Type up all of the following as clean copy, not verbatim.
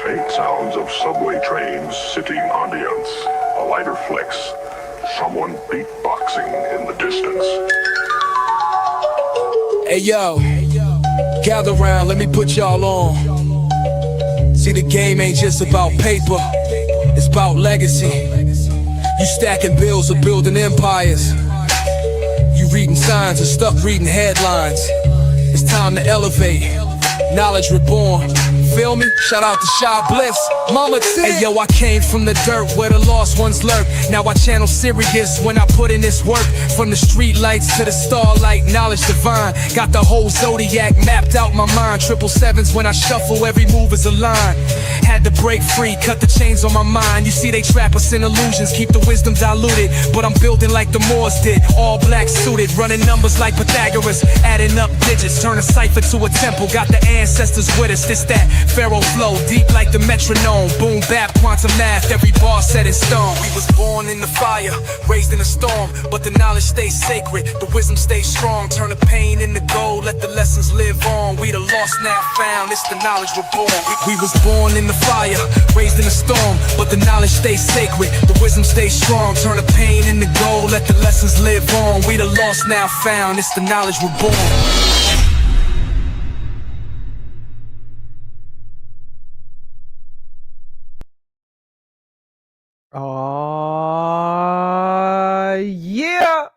Faint sounds of subway trains sitting ambience. A lighter flicks. Someone beatboxing in the distance. Hey yo, gather round, let me put y'all on. See, the game ain't just about paper, it's about legacy. You stacking bills or building empires. You reading signs or stuck reading headlines. It's time to elevate, knowledge reborn. Feel me? Shout out to Shy Bliss, Mama T. Hey yo, I came from the dirt where the lost ones lurk. Now I channel serious when I put in this work. From the street lights to the starlight, knowledge divine. Got the whole zodiac mapped out my mind. 777s when I shuffle, every move is a line. Had to break free, cut the chains on my mind. You see they trap us in illusions, keep the wisdom diluted. But I'm building like the Moors did, all black suited. Running numbers like Pythagoras, adding up digits. Turn a cipher to a temple, got the ancestors with us. This that Pharaoh flow, deep like the metronome. Boom, bap, quantum math, every bar set in stone. We was born in the fire, raised in a storm. But the knowledge stays sacred, the wisdom stays strong. Turn the pain into gold, let the lessons live on. We the lost now found, it's the knowledge reborn. We was born in the fire, raised in a storm. But the knowledge stays sacred, the wisdom stays strong. Turn the pain into gold, let the lessons live on. We the lost now found, it's the knowledge reborn. Yeah.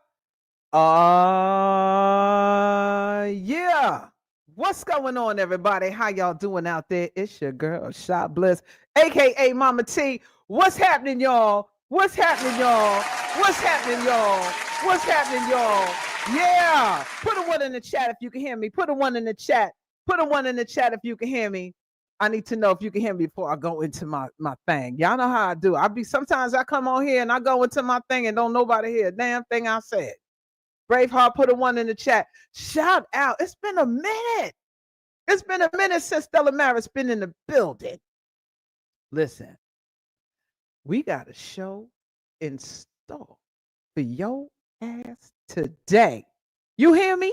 Yeah. What's going on, everybody? How y'all doing out there? It's your girl, Shy Bliss, aka Mama T. What's happening, y'all? What's happening, y'all? What's happening, y'all? What's happening, y'all? Yeah. Put a one in the chat if you can hear me. Put a one in the chat. Put a one in the chat if you can hear me. I need to know if you can hear me before I go into my thing. Y'all know how I do. Sometimes I come on here and I go into my thing and don't nobody hear a damn thing I said. Braveheart, put a one in the chat. Shout out. It's been a minute. It's been a minute since Stella Maris been in the building. Listen, we got a show in store for your ass today. You hear me?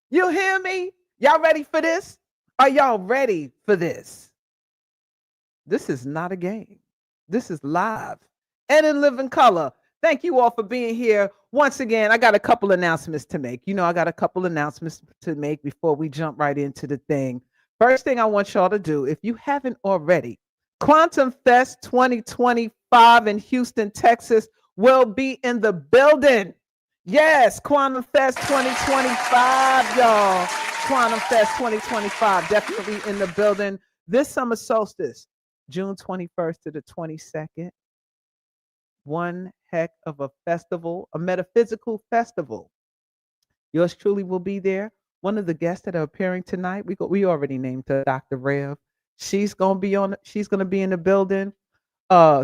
You hear me? Y'all ready for this? Are y'all ready for this? This is not a game. This is live and in living color. Thank you all for being here. Once again, I got a couple announcements to make. I got a couple announcements to make before we jump right into the thing. First thing I want y'all to do, if you haven't already, Quantum Fest 2025 in Houston, Texas will be in the building. Yes, Quantum Fest 2025, y'all. Quantum Fest 2025, definitely in the building. This summer solstice, June 21st to the 22nd. One heck of a festival, a metaphysical festival. Yours truly will be there. One of the guests that are appearing tonight, we already named her Dr. Rev. She's gonna be in the building.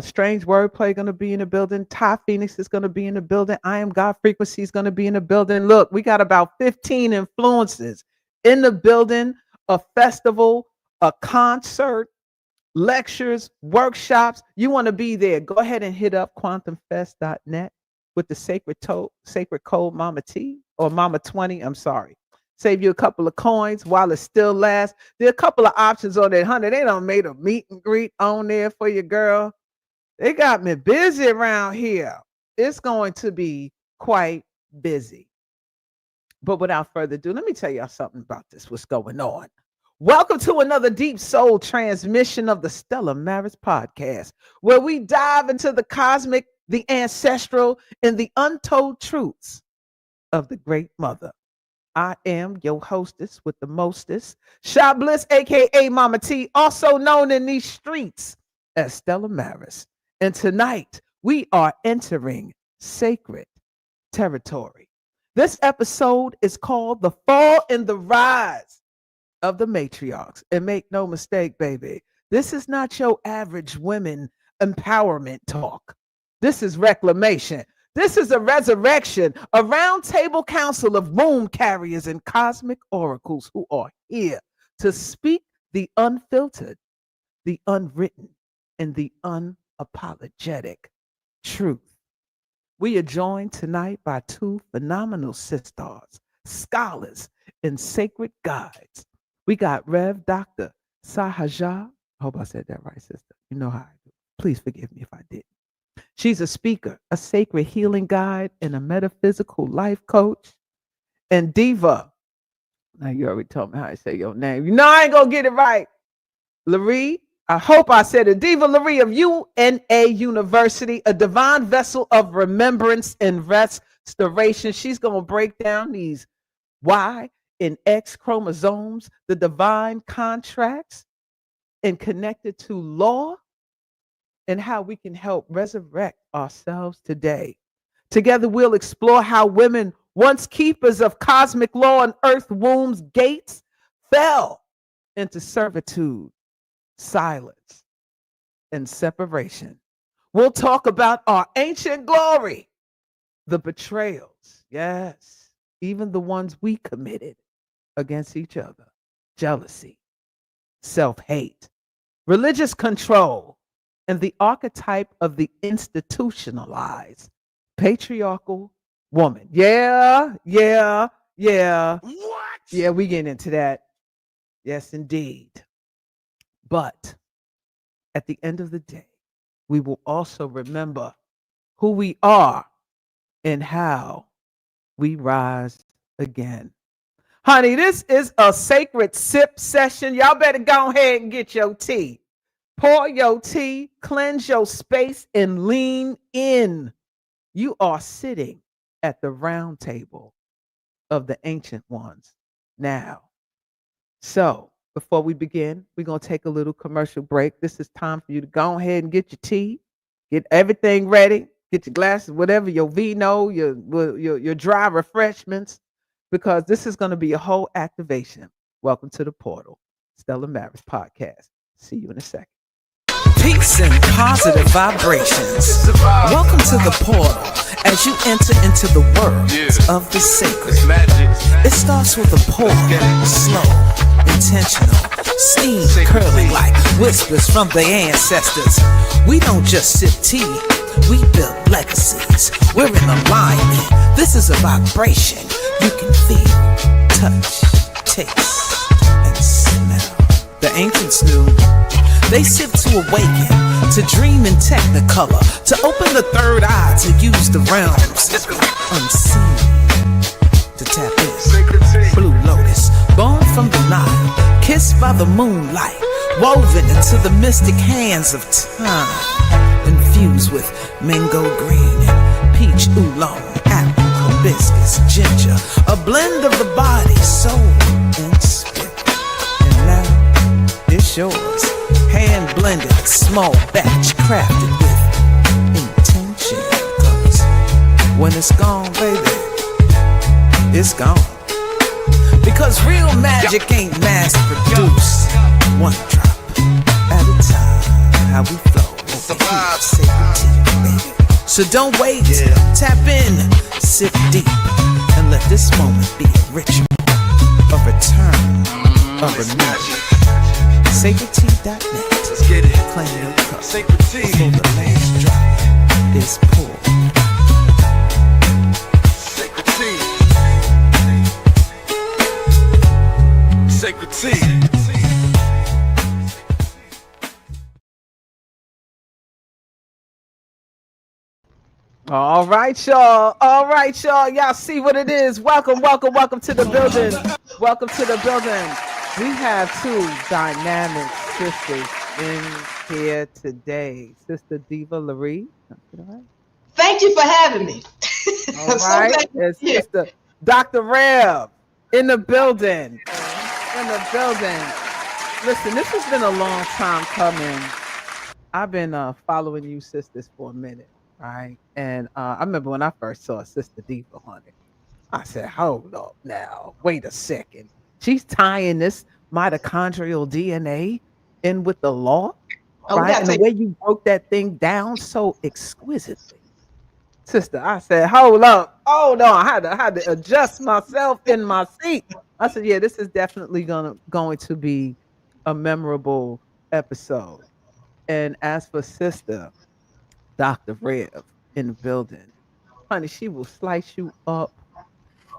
Strange Wordplay gonna be in the building. Ty Phoenix is gonna be in the building. I Am God Frequency is gonna be in the building. Look, we got about 15 influences in the building, a festival, a concert, lectures, workshops. You want to be there, go ahead and hit up quantumfest.net with the sacred code Mama T or Mama 20. I'm sorry. Save you a couple of coins while it still lasts. There are a couple of options on there. Honey, they done made a meet and greet on there for you, girl. They got me busy around here. It's going to be quite busy. But without further ado, let me tell y'all something about this. What's going on? Welcome to another Deep Soul transmission of the Stella Maris podcast, where we dive into the cosmic, the ancestral, and the untold truths of the Great Mother. I am your hostess with the mostest, Shy Bliss, aka Mama T, also known in these streets as Stella Maris. And tonight we are entering sacred territory. This episode is called The Fall and the Rise of the Matriarchs. And make no mistake, baby, this is not your average women empowerment talk. This is reclamation. This is a resurrection, a roundtable council of womb carriers and cosmic oracles who are here to speak the unfiltered, the unwritten, and the unapologetic truth. We are joined tonight by two phenomenal sisters, scholars, and sacred guides. We got Rev Dr. Sahaja I hope I said that right, sister. You know how I do. Please forgive me if I didn't. She's a speaker, a sacred healing guide, and a metaphysical life coach. And diva. Now you already told me how I say your name. You know I ain't gonna get it right. Laree, I hope I said it. Diva Laree of UNA University, a divine vessel of remembrance and restoration. She's gonna break down these Y and X chromosomes, the divine contracts, and connect it to law and how we can help resurrect ourselves today. Together, we'll explore how women, once keepers of cosmic law and earth womb's gates, fell into servitude, silence, and separation. We'll talk about our ancient glory, the betrayals, yes, even the ones we committed against each other, jealousy, self-hate, religious control, and the archetype of the institutionalized patriarchal woman. Yeah. What? Yeah, we getting into that. Yes, indeed. But at the end of the day, we will also remember who we are and how we rise again. Honey, this is a sacred sip session. Y'all better go ahead and get your tea. Pour your tea, cleanse your space, and lean in. You are sitting at the round table of the ancient ones now. So before we begin, we're going to take a little commercial break. This is time for you to go ahead and get your tea, get everything ready, get your glasses, whatever, your vino, your dry refreshments, because this is going to be a whole activation. Welcome to the portal, Stellar Marriage Podcast. See you in a second. Peace and positive vibrations. Welcome to the portal as you enter into the world of the sacred. It starts with a pour, slow, intentional, steam curling like whispers from the ancestors. We don't just sip tea, we build legacies. We're in alignment. This is a vibration you can feel, touch, taste, and smell. The ancients knew. They sip to awaken, to dream in technicolor, to open the third eye, to use the realms unseen, to tap in. Blue lotus, born from the Nile, kissed by the moonlight, woven into the mystic hands of time, infused with mango green and peach oolong, apple, hibiscus, ginger, a blend of the body, soul, and spirit. And now it's yours. Hand blended, small batch, crafted with intention. 'Cause when it's gone, baby, it's gone. Because real magic ain't mass produced. One drop at a time. How we flow. It's a vibe, sacred tea, baby. So don't wait, tap in, sip deep, and let this moment be a ritual, a return, a renewal. SacredTea.net. Let's get it. Claim your cup. Sacred tea. Before the last drop is poured. Sacred tea. Sacred tea. All right, y'all. All right, y'all. Y'all see what it is. Welcome to the building. Welcome to the building. We have two dynamic sisters in here today. Sister Diva Laree. Thank you for having me. All right. And Sister Dr. Rev in the building. Listen, this has been a long time coming. I've been following you sisters for a minute, right? And I remember when I first saw Sister Diva on it, I said, hold up now. Wait a second. She's tying this mitochondrial DNA in with the law, right? And the way you broke that thing down so exquisitely. Sister, I said, hold on. I had to adjust myself in my seat. I said, yeah, this is definitely going to be a memorable episode. And as for Sister Dr. Rev in the building, honey, she will slice you up.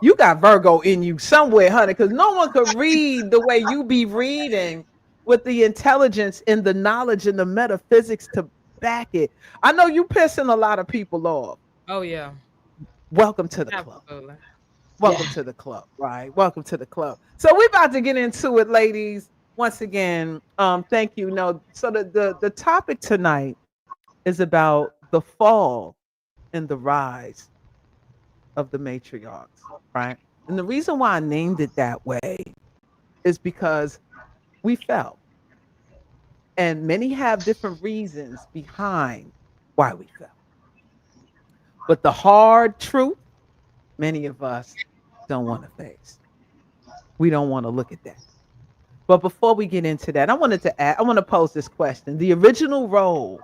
You got Virgo in you somewhere, honey, because no one could read the way you be reading with the intelligence and the knowledge and the metaphysics to back it. I know you pissing a lot of people off. Oh yeah. Welcome to the club. Absolutely. Welcome to the club, right? Welcome to the club. So we're about to get into it, ladies. Once again, thank you. No, so the topic tonight is about the fall and the rise of the matriarchs, right? And the reason why I named it that way is because we fell. And many have different reasons behind why we fell. But the hard truth, many of us don't want to face. We don't want to look at that. But before we get into that, I want to pose this question. The original role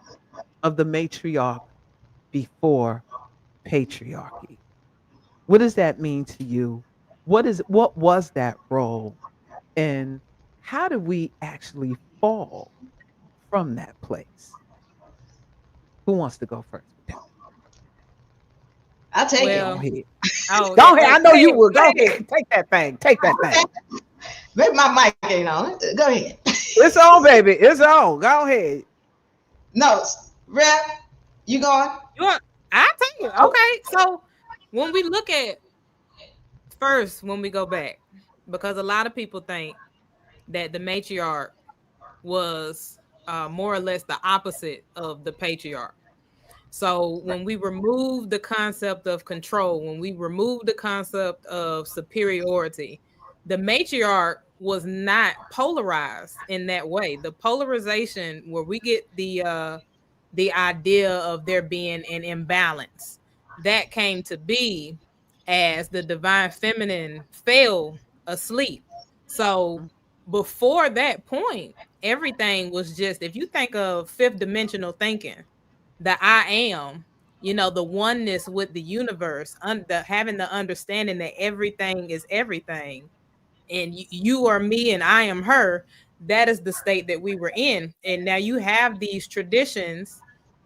of the matriarch before patriarchy. What does that mean to you? What was that role? And how did we actually fall from that place? Who wants to go first? I'll take it. Well, Go ahead. I know you will. Go ahead. Take that thing. Take that thing. Maybe my mic ain't on. Go ahead. It's on, baby. It's on. Go ahead. No, Rev, you going? I take it. Okay. So when we look at first, when we go back, because a lot of people think that the matriarch was more or less the opposite of the patriarch. So when we remove the concept of control, when we remove the concept of superiority, the matriarch was not polarized in that way. The polarization where we get the idea of there being an imbalance, that came to be as the divine feminine fell asleep. So before that point, everything was just, if you think of fifth dimensional thinking, the I am, the oneness with the universe, having the understanding that everything is everything, and you are me and I am her, that is the state that we were in. And now you have these traditions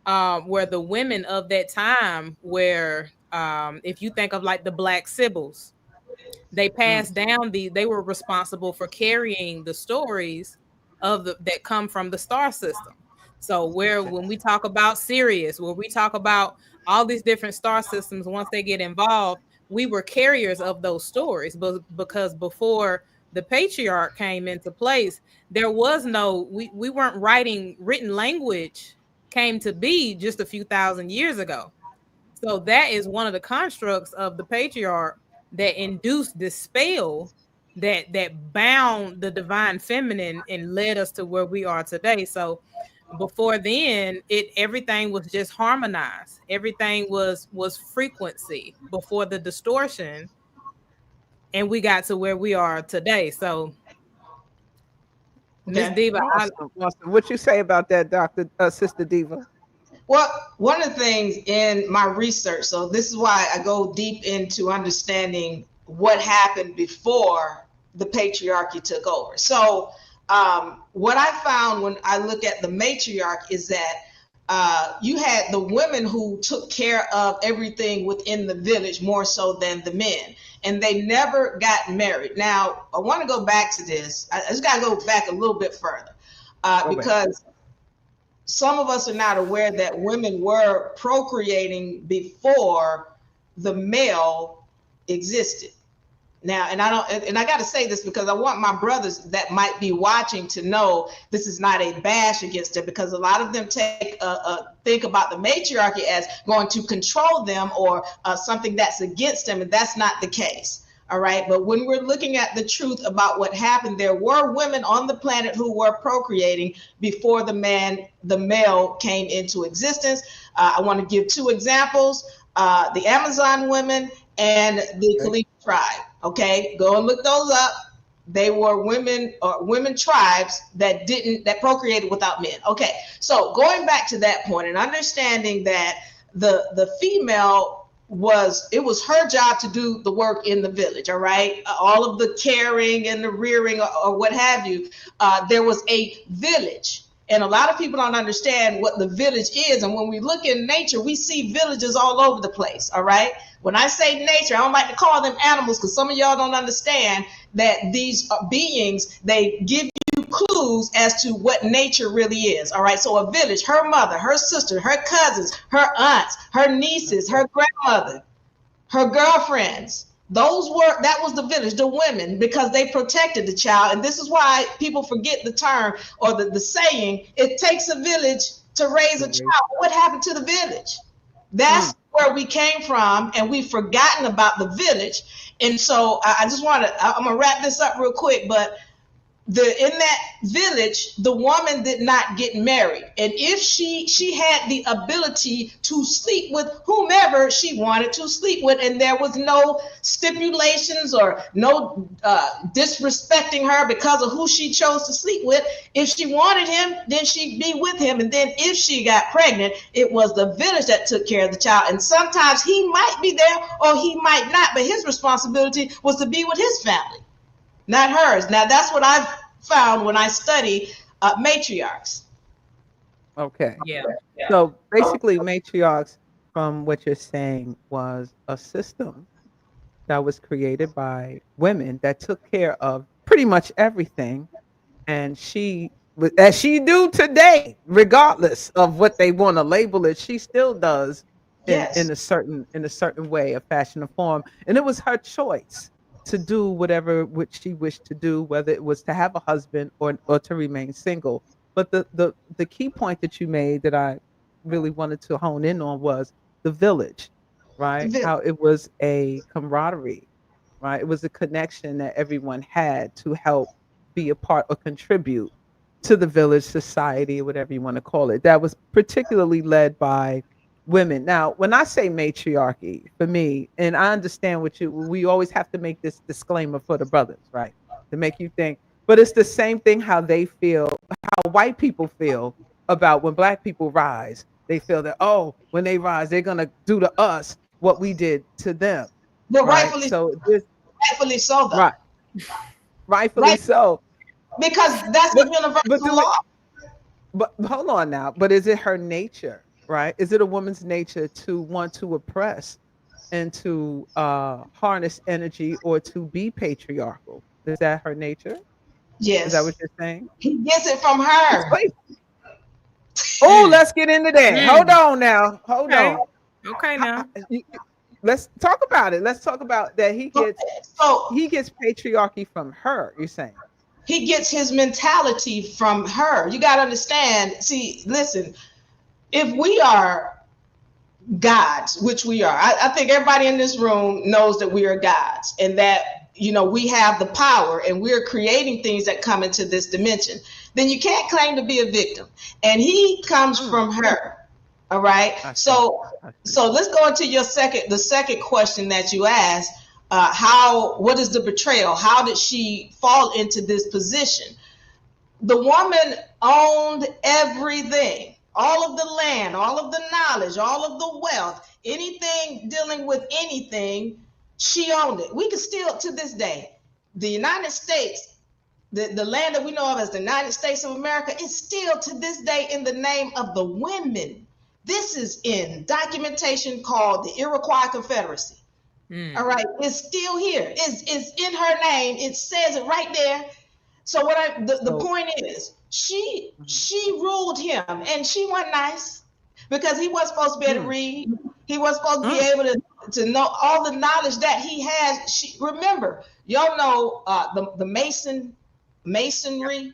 where the women of that time, where if you think of like the Black Sibyls, they passed down they were responsible for carrying the stories that come from the star system. So when we talk about Sirius, where we talk about all these different star systems, once they get involved, we were carriers of those stories. But because before the patriarch came into place, there was we weren't written language came to be just a few thousand years ago. So that is one of the constructs of the patriarch that induced this spell that bound the divine feminine and led us to where we are today. So before then, everything was just harmonized. Everything was frequency before the distortion, and we got to where we are today. So, Miss Diva, awesome. What you say about that, Sister Diva? Well, one of the things in my research, so this is why I go deep into understanding what happened before the patriarchy took over. So what I found when I look at the matriarch is that you had the women who took care of everything within the village more so than the men, and they never got married. Now, I want to go back to this. I just got to go back a little bit further because some of us are not aware that women were procreating before the male existed. Now, and I got to say this because I want my brothers that might be watching to know this is not a bash against it, because a lot of them think about the matriarchy as going to control them or something that's against them, and that's not the case. All right. But when we're looking at the truth about what happened, there were women on the planet who were procreating before the male came into existence. I want to give two examples, the Amazon women and the Khalifa tribe. Okay, go and look those up. They were women tribes that procreated without men. Okay, so going back to that point and understanding that the female it was her job to do the work in the village. All right, all of the caring and the rearing or what have you. There was a village. And a lot of people don't understand what the village is. And when we look in nature, we see villages all over the place. All right. When I say nature, I don't like to call them animals because some of y'all don't understand that these beings, they give you clues as to what nature really is. All right. So a village, her mother, her sister, her cousins, her aunts, her nieces, her grandmother, her girlfriends. That was the village, the women, because they protected the child. And this is why people forget the term or the saying, it takes a village to raise a child. What happened to the village? That's where we came from, and we've forgotten about the village. And so I'm gonna wrap this up real quick, but in that village, the woman did not get married. And if she had the ability to sleep with whomever she wanted to sleep with, and there was no stipulations or no disrespecting her because of who she chose to sleep with. If she wanted him, then she'd be with him. And then if she got pregnant, it was the village that took care of the child. And sometimes he might be there or he might not, but his responsibility was to be with his family, not hers. Now, that's what I've found when I study matriarchs. Okay. Yeah. So basically, matriarchs, from what you're saying, was a system that was created by women that took care of pretty much everything. And she, as she do today, regardless of what they want to label it, she still does in a certain way, a fashion, or form. And it was her choice to do whatever which she wished to do, whether it was to have a husband or to remain single. But the key point that you made that I really wanted to hone in on was the village, right? How it was a camaraderie, right? It was a connection that everyone had to help be a part or contribute to the village society, whatever you want to call it. That was particularly led by women. Now, when I say matriarchy, for me, and I understand we always have to make this disclaimer for the brothers, right? To make you think, but it's the same thing how they feel, how white people feel about when black people rise. They feel that, oh, when they rise, they're going to do to us what we did to them. But right? Rightfully so, though. Right. Rightfully so. Because that's the universal law. But hold on now. But is it her nature? Right? Is it a woman's nature to want to oppress and to harness energy or to be patriarchal? Is that her nature? Yes. Is that what you're saying? He gets it from her. Oh, let's get into that. Hold on now. Hold on. Okay, now. Let's talk about it. Let's talk about that. He gets patriarchy from her, you're saying? He gets his mentality from her. You got to understand. See, listen, if we are gods, which we are, I think everybody in this room knows that we are gods and that, we have the power and we're creating things that come into this dimension, then you can't claim to be a victim. And he comes from her. All right. So let's go into the second question that you asked. What is the betrayal? How did she fall into this position? The woman owned everything, all of the land, all of the knowledge, all of the wealth, anything dealing with anything, she owned it. We can still, to this day, the United States, the land that we know of as the United States of America, is still to this day in the name of the women. This is in documentation called the Iroquois Confederacy. All right, it's still here. It's in her name. It says it right there. So the point is, she ruled him, and she wasn't nice because he wasn't supposed to be able to read. He wasn't supposed to be able to know all the knowledge that he has. Remember, y'all know the masonry.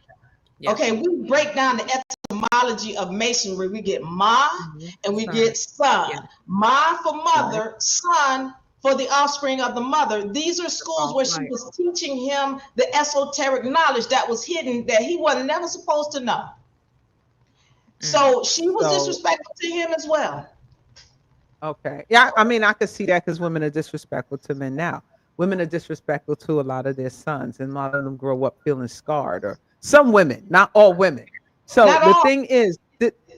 Yeah. Okay, we break down the etymology of masonry. We get ma and we get son. Yeah. Ma for mother, son for the offspring of the mother. These are schools where she was teaching him the esoteric knowledge that was hidden that he wasn't never supposed to know. So she was disrespectful to him as well. Okay. Yeah, I mean, I could see that because women are disrespectful to men now. Women are disrespectful to a lot of their sons, and a lot of them grow up feeling scarred, or some women, not all women. So the thing is,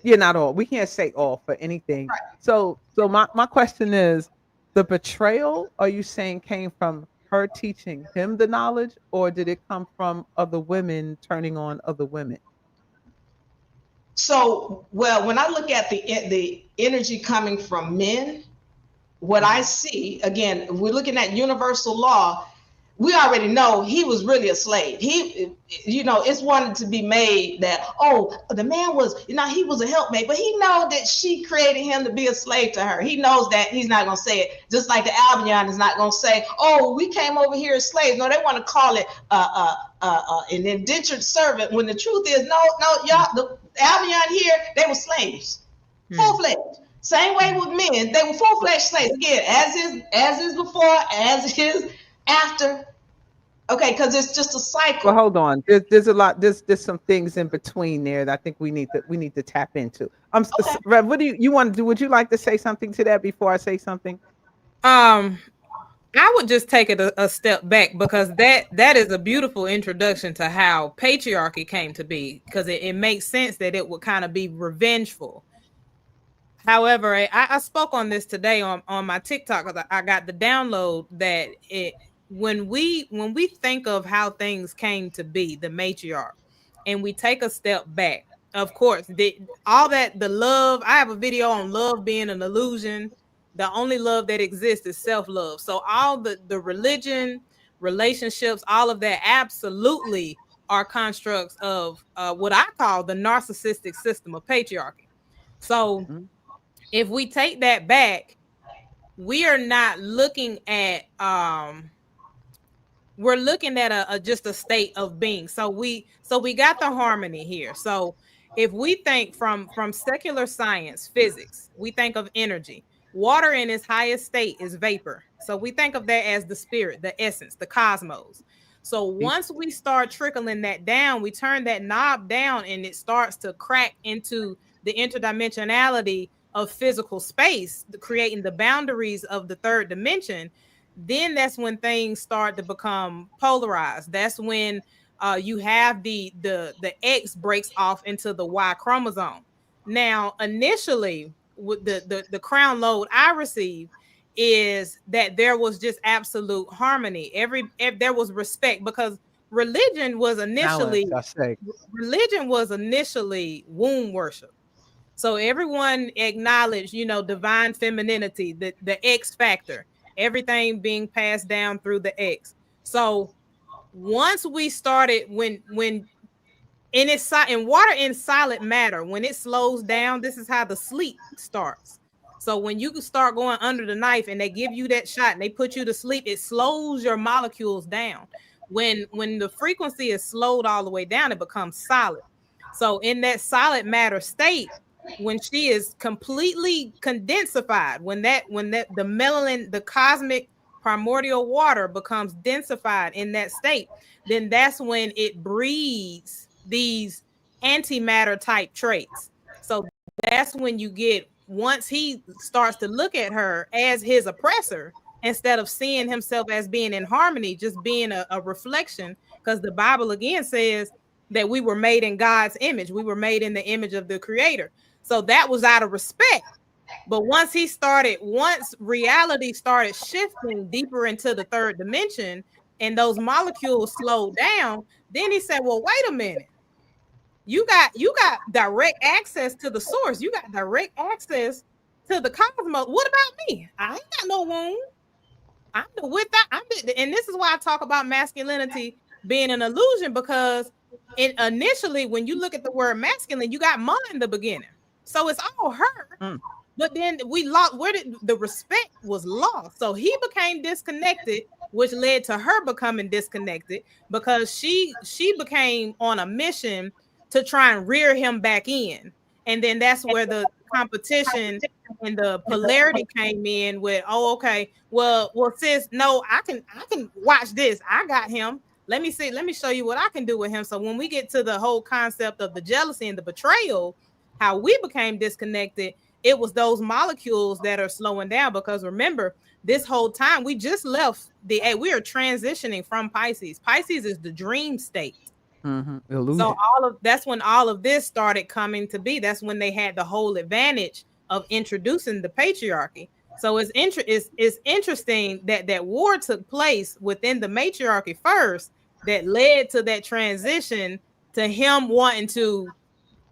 not all. We can't say all for anything. Right. So my question is, the betrayal, are you saying came from her teaching him the knowledge, or did it come from other women turning on other women? So, well, when I look at the energy coming from men, what I see, again, we're looking at universal law. we already know he was really a slave. He, you know, it's wanted to be made that, oh, the man was, you know, he was a helpmate, but he know that she created him to be a slave to her. He knows that he's not going to say it, just like the Albion is not going to say, oh, we came over here as slaves. No, they want to call it an indentured servant, when the truth is, no, y'all, the Albion here, they were slaves, full-fledged. Same way with men, they were full-fledged slaves. Again, as is before, as is after. Okay, because it's just a cycle. Well, hold on. There's a lot. There's some things in between there that I think we need to tap into. Okay. Rev, what do you want to do? Would you like to say something to that before I say something? I would just take it a step back, because that is a beautiful introduction to how patriarchy came to be, because it makes sense that it would kind of be revengeful. However, I spoke on this today on my TikTok, because I got the download that when we think of how things came to be, the matriarch, and we take a step back, of course, the love, I have a video on love being an illusion. The only love that exists is self-love. So all the religion, relationships, all of that absolutely are constructs of what I call the narcissistic system of patriarchy. So if we take that back, we are not looking at we're looking at just a state of being. So we got the harmony here. So if we think from secular science, physics, we think of energy. Water in its highest state is vapor. So we think of that as the spirit, the essence, the cosmos. So once we start trickling that down, we turn that knob down, and it starts to crack into the interdimensionality of physical space, creating the boundaries of the third dimension. Then that's when things start to become polarized. That's when you have the X breaks off into the Y chromosome. Now, initially, with the crown load I received is that there was just absolute harmony. There was respect, because religion was initially womb worship. So everyone acknowledged, divine femininity, the X factor, everything being passed down through the X. So once we started, when in water in solid matter, when it slows down, this is how the sleep starts. So when you start going under the knife and they give you that shot and they put you to sleep, it slows your molecules down. When the frequency is slowed all the way down, it becomes solid. So in that solid matter state, when she is completely condensified, when the melanin, the cosmic primordial water becomes densified in that state, then that's when it breeds these antimatter type traits. So that's when you get, once he starts to look at her as his oppressor, instead of seeing himself as being in harmony, just being a reflection, because the Bible again says that we were made in God's image. We were made in the image of the Creator. So that was out of respect. But once reality started shifting deeper into the third dimension and those molecules slowed down, then he said, well, wait a minute. You got direct access to the source. You got direct access to the cosmos. What about me? I ain't got no womb. And this is why I talk about masculinity being an illusion, because initially, when you look at the word masculine, you got Ma in the beginning. So it's all her. But then we lost, the respect was lost. So he became disconnected, which led to her becoming disconnected, because she became on a mission to try and rear him back in. And then that's where the competition and the polarity came in with, oh, okay, well, sis, no, I can watch this. I got him. Let me show you what I can do with him. So when we get to the whole concept of the jealousy and the betrayal, how we became disconnected, it was those molecules that are slowing down. Because remember, this whole time we just left we are transitioning from Pisces. Pisces is the dream state. So that's when all of this started coming to be. That's when they had the whole advantage of introducing the patriarchy. So it's interesting that war took place within the matriarchy first, that led to that transition to him wanting to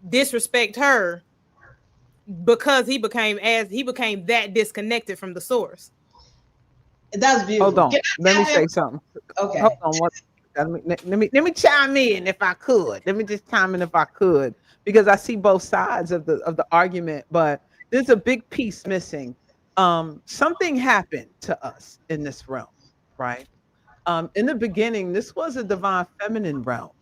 disrespect her, because he became that disconnected from the source. That's beautiful. Hold on. Let me say something. Okay. Hold on. Let me chime in if I could. Let me just chime in if I could, because I see both sides of the argument, but there's a big piece missing. Something happened to us in this realm, right? In the beginning, this was a divine feminine realm,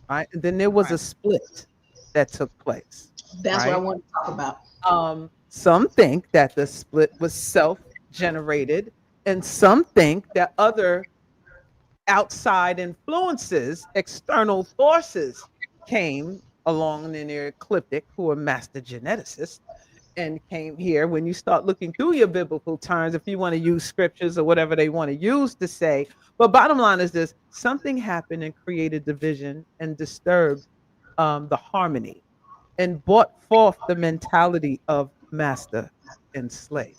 right? And then there was a split that took place, That's what I right? want to talk about. Some think that the split was self-generated, and some think that other outside influences, external forces came along in their ecliptic, who are master geneticists, and came here. When you start looking through your biblical terms, if you want to use scriptures or whatever they want to use to say, but bottom line is this: something happened and created division and disturbed the harmony and brought forth the mentality of master and slave.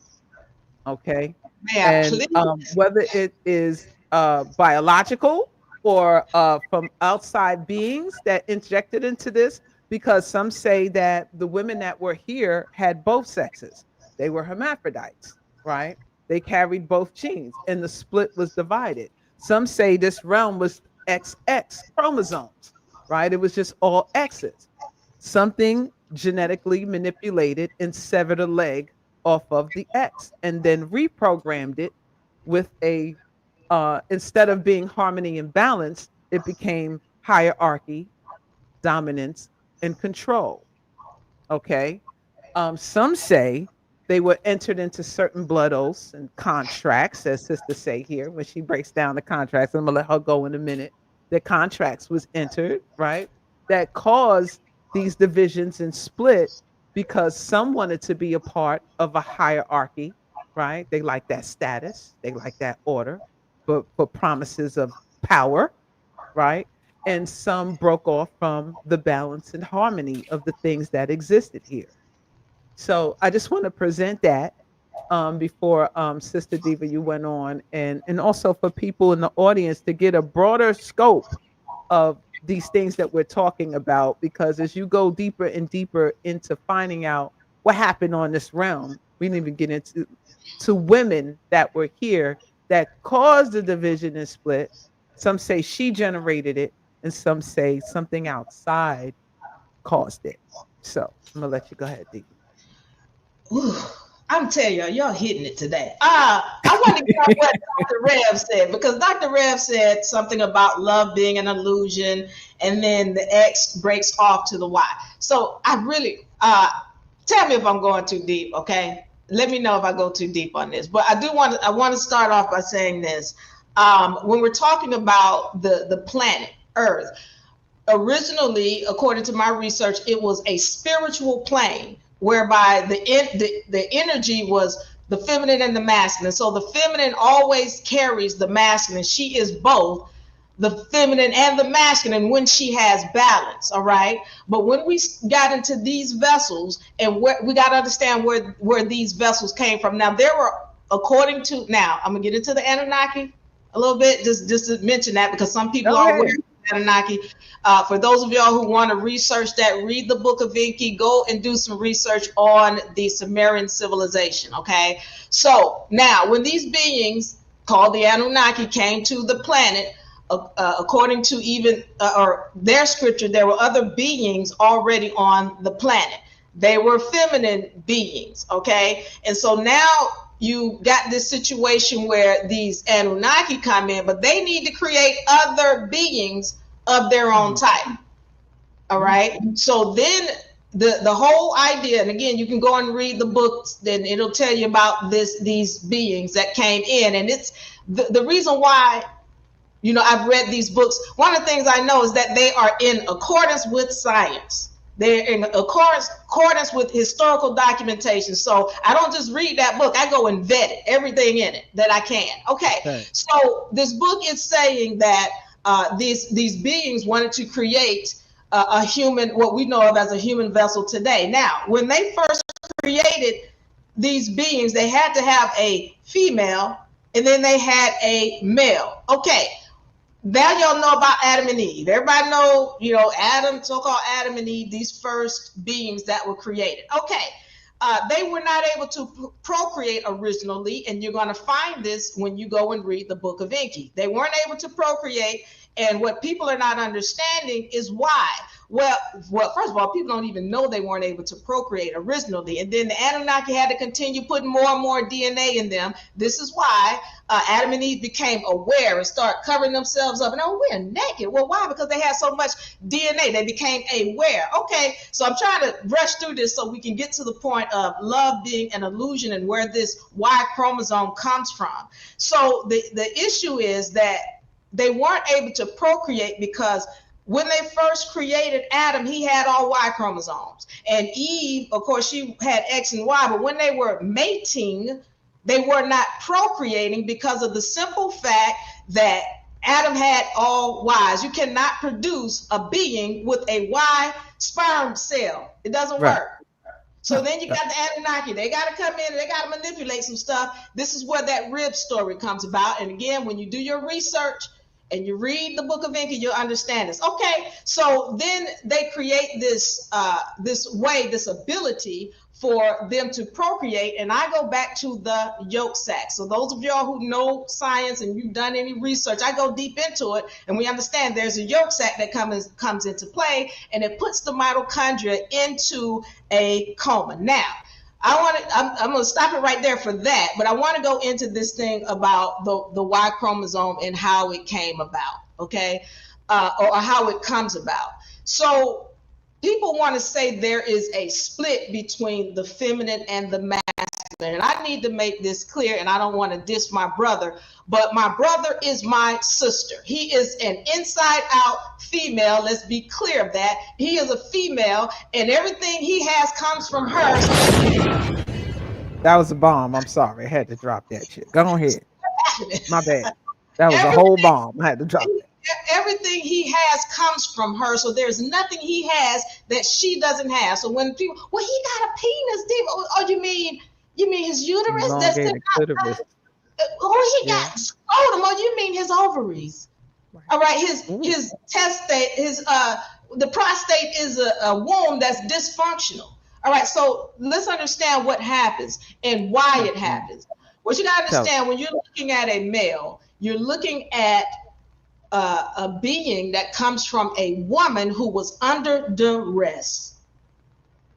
Okay. May I And please? whether it is biological or from outside beings that injected into this, because some say that the women that were here had both sexes. They were hermaphrodites, right? They carried both genes and the split was divided. Some say this realm was XX chromosomes, right? It was just all X's. Something genetically manipulated and severed a leg off of the X and then reprogrammed it with a instead of being harmony and balance, it became hierarchy, dominance, and control. Okay. Some say they were entered into certain blood oaths and contracts, as sister say here when she breaks down the contracts. I'm gonna let her go in a minute. The contracts was entered, right? That caused these divisions and split because some wanted to be a part of a hierarchy, right? They like that status, they like that order, for promises of power, right? And some broke off from the balance and harmony of the things that existed here. So I just want to present that before Sister Diva, you went on, and also for people in the audience to get a broader scope of these things that we're talking about, because as you go deeper and deeper into finding out what happened on this realm, we didn't even get into women that were here that caused the division and split. Some say she generated it, and some say something outside caused it. So I'm gonna let you go ahead, Diva. I'm telling y'all hitting it today. I want to get off what Dr. Rev said, because Dr. Rev said something about love being an illusion, and then the X breaks off to the Y. So I really tell me if I'm going too deep, okay? Let me know if I go too deep on this. But I want to start off by saying this. When we're talking about the planet Earth, originally, according to my research, it was a spiritual plane whereby the energy was the feminine and the masculine. So the feminine always carries the masculine. She is both the feminine and the masculine when she has balance. All right. But when we got into these vessels, and we got to understand where these vessels came from. Now, there were, according to, now I'm gonna get into the Anunnaki a little bit, just to mention that, because some people are aware of Anunnaki. For those of y'all who want to research that, read the Book of Enki, go and do some research on the Sumerian civilization. Okay. So now, when these beings called the Anunnaki came to the planet, according to even or their scripture, there were other beings already on the planet. They were feminine beings. Okay. And so now you got this situation where these Anunnaki come in, but they need to create other beings of their own type. All right. So then the whole idea, and again, you can go and read the books, then it'll tell you about these beings that came in. And it's the reason why, you know, I've read these books. One of the things I know is that they are in accordance with science. They're in accordance with historical documentation. So I don't just read that book. I go and vet it, everything in it that I can. Okay. So this book is saying that these beings wanted to create a human, what we know of as a human vessel today. Now, when they first created these beings, they had to have a female and then they had a male. Okay. Now y'all know about Adam and Eve. Everybody know, you know, Adam, so-called Adam and Eve, these first beings that were created. Okay. They were not able to procreate originally, and you're going to find this when you go and read the Book of Enki. They weren't able to procreate, and what people are not understanding is why. Well, first of all, people don't even know they weren't able to procreate originally, and then the Anunnaki had to continue putting more and more DNA in them. This is why Adam and Eve became aware and start covering themselves up. And we're naked. Well, why? Because they had so much DNA. They became aware. Okay, so I'm trying to rush through this so we can get to the point of love being an illusion and where this Y chromosome comes from. So the issue is that they weren't able to procreate because when they first created Adam, he had all Y chromosomes. And Eve, of course, she had X and Y. But when they were mating, they were not procreating because of the simple fact that Adam had all Ys. You cannot produce a being with a Y sperm cell. It doesn't work. So then you got the Anunnaki. They got to come in and they got to manipulate some stuff. This is where that rib story comes about. And again, when you do your research, and you read the Book of Enki, you'll understand this. Okay, so then they create this this ability for them to procreate, and I go back to the yolk sac. So those of y'all who know science and you've done any research, I go deep into it, and we understand there's a yolk sac that comes into play, and it puts the mitochondria into a coma. Now, I'm going to stop it right there for that, but I want to go into this thing about the Y chromosome and how it came about, okay, or how it comes about. So people want to say there is a split between the feminine and the masculine, and I need to make this clear, and I don't want to diss my brother, but my brother is my sister. He is an inside-out female. Let's be clear of that. He is a female, and everything he has comes from her. That was a bomb. I'm sorry. I had to drop that shit. Go ahead. My bad. That was a whole bomb. I had to drop that. Everything he has comes from her, so there's nothing he has that she doesn't have. So when people, well, he got a penis, Dave. Oh, you mean his uterus? That's clitoris. Oh, he got scrotum. Oh, you mean his ovaries? All right, his testate, the prostate is a womb that's dysfunctional. All right, so let's understand what happens and why it happens. What you got to understand, when you're looking at a male, you're looking at a being that comes from a woman who was under duress.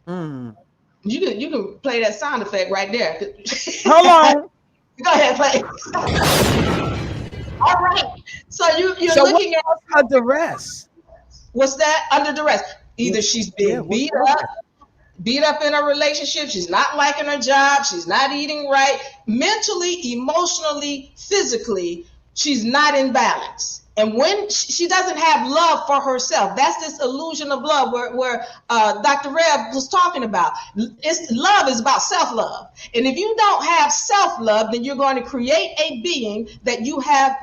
You can play that sound effect right there. Hold on. Go ahead, play. All right. So you're looking at a duress. What's that? Under duress. Either she's being beat up in a relationship, she's not liking her job, she's not eating right, mentally, emotionally, physically, she's not in balance. And when she doesn't have love for herself, that's this illusion of love where Dr. Reb was talking about. Love is about self-love. And if you don't have self-love, then you're going to create a being that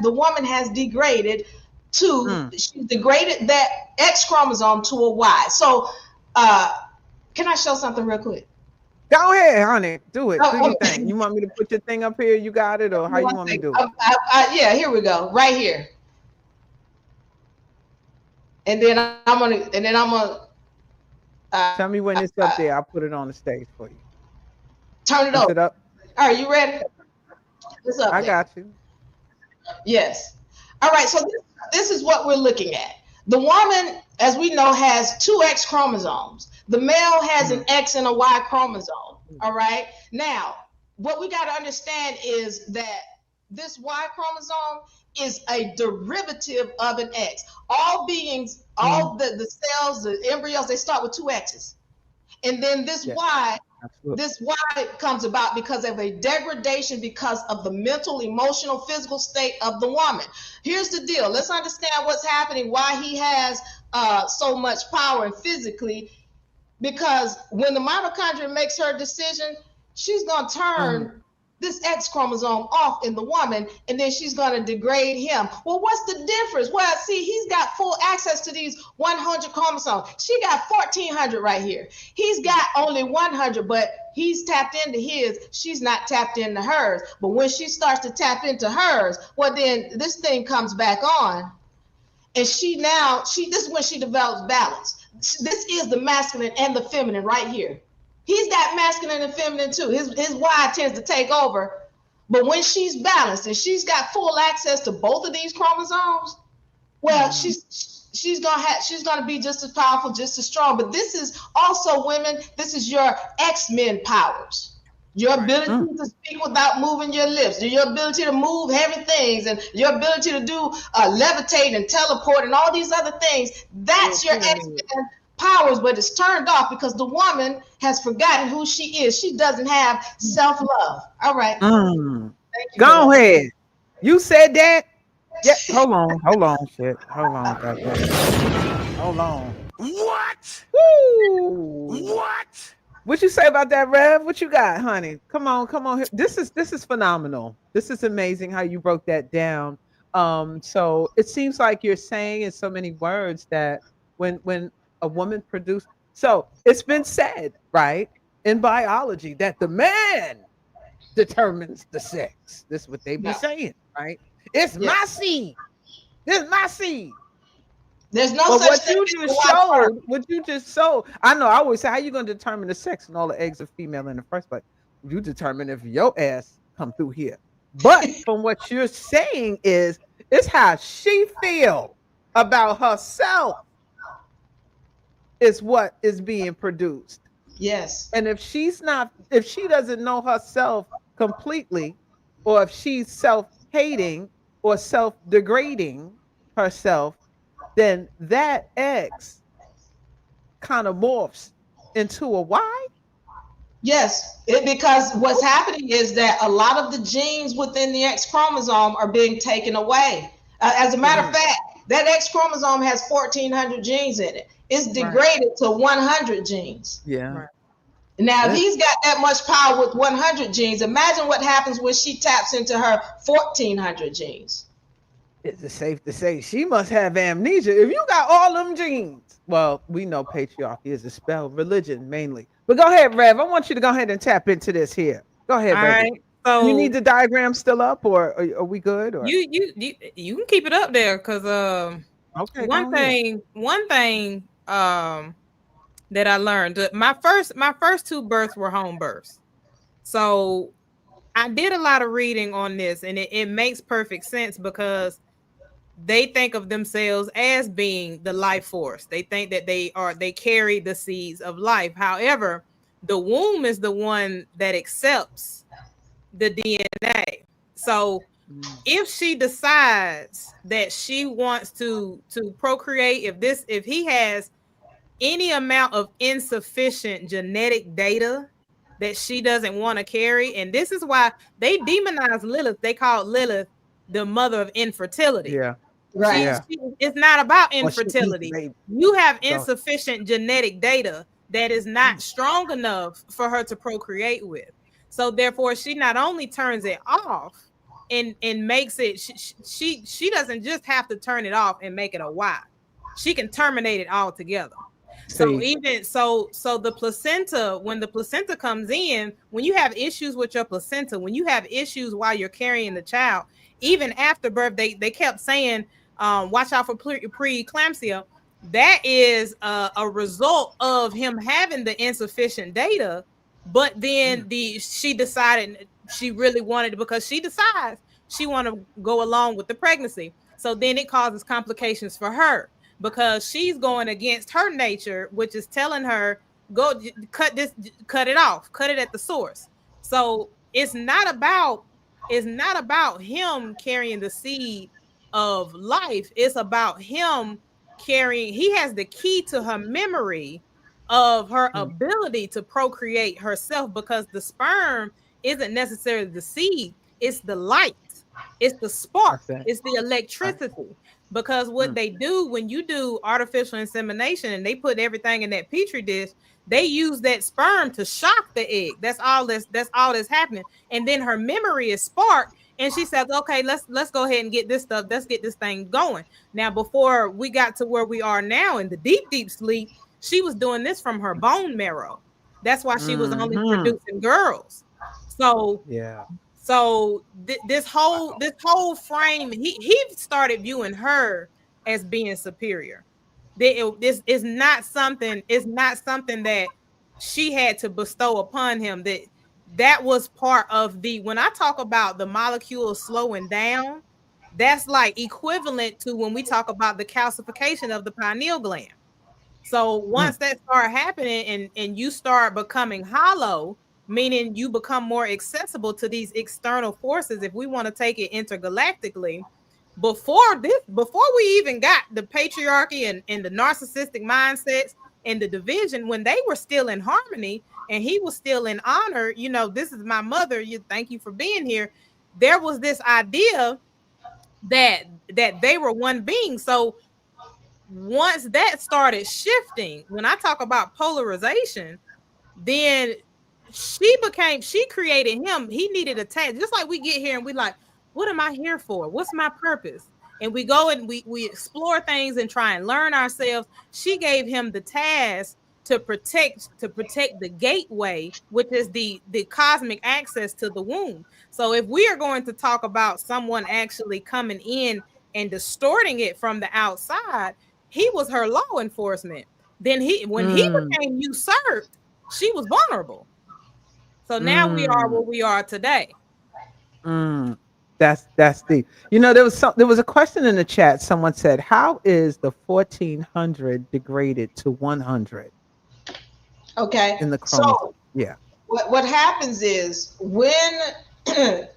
the woman has degraded to, she's degraded that X chromosome to a Y. So can I show something real quick? Go ahead, honey. Do it. Do your thing. You want me to put your thing up here? You got it, or how you want me to do it? Yeah, here we go. Right here. And then I'm gonna tell me when it's up there. I'll put it on the stage for you. Turn it over. It up. All right, you ready? It's up. I got you. Yes. All right, so this is what we're looking at. The woman, as we know, has two X chromosomes. The male has an X and a Y chromosome. All right. Now, what we got to understand is that this Y chromosome is a derivative of an X. All beings, all the cells, the embryos, they start with two X's. And then this Y, this Y comes about because of a degradation because of the mental, emotional, physical state of the woman. Here's the deal. Let's understand what's happening, why he has so much power and physically, because when the mitochondria makes her decision, she's going to turn this X chromosome off in the woman, and then she's going to degrade him. Well, what's the difference? Well, see, he's got full access to these 100 chromosomes. She got 1,400 right here. He's got only 100, but he's tapped into his. She's not tapped into hers. But when she starts to tap into hers, well, then this thing comes back on. And this is when she develops balance. This is the masculine and the feminine right here. He's got masculine and feminine too. His Y tends to take over. But when she's balanced and she's got full access to both of these chromosomes, well, she's gonna be just as powerful, just as strong. But this is also, women, this is your X-Men powers. Your ability to speak without moving your lips, your ability to move heavy things, and your ability to do levitate and teleport and all these other things. That's your X-Men powers, but it's turned off because the woman has forgotten who she is. She doesn't have self-love. All right. Go ahead. You said that? Yeah. Hold on, shit. Hold on, goddamn. Hold on. What? Woo! What? What you say about that, Rev? What you got, honey? Come on. This is phenomenal. This is amazing how you broke that down. So it seems like you're saying in so many words that when a woman produces, so it's been said, right, in biology that the man determines the sex. This is what they be saying, right? It's my seed. This is my seed. There's no such thing. What you just showed. I know. I always say, how you gonna determine the sex and all the eggs are female in the first place? You determine if your ass come through here. But from what you're saying is, it's how she feel about herself is what is being produced. Yes. And if she doesn't know herself completely, or if she's self-hating or self-degrading herself, then that X kind of morphs into a Y. Yes, because what's happening is that a lot of the genes within the X chromosome are being taken away. As a matter of fact, that X chromosome has 1,400 genes in it. It's degraded to 100 genes. Yeah. Right. Now, if he's got that much power with 100 genes, imagine what happens when she taps into her 1,400 genes. It's safe to say she must have amnesia. If you got all them genes, well, we know patriarchy is a spell, religion mainly. But go ahead, Rev. I want you to go ahead and tap into this here. Go ahead, baby. Right. So you need the diagram still up, or are we good? Or? You can keep it up there because okay. One thing that I learned, my first two births were home births. So I did a lot of reading on this, and it makes perfect sense because they think of themselves as being the life force. They think that they carry the seeds of life. However, the womb is the one that accepts the DNA. So if she decides that she wants to procreate, if he has any amount of insufficient genetic data that she doesn't want to carry, and this is why they demonize Lilith. They call Lilith the mother of infertility. Yeah. Right. It's not about infertility. You have insufficient genetic data that is not strong enough for her to procreate with. So therefore, she not only turns it off and makes it, she doesn't just have to turn it off and make it a Y. She can terminate it altogether. So even so the placenta, when the placenta comes in, when you have issues with your placenta, when you have issues while you're carrying the child, even after birth, they kept saying, watch out for preeclampsia. That is a result of him having the insufficient data. But then she decided she really wanted it because she decides she want to go along with the pregnancy. So then it causes complications for her because she's going against her nature, which is telling her, go cut it off, cut it at the source. So it's not about him carrying the seed of life. It's about him carrying, he has the key to her memory of her ability to procreate herself, because the sperm isn't necessarily the seed, it's the light, it's the spark, it's the electricity. Because what they do when you do artificial insemination and they put everything in that petri dish, they use that sperm to shock the egg. That's all that's happening. And then her memory is sparked, and she says, okay, let's go ahead and get this stuff, let's get this thing going. Now, before we got to where we are now in the deep sleep, she was doing this from her bone marrow. That's why she was only producing girls. So yeah. So this whole frame, he started viewing her as being superior. This is not something. It's not something that she had to bestow upon him. That was part of when I talk about the molecules slowing down, that's like equivalent to when we talk about the calcification of the pineal gland. So once that start happening and you start becoming hollow, meaning you become more accessible to these external forces, if we want to take it intergalactically, before we even got the patriarchy and the narcissistic mindsets and the division, when they were still in harmony and he was still in honor, this is my mother, thank you for being here. There was this idea that they were one being. So once that started shifting, when I talk about polarization, then she created him. He needed a task. Just like we get here and we like, what am I here for? What's my purpose? And we go and we explore things and try and learn ourselves. She gave him the task to protect the gateway, which is the cosmic access to the womb. So if we are going to talk about someone actually coming in and distorting it from the outside, he was her law enforcement. Then when he became usurped, she was vulnerable. So now we are where we are today. That's deep. There was a question in the chat. Someone said, how is the 1400 degraded to 100? Okay. In the chromosome. So yeah. What happens is when first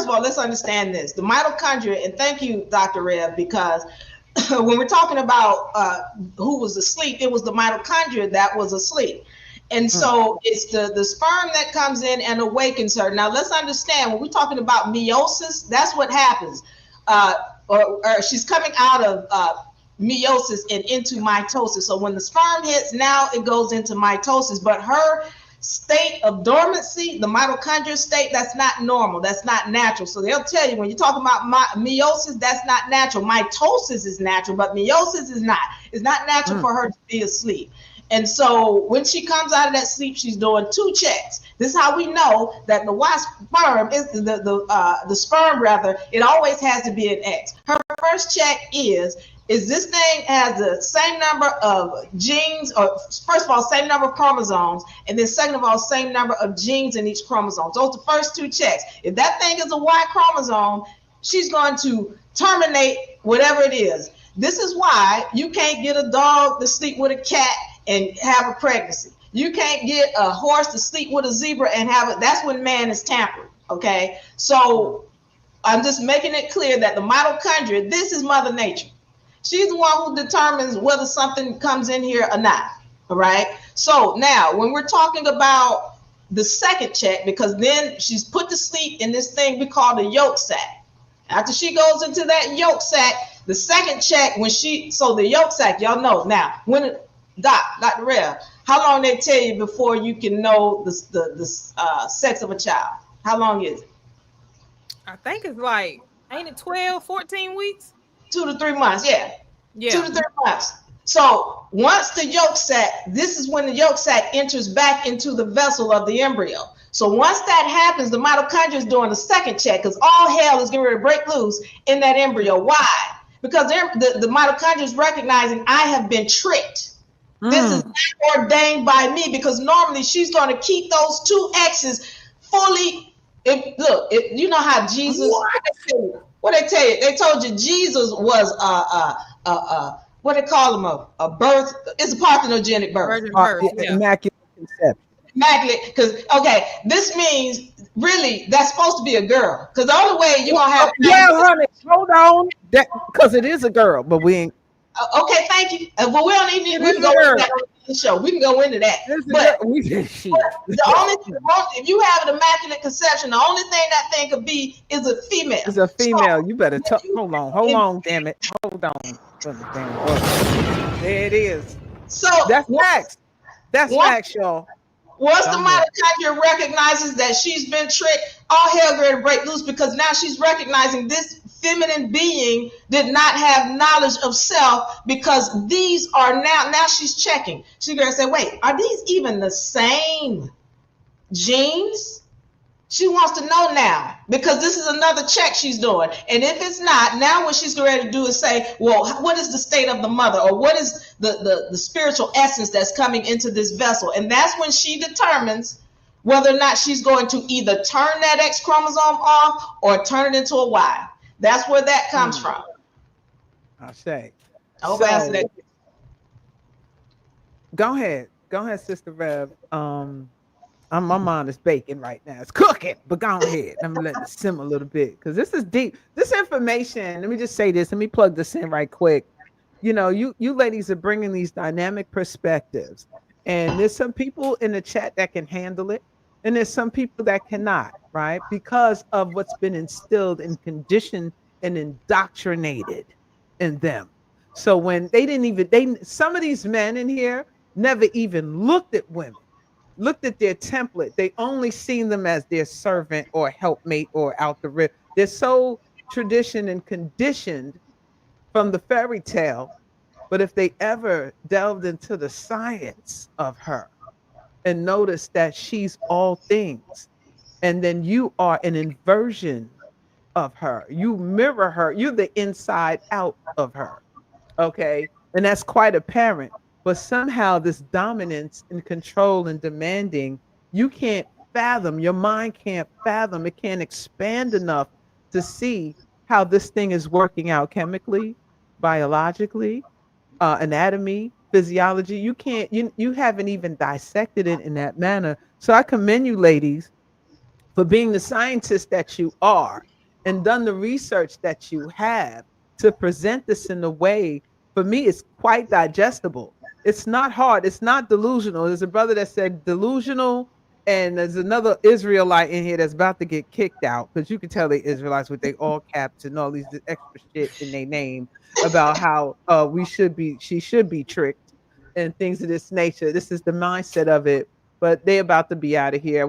of all, let's understand this. The mitochondria, and thank you, Dr. Rev, because when we're talking about who was asleep, it was the mitochondria that was asleep. And so it's the sperm that comes in and awakens her. Now, let's understand, when we're talking about meiosis, that's what happens. Or she's coming out of meiosis and into mitosis. So when the sperm hits, now it goes into mitosis. But her state of dormancy, the mitochondria state, that's not normal. That's not natural. So they'll tell you when you're talking about meiosis, that's not natural. Mitosis is natural, but meiosis is not. It's not natural for her to be asleep. And so when she comes out of that sleep, she's doing 2 checks. This is how we know that the Y sperm is the sperm rather. It always has to be an X. Her first check is this thing has the same number of genes, or first of all, same number of chromosomes, and then second of all, same number of genes in each chromosome. Those are the first 2 checks. If that thing is a Y chromosome, she's going to terminate whatever it is. This is why you can't get a dog to sleep with a cat and have a pregnancy. You can't get a horse to sleep with a zebra and have it. That's when man is tampered. Okay. So I'm just making it clear that the mitochondria, this is Mother Nature. She's the one who determines whether something comes in here or not. All right. So now when we're talking about the second check, because then she's put to sleep in this thing we call the yolk sac. After she goes into that yolk sac, the second check so the yolk sac, y'all know now, when Dr. Rev, how long they tell you before you can know the sex of a child? How long is it? I think it's like, ain't it 12, 14 weeks? 2 to 3 months, yeah. 2 to 3 months. So once the yolk sac, this is when the yolk sac enters back into the vessel of the embryo. So once that happens, the mitochondria is doing the second check, because all hell is getting ready to break loose in that embryo. Why? Because the mitochondria is recognizing I have been tricked. This is not ordained by me, because normally she's going to keep those 2 X's fully. You know how Jesus, what they tell you? They told you Jesus was what they call him, a birth. It's a parthenogenic birth. Immaculate conception. Immaculate, because this means really that's supposed to be a girl, because the only way you're gonna have. Yeah, honey, hold on, because it is a girl, but we ain't. Okay, thank you. But we don't even. We can go into that on the show. We can go into that. But the only, if you have an immaculate conception, the only thing that thing could be is a female. It's a female. So, you better hold on, damn it, hold on. There it is. So that's facts. That's facts, y'all. Once the mitochondria recognizes that she's been tricked, all hell going to break loose, because now she's recognizing this feminine being did not have knowledge of self, because these are now she's checking. She's going to say, wait, are these even the same genes? She wants to know now, because this is another check she's doing. And if it's not, now what she's ready to do is say, well, what is the state of the mother? Or what is the spiritual essence that's coming into this vessel? And that's when she determines whether or not she's going to either turn that X chromosome off or turn it into a Y. That's where that comes from. I'll say. I hope I answered that. Go ahead, Sister Rev. My mind is baking right now. It's cooking, but go ahead. Let me let it simmer a little bit, because this is deep. This information, let me just say this. Let me plug this in right quick. You know, you ladies are bringing these dynamic perspectives, and there's some people in the chat that can handle it, and there's some people that cannot, right? Because of what's been instilled and conditioned and indoctrinated in them. So when some of these men in here never even looked at women, looked at their template. They only seen them as their servant or helpmate or out the rip. They're so traditioned and conditioned from the fairy tale. But if they ever delved into the science of her and noticed that she's all things, and then you are an inversion of her, you mirror her, you're the inside out of her. Okay. And that's quite apparent. But somehow this dominance and control and demanding, you can't fathom, your mind can't fathom, it can't expand enough to see how this thing is working out chemically, biologically, anatomy, physiology. You haven't even dissected it in that manner. So I commend you, ladies, for being the scientists that you are and done the research that you have to present this in a way, for me, it's quite digestible. It's not hard. It's not delusional. There's a brother that said delusional, and there's another Israelite in here that's about to get kicked out, because you can tell they Israelites with they all caps and all these extra shit in their name about how she should be tricked and things of this nature. This is the mindset of it, but they're about to be out of here.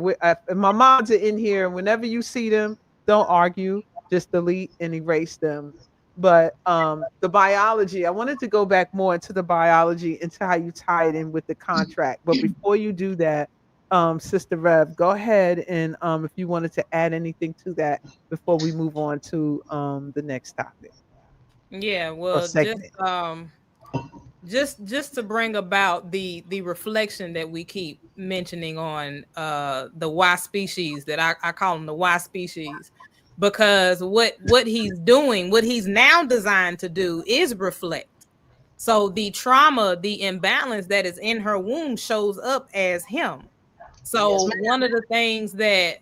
My mods are in here. Whenever you see them, don't argue. Just delete and erase them. But the biology, I wanted to go back more into the biology, into how you tie it in with the contract. But before you do that, Sister Rev, go ahead and if you wanted to add anything to that before we move on to the next topic. Yeah, well, just to bring about the reflection that we keep mentioning on the Y species, that I call them the Y species. Because what he's doing, what he's now designed to do is reflect. So the trauma, the imbalance that is in her womb shows up as him. So one of the things that,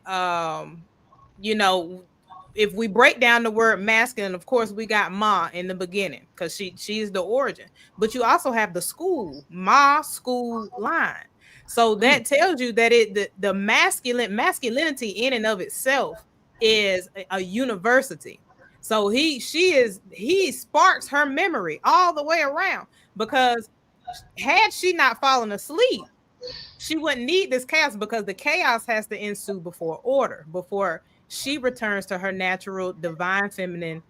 if we break down the word masculine, of course, we got Ma in the beginning, because she's the origin. But you also have the school, Ma school line. So that tells you that the masculinity in and of itself is a university. So he sparks her memory all the way around, because had she not fallen asleep, she wouldn't need this chaos, because the chaos has to ensue before order, before she returns to her natural divine feminine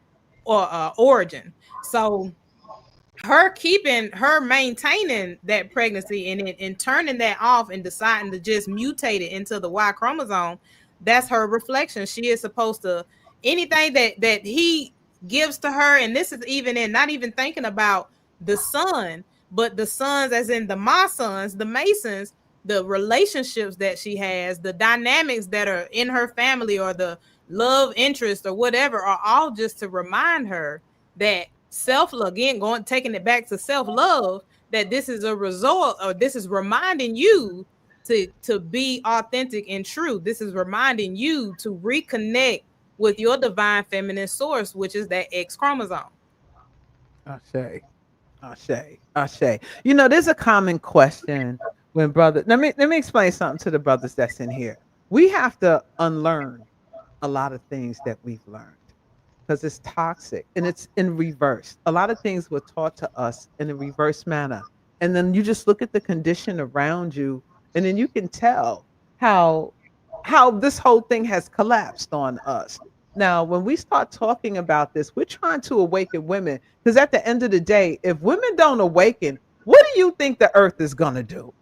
or origin. So her maintaining that pregnancy and turning that off and deciding to just mutate it into the Y chromosome, that's her reflection. She is supposed to, anything that he gives to her, and this is even in not even thinking about the son, but the sons as in the Ma sons, the Masons, the relationships that she has, the dynamics that are in her family, or the love interest or whatever, are all just to remind her that self-love, again, taking it back to self-love, that this is a result, or this is reminding you to be authentic and true. This is reminding you to reconnect with your divine feminine source, which is that X chromosome. I say. You know, there's a common question when brothers. Let me explain something to the brothers that's in here. We have to unlearn a lot of things that we've learned, because it's toxic and it's in reverse. A lot of things were taught to us in a reverse manner, and then you just look at the condition around you, and then you can tell how this whole thing has collapsed on us. Now, when we start talking about this, we're trying to awaken women, because at the end of the day, if women don't awaken, what do you think the earth is going to do?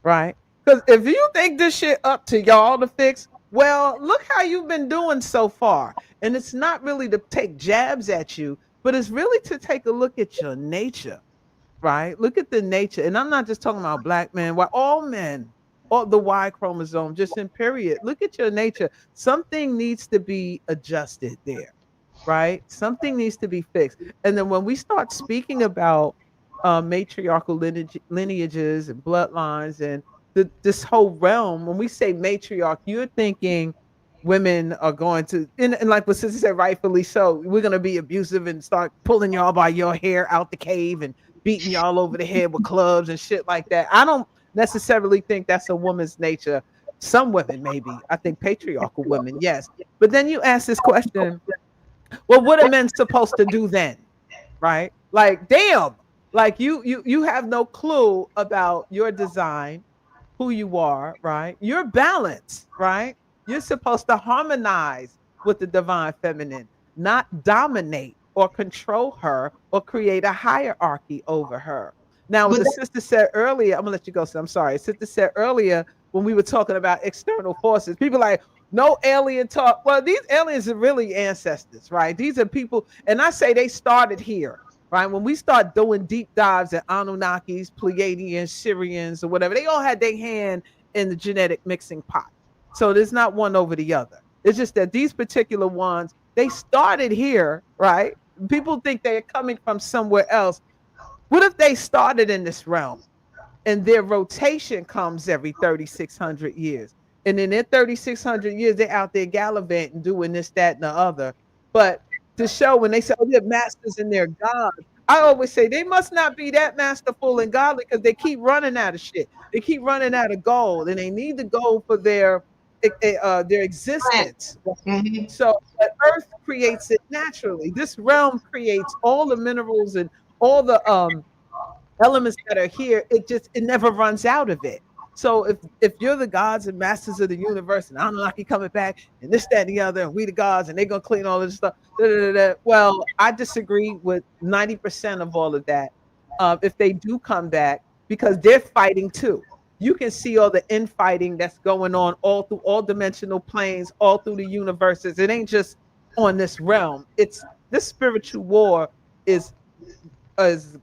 Right? Because if you think this shit up to y'all to fix, Well, look how you've been doing so far. And it's not really to take jabs at you, but it's really to take a look at your nature, right? Look at the nature. And I'm not just talking about black men, why all men, all the Y chromosome, just in period. Look at your nature. Something needs to be adjusted there, right? Something needs to be fixed. And then when we start speaking about matriarchal lineages and bloodlines and this whole realm, when we say matriarch, you're thinking women are going to, and like what sister said, rightfully so, we're going to be abusive and start pulling y'all by your hair out the cave and beating y'all over the head with clubs and shit like that. I don't necessarily think that's a woman's nature. Some women, maybe. I think patriarchal women, yes. But then you ask this question, well, what are men supposed to do then? Right? Like, damn, like you have no clue about your design, who you are, right? You're balanced, right? You're supposed to harmonize with the divine feminine, not dominate or control her or create a hierarchy over her. Now, But the sister said earlier, I'm gonna let you go. So I'm sorry. Sister said earlier when we were talking about external forces, people like no alien talk. Well, these aliens are really ancestors, right? These are people, and I say they started here, right? When we start doing deep dives at Anunnakis, Pleiadians, Syrians, or whatever, they all had their hand in the genetic mixing pot. So there's not one over the other. It's just that these particular ones, they started here, right? People think they're coming from somewhere else. What if they started in this realm and their rotation comes every 3,600 years? And in their 3,600 years, they're out there gallivanting, doing this, that, and the other. But to show when they say, oh, they're masters and they're gods, I always say they must not be that masterful and godly because they keep running out of shit. They keep running out of gold, and they need the gold for their existence. Mhm. So the earth creates it naturally. This realm creates all the minerals and all the elements that are here. It never runs out of it. So if you're the gods and masters of the universe, and Anunnaki coming back, and this, that, and the other, and we the gods, and they're gonna clean all this stuff. Da, da, da, da. Well, I disagree with 90% of all of that. If they do come back, because they're fighting too. You can see all the infighting that's going on all through all dimensional planes, all through the universes. It ain't just on this realm. It's this spiritual war is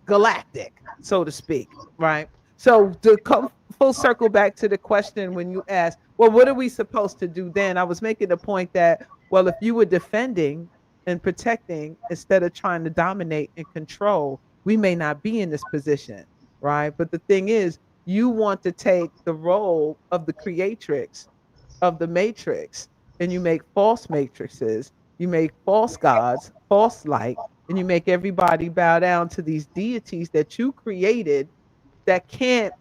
galactic, so to speak, right? So to come full circle back to the question when you asked, well, what are we supposed to do then? I was making the point that, well, if you were defending and protecting instead of trying to dominate and control, we may not be in this position, right? But the thing is, you want to take the role of the creatrix of the matrix, and you make false matrices, you make false gods, false light, and you make everybody bow down to these deities that you created that can't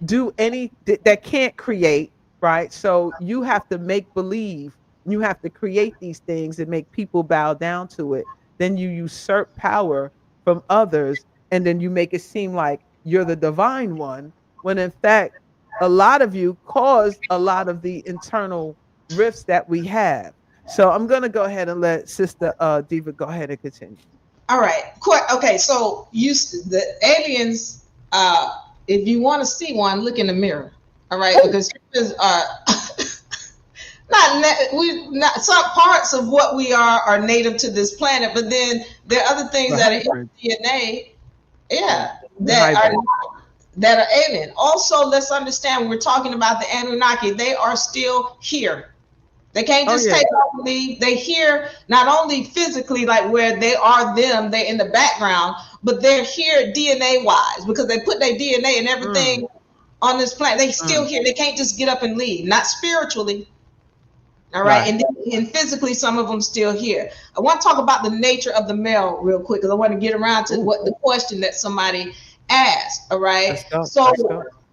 do any, that can't create, right? So you have to make believe, you have to create these things and make people bow down to it. Then you usurp power from others, and then you make it seem like you're the divine one, when in fact a lot of you caused a lot of the internal rifts that we have. So I'm going to go ahead and let Sister Diva go ahead and continue. All right. Okay. So the aliens. If you want to see one, look in the mirror. All right, because humans are not some parts of what we are native to this planet, but then there are other things that are in DNA. Yeah, that are alien. Also, let's understand when we're talking about the Anunnaki, they are still here. They can't just take off and leave. They here not only physically, like where they are they're in the background, but they're here DNA wise because they put their DNA and everything on this planet. They still here. They can't just get up and leave. Not spiritually. All right. And physically, some of them still here. I want to talk about the nature of the male real quick because I want to get around to what the question that somebody asked. All right.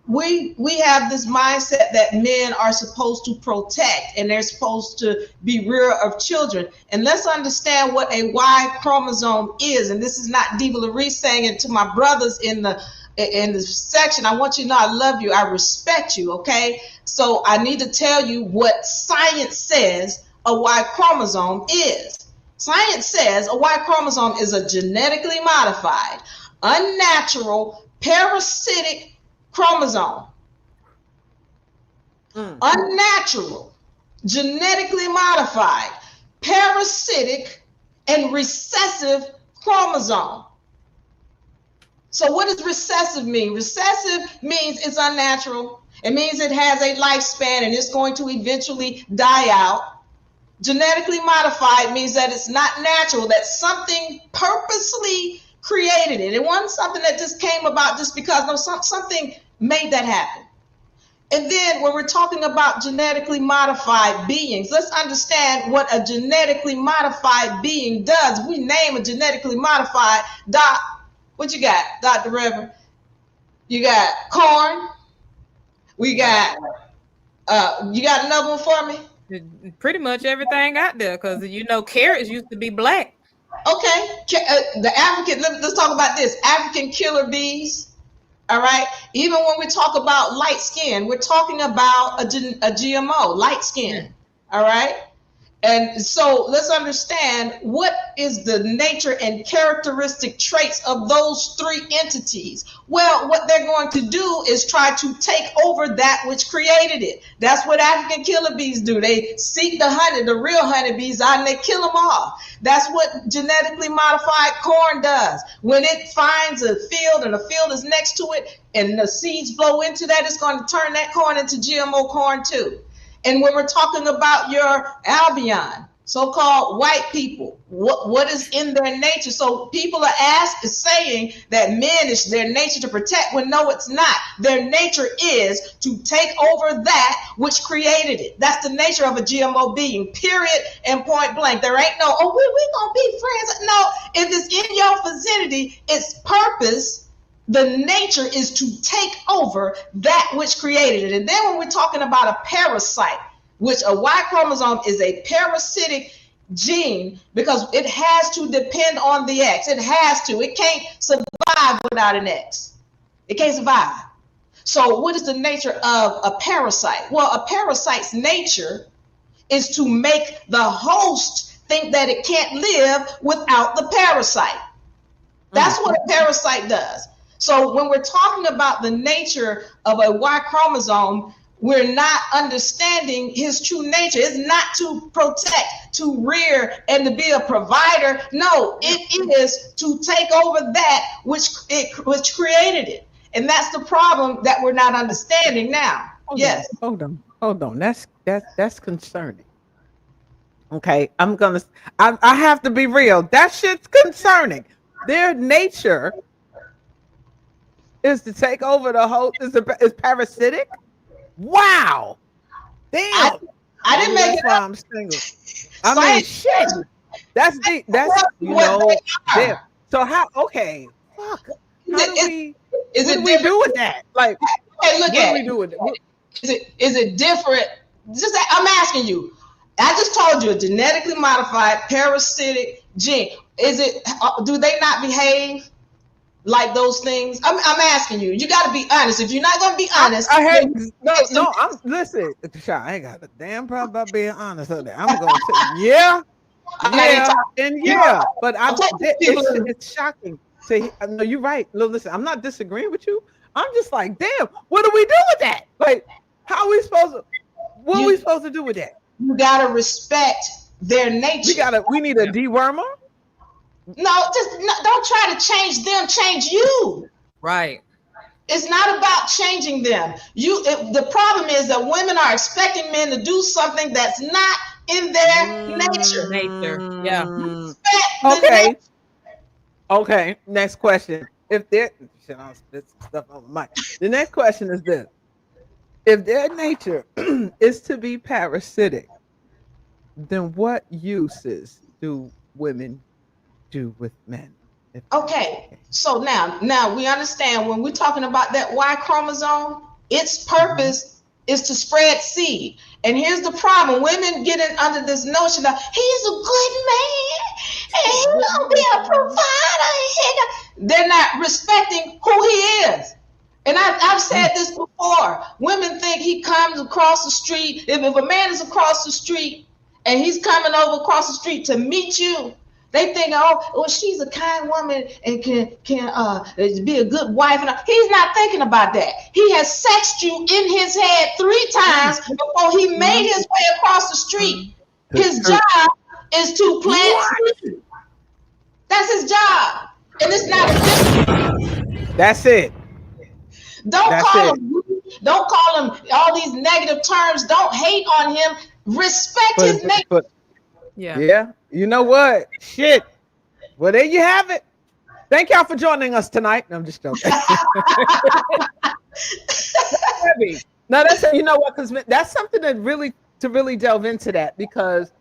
We have this mindset that men are supposed to protect and they're supposed to be rear of children. And let's understand what a Y chromosome is. And this is not Diva Laree saying it to my brothers in the section. I want you to know I love you. I respect you. Okay. So I need to tell you what science says a Y chromosome is. Science says a Y chromosome is a genetically modified, unnatural, parasitic chromosome. Unnatural. genetically modified, parasitic, and recessive chromosome. So what does recessive mean? Recessive means it's unnatural. It means it has a lifespan and it's going to eventually die out. Genetically modified means that it's not natural, that something purposely created it. It wasn't something that just came about just because, no, something made that happen. And then when we're talking about genetically modified beings, let's understand what a genetically modified being does. We name a genetically modified, what you got, Dr. Reverend? You got corn. We got, you got another one for me? Pretty much everything out there, because you know carrots used to be black. Okay, the African, let's talk about this. African killer bees. All right. Even when we talk about light skin, we're talking about a GMO, light skin. All right. And so let's understand what is the nature and characteristic traits of those three entities. Well, what they're going to do is try to take over that which created it. That's what African killer bees do. They seek the honey, the real honeybees out, and they kill them off. That's what genetically modified corn does. When it finds a field and a field is next to it and the seeds blow into that, it's going to turn that corn into GMO corn too. And when we're talking about your albion, so-called white people, what is in their nature? So people are saying that men is their nature to protect, when no, it's not. Their nature is to take over that which created it. That's the nature of a GMO being, period and point blank. There ain't no, oh, we gonna be friends. No, if it's in your vicinity, its purpose, the nature is to take over that which created it. And then when we're talking about a parasite, which a Y chromosome is a parasitic gene, because it has to depend on the X. It has to. It can't survive without an X. It can't survive. So what is the nature of a parasite? Well, a parasite's nature is to make the host think that it can't live without the parasite. That's what a parasite does. So when we're talking about the nature of a Y chromosome, we're not understanding his true nature. It's not to protect, to rear, and to be a provider. No, it is to take over that which created it. And that's the problem that we're not understanding now. Hold on. That's concerning. Okay, I have to be real. That shit's concerning. Their nature is to take over the whole, is parasitic. Wow. Damn. I didn't make it up. I'm single. I mean, shit. That's deep. That's, damn. So how, okay. Fuck. How do we, what do we do with that? Like, hey, look, what do we do with it? Is it different? I'm asking you. I just told you a genetically modified parasitic gene. Do they not behave like those things? I'm asking you. You got to be honest. If you're not going to be honest, listen. I ain't got a damn problem about being honest. I'm going to say, yeah, but it's shocking. No, you're right. Listen, I'm not disagreeing with you. I'm just like, damn, what do we do with that? Like, how are we supposed to? What are we supposed to do with that? You gotta respect their nature. We need a dewormer. No, don't try to change them. Change you. Right. It's not about changing them. The problem is that women are expecting men to do something that's not in their nature. Yeah. Okay. Okay. Next question. If they're stuff on the mic. The next question is this: if their nature is to be parasitic, then what uses do women do with men? Okay, so now we understand when we're talking about that Y chromosome, its purpose is to spread seed. And here's the problem: women get in under this notion that he's a good man and he's gonna be a provider. They're not respecting who he is. And I've said this before. Women think he comes across the street. If a man is across the street and he's coming over across the street to meet you, They think, oh, she's a kind woman and can be a good wife. And he's not thinking about that. He has sexed you in his head 3 times before he made his way across the street. His job is to plant seeds. That's his job, and it's not a difference. That's it. Don't call him all these negative terms. Don't hate on him. Respect his nature. Yeah. You know what? Shit. Well, there you have it. Thank y'all for joining us tonight. No, I'm just joking. No, that's, you know what? Because that's something that really delve into that, because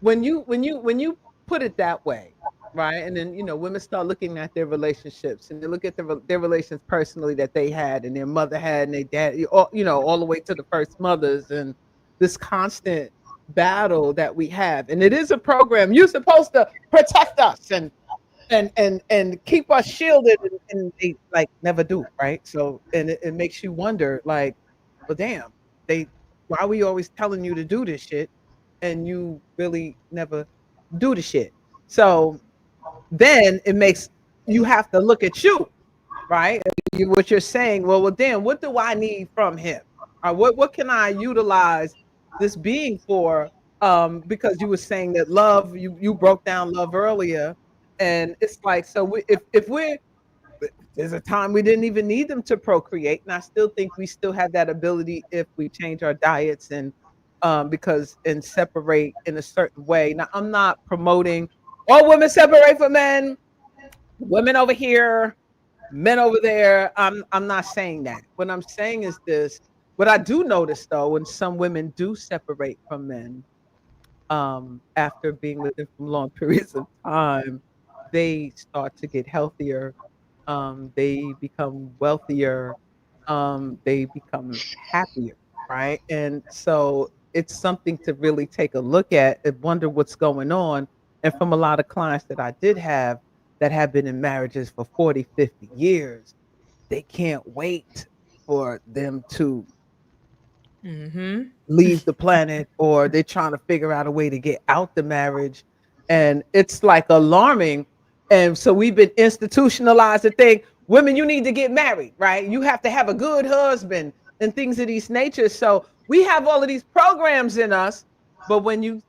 when you put it that way, right? And then, women start looking at their relationships, and they look at their relations personally that they had, and their mother had, and their dad, all the way to the first mothers, and this constant battle that we have. And it is a program. You're supposed to protect us and keep us shielded, and they like never do, right? So, and it makes you wonder, like, well, damn, why are we always telling you to do this shit and you really never do the shit? So then it makes you have to look at you, right? What you're saying, well, then what do I need from him? What can I utilize this being for? Because you were saying that love, you broke down love earlier, and it's like, so there's a time we didn't even need them to procreate, and I still think we still have that ability if we change our diets and separate in a certain way. Now, I'm not promoting all women separate from men, women over here, men over there. I'm not saying that. What I'm saying is this. What I do notice, though, when some women do separate from men after being with them for long periods of time, they start to get healthier. They become wealthier. They become happier, right? And so it's something to really take a look at and wonder what's going on. And from a lot of clients that I did have that have been in marriages for 40, 50 years, they can't wait for them to leave the planet, or they're trying to figure out a way to get out the marriage. And it's like alarming. And so we've been institutionalized to think, women, you need to get married, right? You have to have a good husband and things of these natures. So we have all of these programs in us, but when you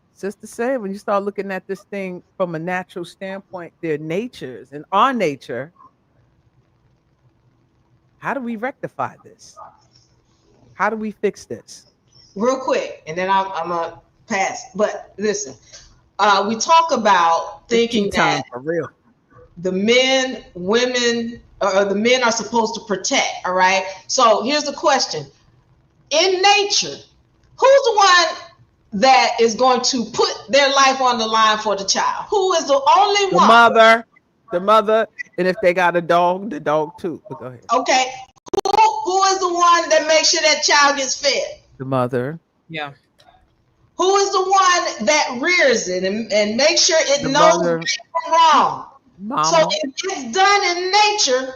start looking at this thing from a natural standpoint, their natures and our nature, how do we rectify this? How do we fix this? Real quick, and then I'm gonna pass. But listen, we talk about thinking that for real, the men, women, or the men are supposed to protect. All right. So here's the question: in nature, who's the one that is going to put their life on the line for the child? Who is the only one? The mother, and if they got a dog, the dog too. But go ahead. Okay. Who is the one that makes sure that child gets fed? The mother. Yeah. Who is the one that rears it and makes sure it knows right from wrong? Mama. So if it's done in nature,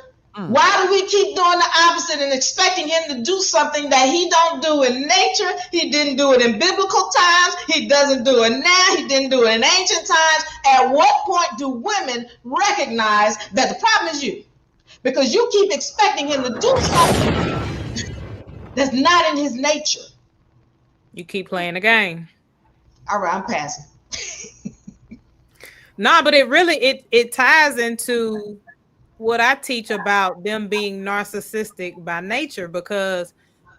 why do we keep doing the opposite and expecting him to do something that he don't do in nature? He didn't do it in biblical times. He doesn't do it now. He didn't do it in ancient times. At what point do women recognize that the problem is you? Because you keep expecting him to do something that's not in his nature. You keep playing the game. All right, I'm passing. Nah, but it ties into what I teach about them being narcissistic by nature, because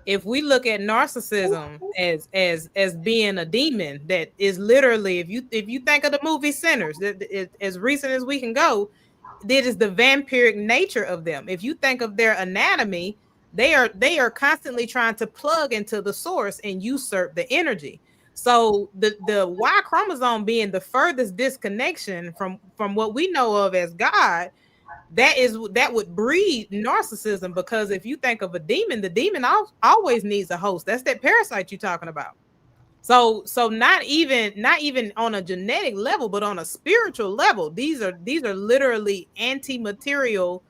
if we look at narcissism as being a demon, that is literally, if you think of the movie Sinners, that as recent as we can go, that is the vampiric nature of them. If you think of their anatomy, they are constantly trying to plug into the source and usurp the energy. So the Y chromosome being the furthest disconnection from what we know of as God, that would breed narcissism. Because if you think of a demon, the demon always needs a host. That's that parasite you're talking about. So not even on a genetic level, but on a spiritual level, these are literally anti-material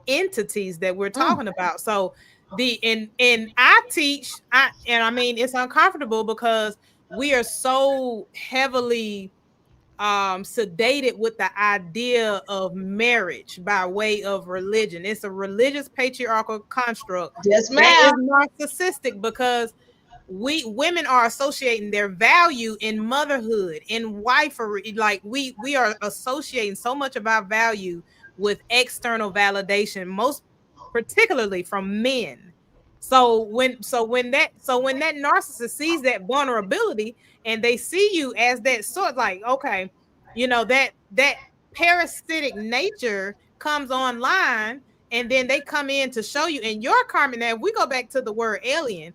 entities that we're talking about. So I teach, I mean, it's uncomfortable because we are so heavily sedated with the idea of marriage by way of religion. It's a religious patriarchal construct Yes, that is ma'am. narcissistic because women are associating their value in motherhood, in wifery. Like we are associating so much of our value with external validation, most particularly from men. So when that narcissist sees that vulnerability and they see you as that sort, like, okay, that parasitic nature comes online, and then they come in to show you in your karma. Now, if we go back to the word alien,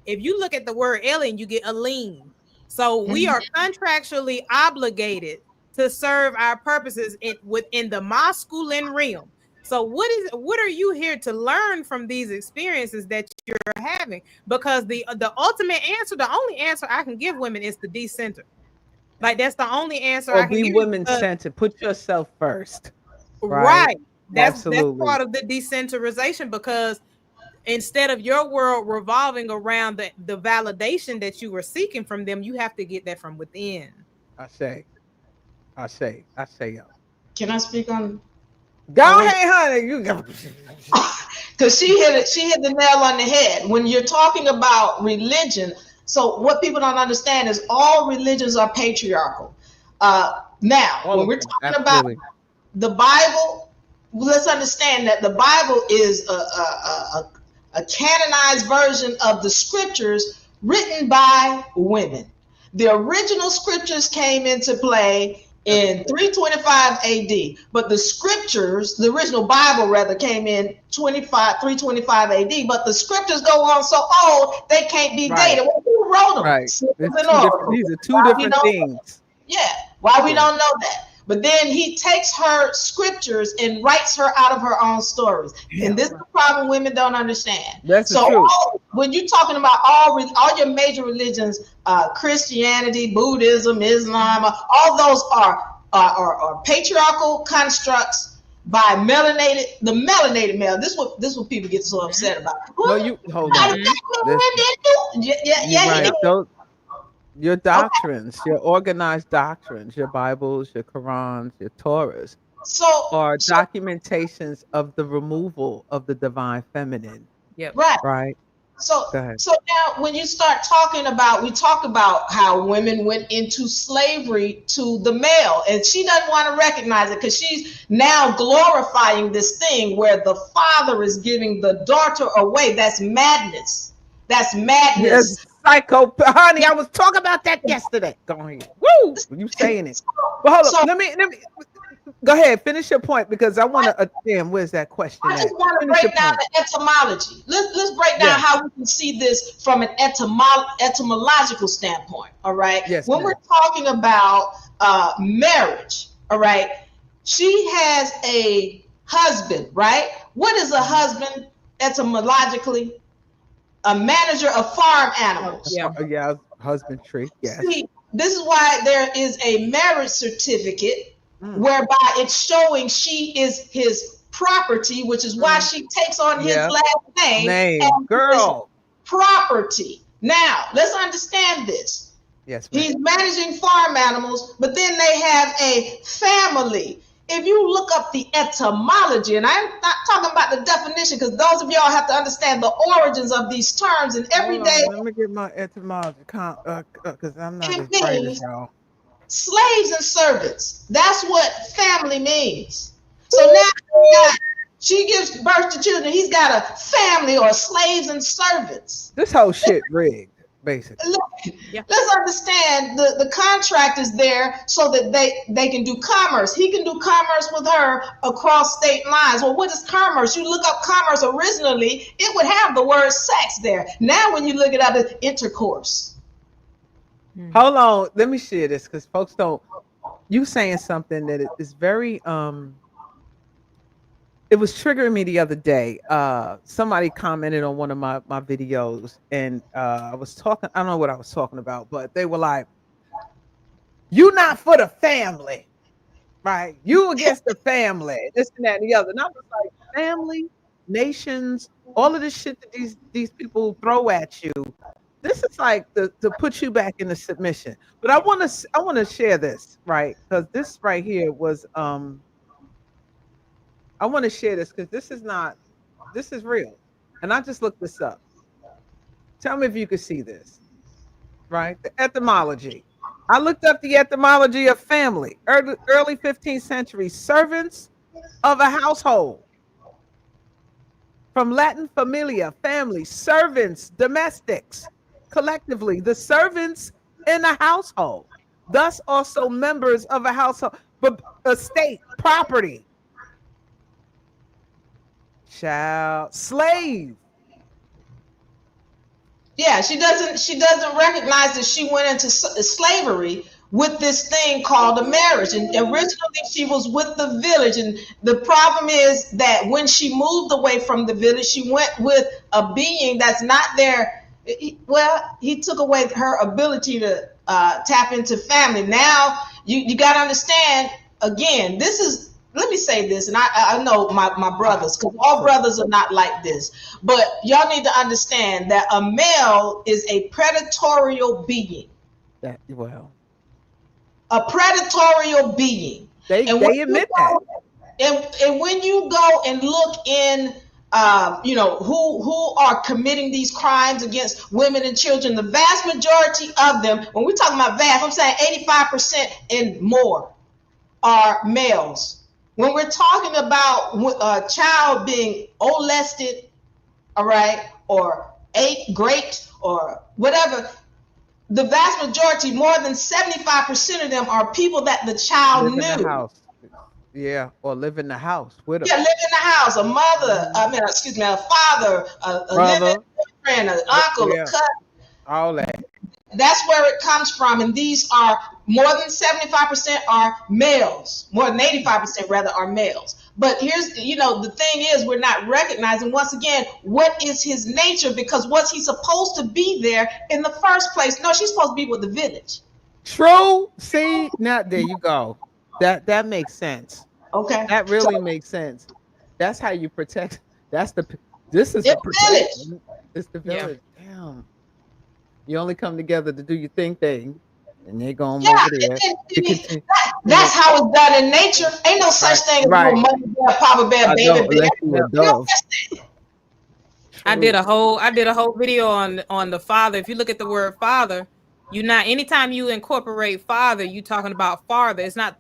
if you look at the word alien, you get a lean. So we are contractually obligated to serve our purposes within the masculine realm. So what are you here to learn from these experiences that you're having? Because the ultimate answer, the only answer I can give women is to decenter. Like, that's the only answer Or I can be give you. women centered. Put yourself first. Right. Right. That's Absolutely. part of the decentralization, because instead of your world revolving around the validation that you were seeking from them, you have to get that from within. I say, yo. Can I speak on? Go Oh, ahead, honey. You go. Because she hit it. She hit the nail on the head. When you're talking about religion, so what people don't understand is all religions are patriarchal. Now, All when of we're them, talking absolutely. about the Bible, let's understand that the Bible is a canonized version of the scriptures written by women. The original scriptures came into play in 325 AD, but the scriptures, the original Bible rather, came in 325 AD, but the scriptures go on so old they can't be Right. dated. Well, who wrote them? Right. These are two Why we different don't- things. Yeah, why we Yeah. don't know that. But then he takes her scriptures and writes her out of her own stories. Yeah. And this is the problem women don't understand. That's the So truth. when you're talking about all your major religions, Christianity, Buddhism, Islam, all those are patriarchal constructs by the melanated male. This is what people get so upset about. No, you hold on. Yeah, Right. Your doctrines, your organized doctrines, your Bibles, your Qurans, your Torahs are documentations of the removal of the divine feminine. Yep. Right. Right. So Go ahead. now when you start talking about, we talk about how women went into slavery to the male, and she doesn't want to recognize it because she's now glorifying this thing where the father is giving the daughter away. That's madness. That's madness. Yes, psycho, honey. I was talking about that yesterday. Go ahead. Woo! You saying it? But hold on. Let me. Go ahead. Finish your point because I want to. Damn, where's that question? I just want to break down the etymology. Let's break down how we can see this from an etymological standpoint. All right. Yes. When we're talking about marriage, all right, she has a husband, right? What is a husband etymologically? A manager of farm animals. Yeah, husbandry. Yes. See, this is why there is a marriage certificate whereby it's showing she is his property, which is why she takes on his last name. Girl. Property. Now, let's understand this. Yes. Ma'am. He's managing farm animals, but then they have a family. If you look up the etymology, and I'm not talking about the definition because those of y'all have to understand the origins of these terms and every day. Let me get my etymology because I'm not as bright as y'all. Slaves and servants. That's what family means. So now she gives birth to children. He's got a family or slaves and servants. This whole shit rigged. Basically. Let's understand the contract is there so that they can do commerce. He can do commerce with her across state lines. Well, what is commerce? You look up commerce originally, it would have the word sex there. Now when you look it up, it's intercourse. Hold on. Let me share this because folks don't. You saying something that is very it was triggering me the other day. Somebody commented on one of my videos, and I was talking. I don't know what I was talking about, but they were like, "You not for the family, right? You against the family, this and that and the other." And I was like, "Family, nations, all of this shit that these people throw at you, this is like to put you back into submission. But I want to share this, right? Because this right here was I want to share this because this is real. And I just looked this up. Tell me if you could see this, right? The etymology. I looked up the etymology of family. Early 15th century, servants of a household. From Latin familia, family, servants, domestics, collectively, the servants in a household, thus also members of a household, but estate, property, child, slave. Yeah, she doesn't recognize that she went into slavery with this thing called a marriage. And originally she was with the village. And the problem is that when she moved away from the village, she went with a being that's not there. Well, he took away her ability to tap into family. Now you got to understand, again, this is, let me say this, and I know my brothers, because all brothers are not like this, but y'all need to understand that a male is a predatorial being. That well, A predatorial being. they And admit that. and when you go and look in, who are committing these crimes against women and children, the vast majority of them, when we're talking about vast, I'm saying 85% and more are males. When we're talking about a child being molested, all right, or ate, graped, or whatever, the vast majority, more than 75% of them, are people that the child Live in the knew. house. Yeah, or live in the house with Yeah, them. live in the house. A mother, a father, a Brother. living friend, an uncle, Yeah. a cousin. All that. That's where it comes from. And these are more than 75% are males. More than 85% rather are males. But here's, the thing is, we're not recognizing, once again, what is his nature, because was he supposed to be there in the first place? No, she's supposed to be with the village. True. See, now there you go. That makes sense. Okay. That really So, makes sense. That's how you protect. This is the the protection. village. It's the Yeah. village. Damn. You only come together to do your thing, and they're going Yeah, over there. that's how it's done in nature. Ain't no such thing as Right. no mother bear, papa bear, I baby know, bear. unless you a You know, dove. I did a whole video on the father. If you look at the word father, anytime you incorporate father, you talking about farther. It's not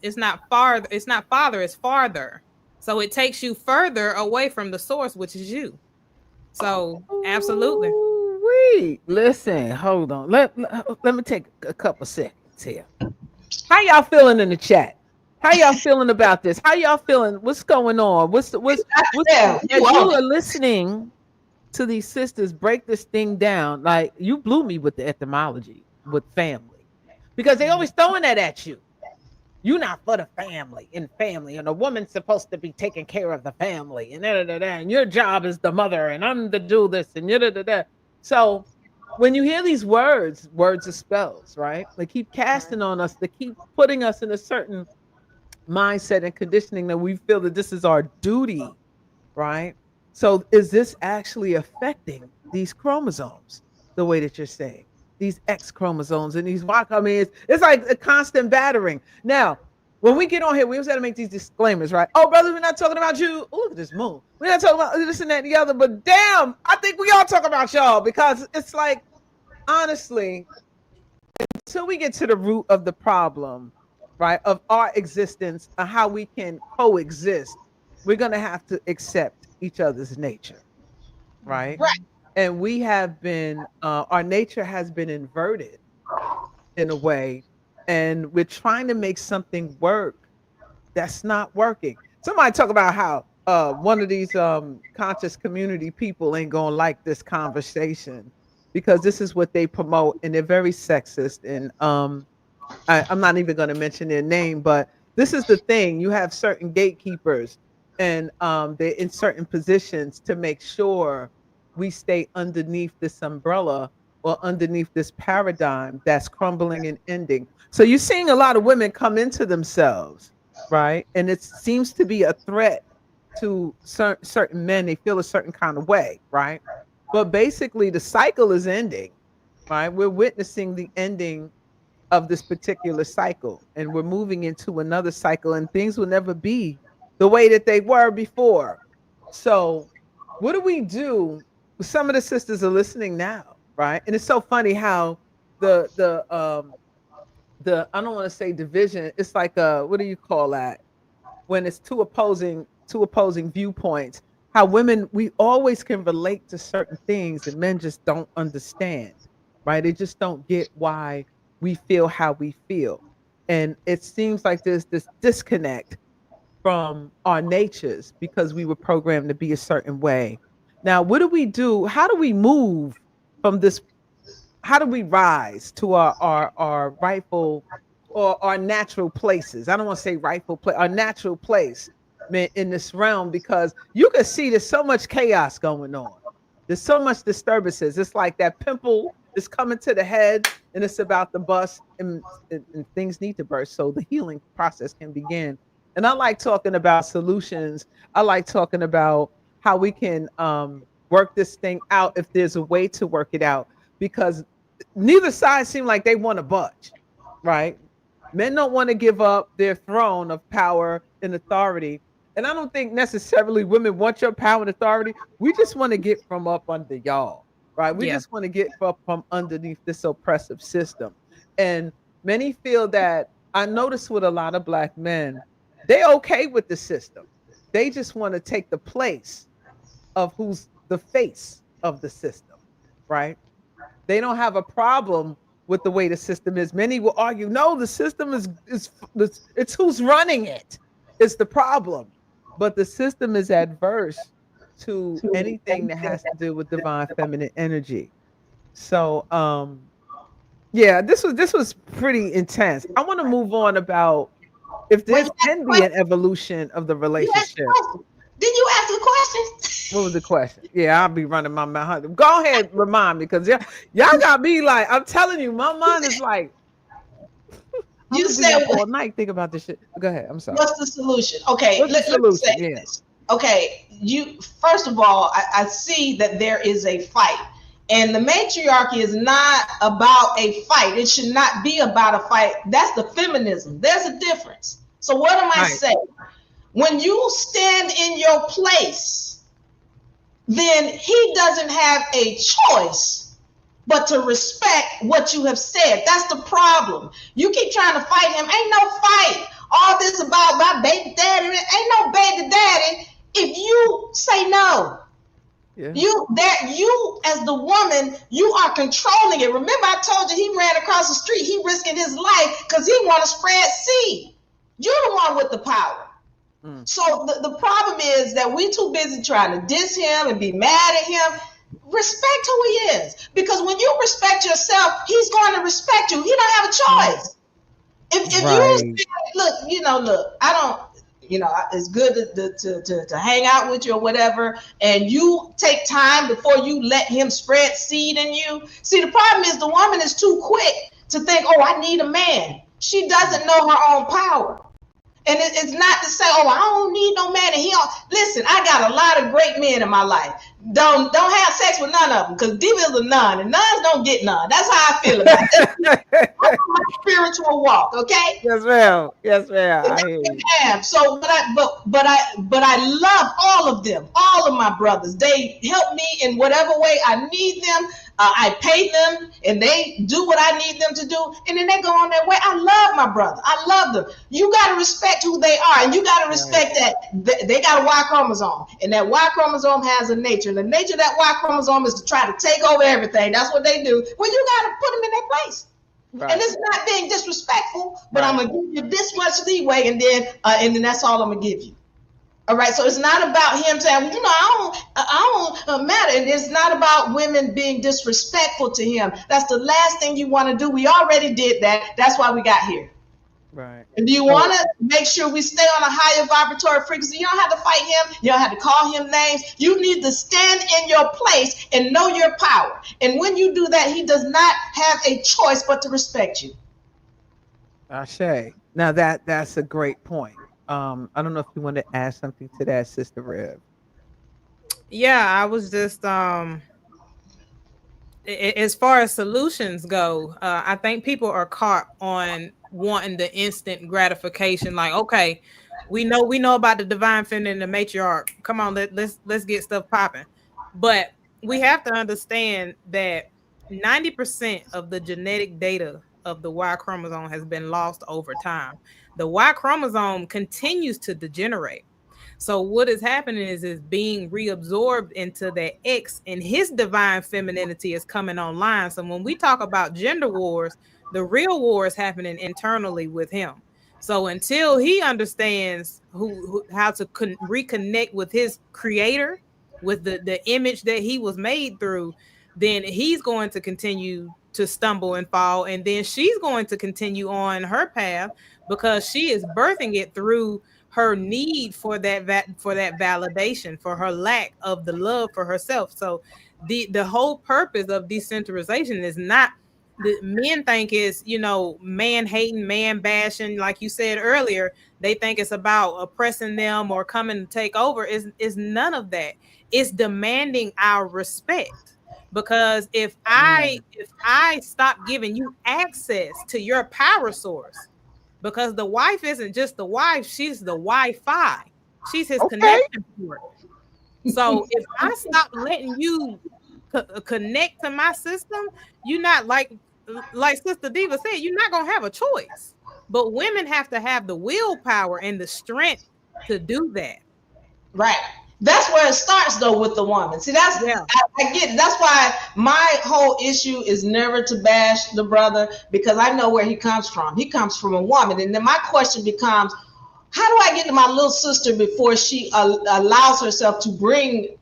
farther, it's farther. So it takes you further away from the source, which is you. So absolutely. Wait, listen, hold on. Let me take a couple seconds here. How y'all feeling in the chat? How y'all feeling about this? How y'all feeling? What's going on? Yeah, As you are listening to these sisters break this thing down, like, you blew me with the etymology with family, because they always throwing that at you. You're not for the family, and a woman's supposed to be taking care of the family, and and your job is the mother, and I'm to do this, and So when you hear these words of spells, right? They keep casting on us, they keep putting us in a certain mindset and conditioning that we feel that this is our duty, right? So is this actually affecting these chromosomes the way that you're saying? These X chromosomes and these Y, I mean, it's like a constant battering. Now, when we get on here, we always got to make these disclaimers, right? Oh, brother, we're not talking about you. Oh, look at this moon. We're not talking about this and that and the other, but damn, I think we all talk about y'all, because it's like, honestly, until we get to the root of the problem, right, of our existence and how we can coexist, we're going to have to accept each other's nature, right? Right. And we have been, our nature has been inverted in a way, and we're trying to make something work that's not working. Somebody talk about how one of these conscious community people ain't gonna like this conversation because this is what they promote, and they're very sexist. And I'm not even going to mention their name, but this is the thing: you have certain gatekeepers, and they're in certain positions to make sure we stay underneath this umbrella or underneath this paradigm that's crumbling and ending. So you're seeing a lot of women come into themselves, right? And it seems to be a threat to certain men. They feel a certain kind of way, right? But basically the cycle is ending, right? We're witnessing the ending of this particular cycle, and we're moving into another cycle, and things will never be the way that they were before. So, what do we do? Some of the sisters are listening now, right? And it's so funny how the I don't want to say division. It's like what do you call that? When it's two opposing viewpoints, how women, we always can relate to certain things and men just don't understand, right? They just don't get why we feel how we feel. And it seems like there's this disconnect from our natures because we were programmed to be a certain way. Now, what do we do? How do we move from this? How do we rise to our rightful or our natural places? I don't want to say rightful place, our natural place, man, in this realm, because you can see there's so much chaos going on. There's so much disturbances. It's like that pimple is coming to the head and it's about to bust, and things need to burst so the healing process can begin. And I like talking about solutions. I like talking about how we can work this thing out if there's a way to work it out, because neither side seem like they want to budge, right? Men don't want to give up their throne of power and authority. And I don't think necessarily women want your power and authority. We just want to get from up under y'all, right? We Yeah. just want to get from underneath this oppressive system. And many feel that, I notice with a lot of black men, they okay with the system. They just want to take the place of who's the face of the system, right? They don't have a problem with the way the system is. Many will argue, no, the system is it's who's running it. It's the problem. But the system is adverse to anything that has to do with divine feminine energy. So yeah, this was pretty intense. I want to move on about if Wait, there can be an evolution of the you asked the relationship. question. Did you ask the question? What was the question? Yeah, I'll be running my mouth. Go ahead, remind me, because y'all got me like, I'm telling you, my mind is like, I'm You gonna be said up all night think about this shit. Go ahead. I'm sorry. what's the solution? Okay, What's the let me say solution? Yeah. this. Okay, you first of all, I see that there is a fight. And the matriarchy is not about a fight. It should not be about a fight. That's the feminism. There's a difference. So what am I Right. saying? When you stand in your place, then he doesn't have a choice but to respect what you have said. That's the problem. You keep trying to fight him. Ain't no fight. All this about my baby daddy. Ain't no baby daddy if you say no. Yeah. You as the woman, you are controlling it. Remember, I told you he ran across the street. He risking his life because he want to spread seed. You're the one with the power. So the problem is that we too busy trying to diss him and be mad at him. Respect who he is, because when you respect yourself, he's going to respect you. He don't have a choice. If Right. you look, I don't, it's good to hang out with you or whatever, and you take time before you let him spread seed in you. See, the problem is the woman is too quick to think, oh, I need a man. She doesn't know her own power. And it's not to say, oh, I don't need no man. And listen, I got a lot of great men in my life. Don't have sex with none of them, because divas are none, and nuns don't get none. That's how I feel about it. That's my spiritual walk, okay? Yes, ma'am. Yes, ma'am. I hear you. So, but I love all of them, all of my brothers. They help me in whatever way I need them. I pay them, and they do what I need them to do, and then they go on their way. I love my brother. I love them. You got to respect who they are, and you got to respect that they got a Y chromosome, and that Y chromosome has a nature, and the nature of that Y chromosome is to try to take over everything. That's what they do. Well, you got to put them in their place. Right. And it's not being disrespectful, but Right. I'm gonna give you this much leeway, and then that's all I'm gonna give you. All right, so it's not about him saying, I don't matter. And it's not about women being disrespectful to him. That's the last thing you want to do. We already did that. That's why we got here. Right. And do you want to make sure we stay on a higher vibratory frequency? You don't have to fight him. You don't have to call him names. You need to stand in your place and know your power. And when you do that, he does not have a choice but to respect you. Ashe. Now that's a great point. I don't know if you want to add something to that, Sister Rev. Yeah, I was just as far as solutions go, I think people are caught on wanting the instant gratification. Like, okay, we know about the divine feminine and the matriarch. Come on, let's get stuff popping. But we have to understand that 90% of the genetic data of the Y chromosome has been lost over time. The Y chromosome continues to degenerate. So what is happening is being reabsorbed into the X, and his divine femininity is coming online. So when we talk about gender wars, the real war is happening internally with him. So until he understands how to reconnect with his creator, with the image that he was made through, then he's going to continue to stumble and fall, and then she's going to continue on her path because she is birthing it through her need for that validation, for her lack of the love for herself. So the whole purpose of decentralization is not, the men think is, man hating, man bashing, like you said earlier. They think it's about oppressing them or coming to take over. Is none of that. It's demanding our respect. Because if I stop giving you access to your power source, because the wife isn't just the wife, she's the Wi-Fi. She's his connection port. So if I stop letting you connect to my system, you're not like Sister Diva said, you're not gonna have a choice. But women have to have the willpower and the strength to do that. Right. That's where it starts though with the woman. See, that's I get it. That's why my whole issue is never to bash the brother, because I know where he comes from. He comes from a woman. And then my question becomes, how do I get to my little sister before she allows herself to bring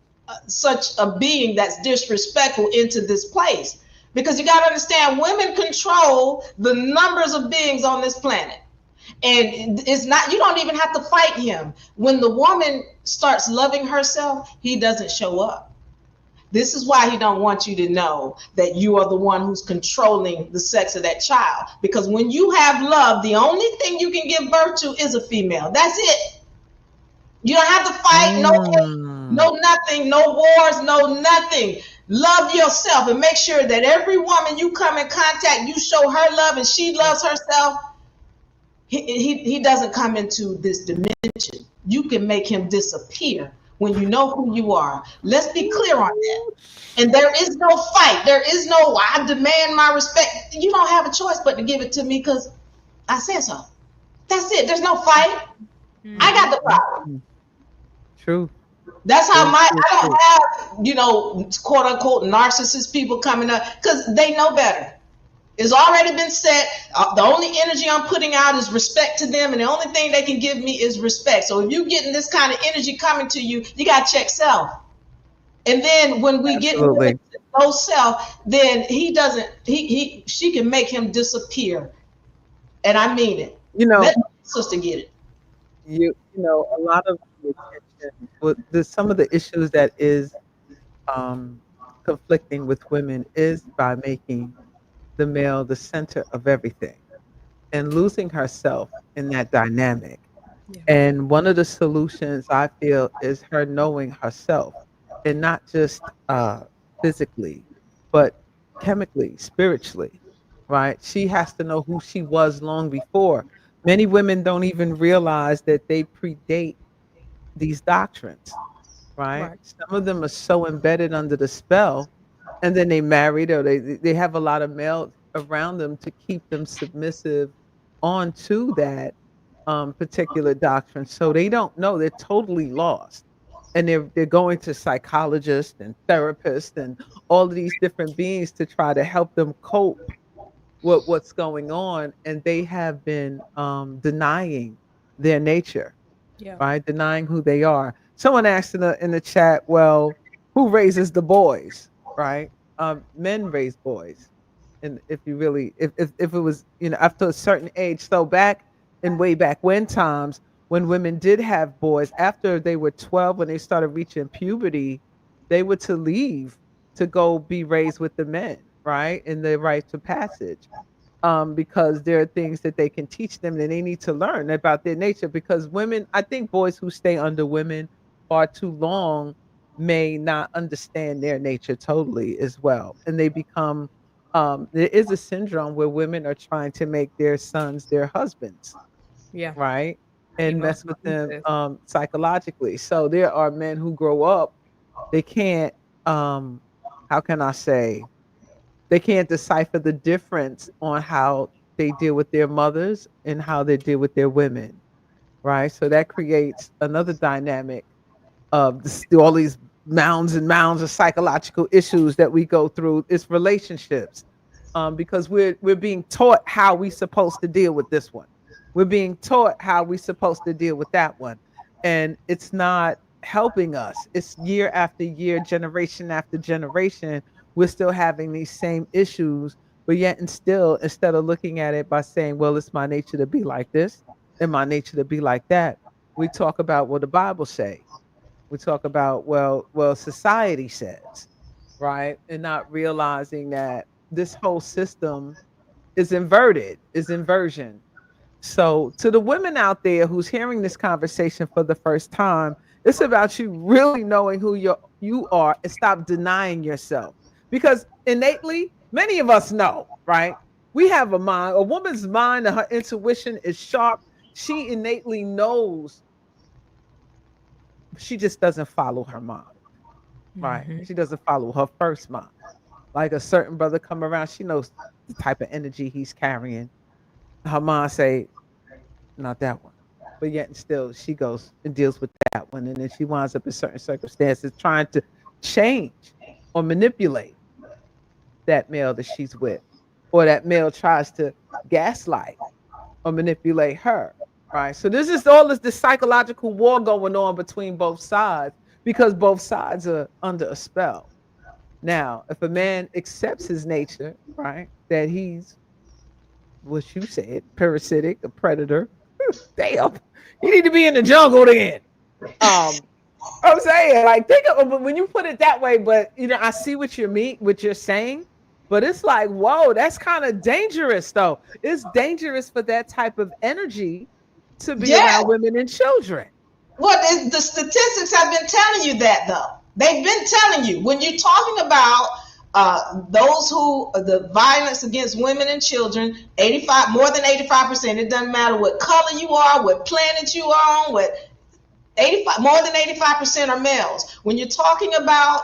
such a being that's disrespectful into this place? Because you got to understand, women control the numbers of beings on this planet. And it's not, you don't even have to fight him. When the woman starts loving herself, he doesn't show up. This is why he don't want you to know that you are the one who's controlling the sex of that child. Because when you have love, the only thing you can give birth to is a female. That's it. You don't have to fight, no nothing, no wars, no nothing. Love yourself and make sure that every woman you come in contact, you show her love and she loves herself. He doesn't come into this dimension. You can make him disappear when you know who you are. Let's be clear on that. And there is no fight. There is no, I demand my respect. You don't have a choice but to give it to me because I said so. That's it. There's no fight. I got the problem. True. That's how I don't have, quote unquote narcissist people coming up, because they know better. It's already been set. The only energy I'm putting out is respect to them, and the only thing they can give me is respect. So if you're getting this kind of energy coming to you, you got to check self. And then when we get low self, then she can make him disappear. And I mean it. Let my sister get it. A lot of some of the issues that is conflicting with women is by making the male the center of everything and losing herself in that dynamic. And one of the solutions I feel is her knowing herself, and not just physically, but chemically, spiritually, right? She has to know who she was long before. Many women don't even realize that they predate these doctrines, right? Some of them are so embedded under the spell, and then they married, or they have a lot of males around them to keep them submissive onto that particular doctrine. So they don't know, they're totally lost. And they're going to psychologists and therapists and all of these different beings to try to help them cope with what's going on. And they have been denying their nature, right? Denying who they are. Someone asked in the chat, well, who raises the boys, right? Men raise boys. And if you really, if it was, after a certain age, so back in way back when times, when women did have boys, after they were 12, when they started reaching puberty, they were to leave to go be raised with the men, right? In the rites of passage. Because there are things that they can teach them that they need to learn about their nature. Because women, I think boys who stay under women far too long may not understand their nature totally as well. And they become, there is a syndrome where women are trying to make their sons their husbands, Yeah. right? And mess Emotional with them incest. psychologically. So there are men who grow up, they can't, how can I say, they can't decipher the difference on how they deal with their mothers and how they deal with their women, right? So that creates another dynamic of this, all these mounds and mounds of psychological issues that we go through. It's relationships, because we're being taught how we supposed to deal with this one. We're being taught how we supposed to deal with that one, and it's not helping us. It's year after year, generation after generation, we're still having these same issues, but yet and still, instead of looking at it by saying, well, it's my nature to be like this and my nature to be like that, we talk about what the Bible say. We talk about, well, society says, right? And not realizing that this whole system is inverted, is inversion. So to the women out there who's hearing this conversation for the first time, it's about you really knowing who you are and stop denying yourself. Because innately, many of us know, right? We have a mind, a woman's mind and her intuition is sharp. She innately knows, she just doesn't follow her mind, right? Mhm. She doesn't follow her first mind. Like a certain brother come around, she knows the type of energy he's carrying. Her mind say, not that one. But yet and still she goes and deals with that one. And then she winds up in certain circumstances trying to change or manipulate that male that she's with. Or that male tries to gaslight or manipulate her. Right. So this is all this psychological war going on between both sides because both sides are under a spell. Now, if a man accepts his nature, right, that he's what you said, parasitic, a predator, damn, he need to be in the jungle then. I'm saying, like, think of when you put it that way, but you know, I see what you mean, what you're saying, but it's like, whoa, that's kind of dangerous, though. It's dangerous for that type of energy to be Yeah. around women and children. Well, the statistics have been telling you that, though. They've been telling you when you're talking about those who the violence against women and children, 85, more than 85%. It doesn't matter what color you are, what planet you are on, what 85, more than 85% are males. When you're talking about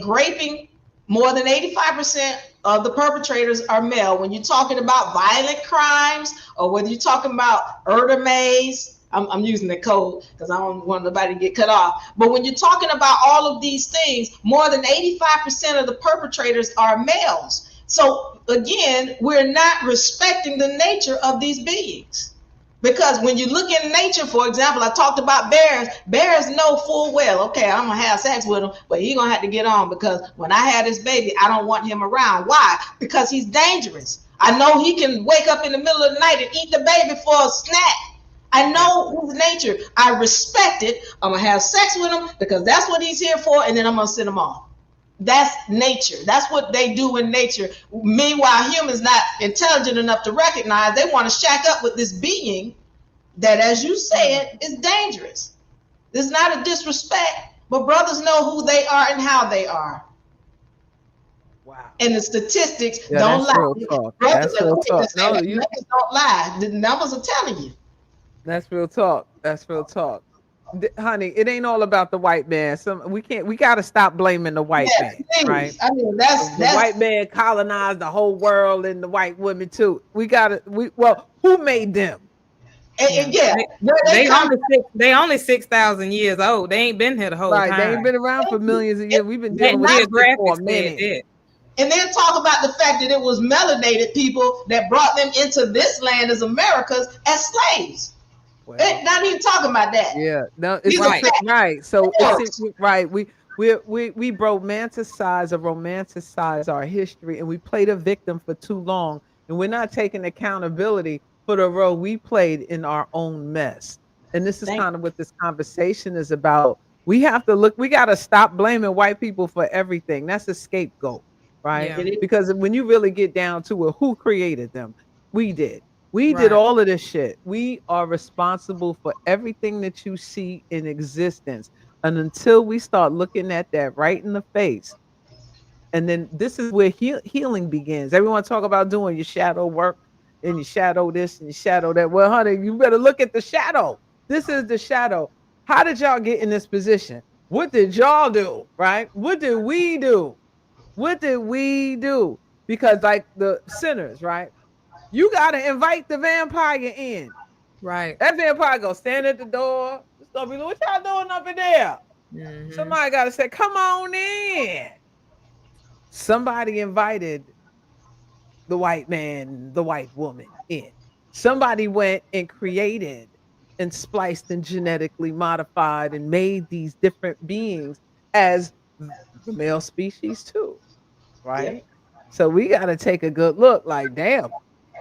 raping, more than 85% of the perpetrators are male. When you're talking about violent crimes, or whether you're talking about maze, I'm using the code because I don't want nobody to get cut off. But when you're talking about all of these things, more than 85% of the perpetrators are males. So again, we're not respecting the nature of these beings. Because when you look in nature, for example, I talked about bears. Bears know full well, okay, I'm going to have sex with him, but he's going to have to get on because when I had this baby, I don't want him around. Why? Because he's dangerous. I know he can wake up in the middle of the night and eat the baby for a snack. I know his nature. I respect it. I'm going to have sex with him because that's what he's here for, and then I'm going to send him off. That's nature. That's what they do in nature. Meanwhile, humans not intelligent enough to recognize they want to shack up with this being that, as you said, is dangerous. It's not a disrespect, but brothers know who they are and how they are. Wow. And the statistics Yeah, don't that's lie. real talk. Brothers That's real talk. No, the numbers don't lie. The numbers are telling you. that's real talk. That's real talk. Honey, it ain't all about the white man. We got to stop blaming the white man, Please. right? I mean, The white man colonized the whole world and the white women too. Who made them? They only 6,000 years old. They ain't been here the whole time. They ain't been around for millions of years. We've been dealing with this for a minute. And then talk about the fact that it was melanated people that brought them into this land as Americas as slaves. Well, not even talking about that. Yeah, no, it's right. So it's right. We romanticize our history, and we play the victim for too long, and we're not taking accountability for the role we played in our own mess. And this is kind of what this conversation is about. We have to look. We got to stop blaming white people for everything. That's a scapegoat, right? Yeah. Because when you really get down to it, who created them? We did. We did all of this shit. We are responsible for everything that you see in existence. And until we start looking at that right in the face, and then this is where healing begins. Everyone talk about doing your shadow work and you shadow this and you shadow that. Well, honey, you better look at the shadow. This is the shadow. How did y'all get in this position? What did y'all do? Right? What did we do? What did we do? Because like the sinners, right? You gotta invite the vampire in. Right. That vampire gonna stand at the door. It's gonna be like, what y'all doing up in there? Somebody gotta say, come on in. Somebody invited the white man, the white woman in. Somebody went and created and spliced and genetically modified and made these different beings as the male species too, Yep. right? So we got to take a good look. Like, damn,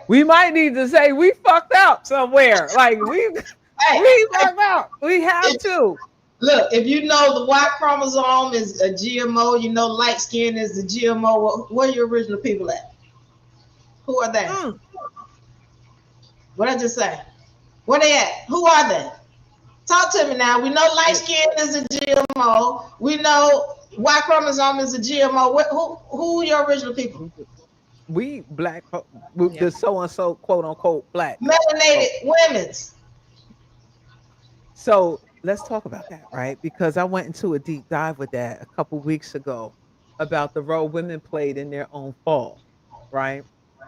we might need to say we fucked up somewhere. Like Hey, we fucked up. We have to. look, if you know the Y chromosome is a GMO, you know light skin is the GMO. Where are your original people at? Who are they? Mm. What did I just say? Where they at? Who are they? Talk to me now. We know light skin is a GMO. We know Y chromosome is a GMO. Who are your original people? We black, the so and so quote unquote black. Melanated women's. So let's talk about that, right? Because I went into a deep dive with that a couple weeks ago about the role women played in their own fall, right?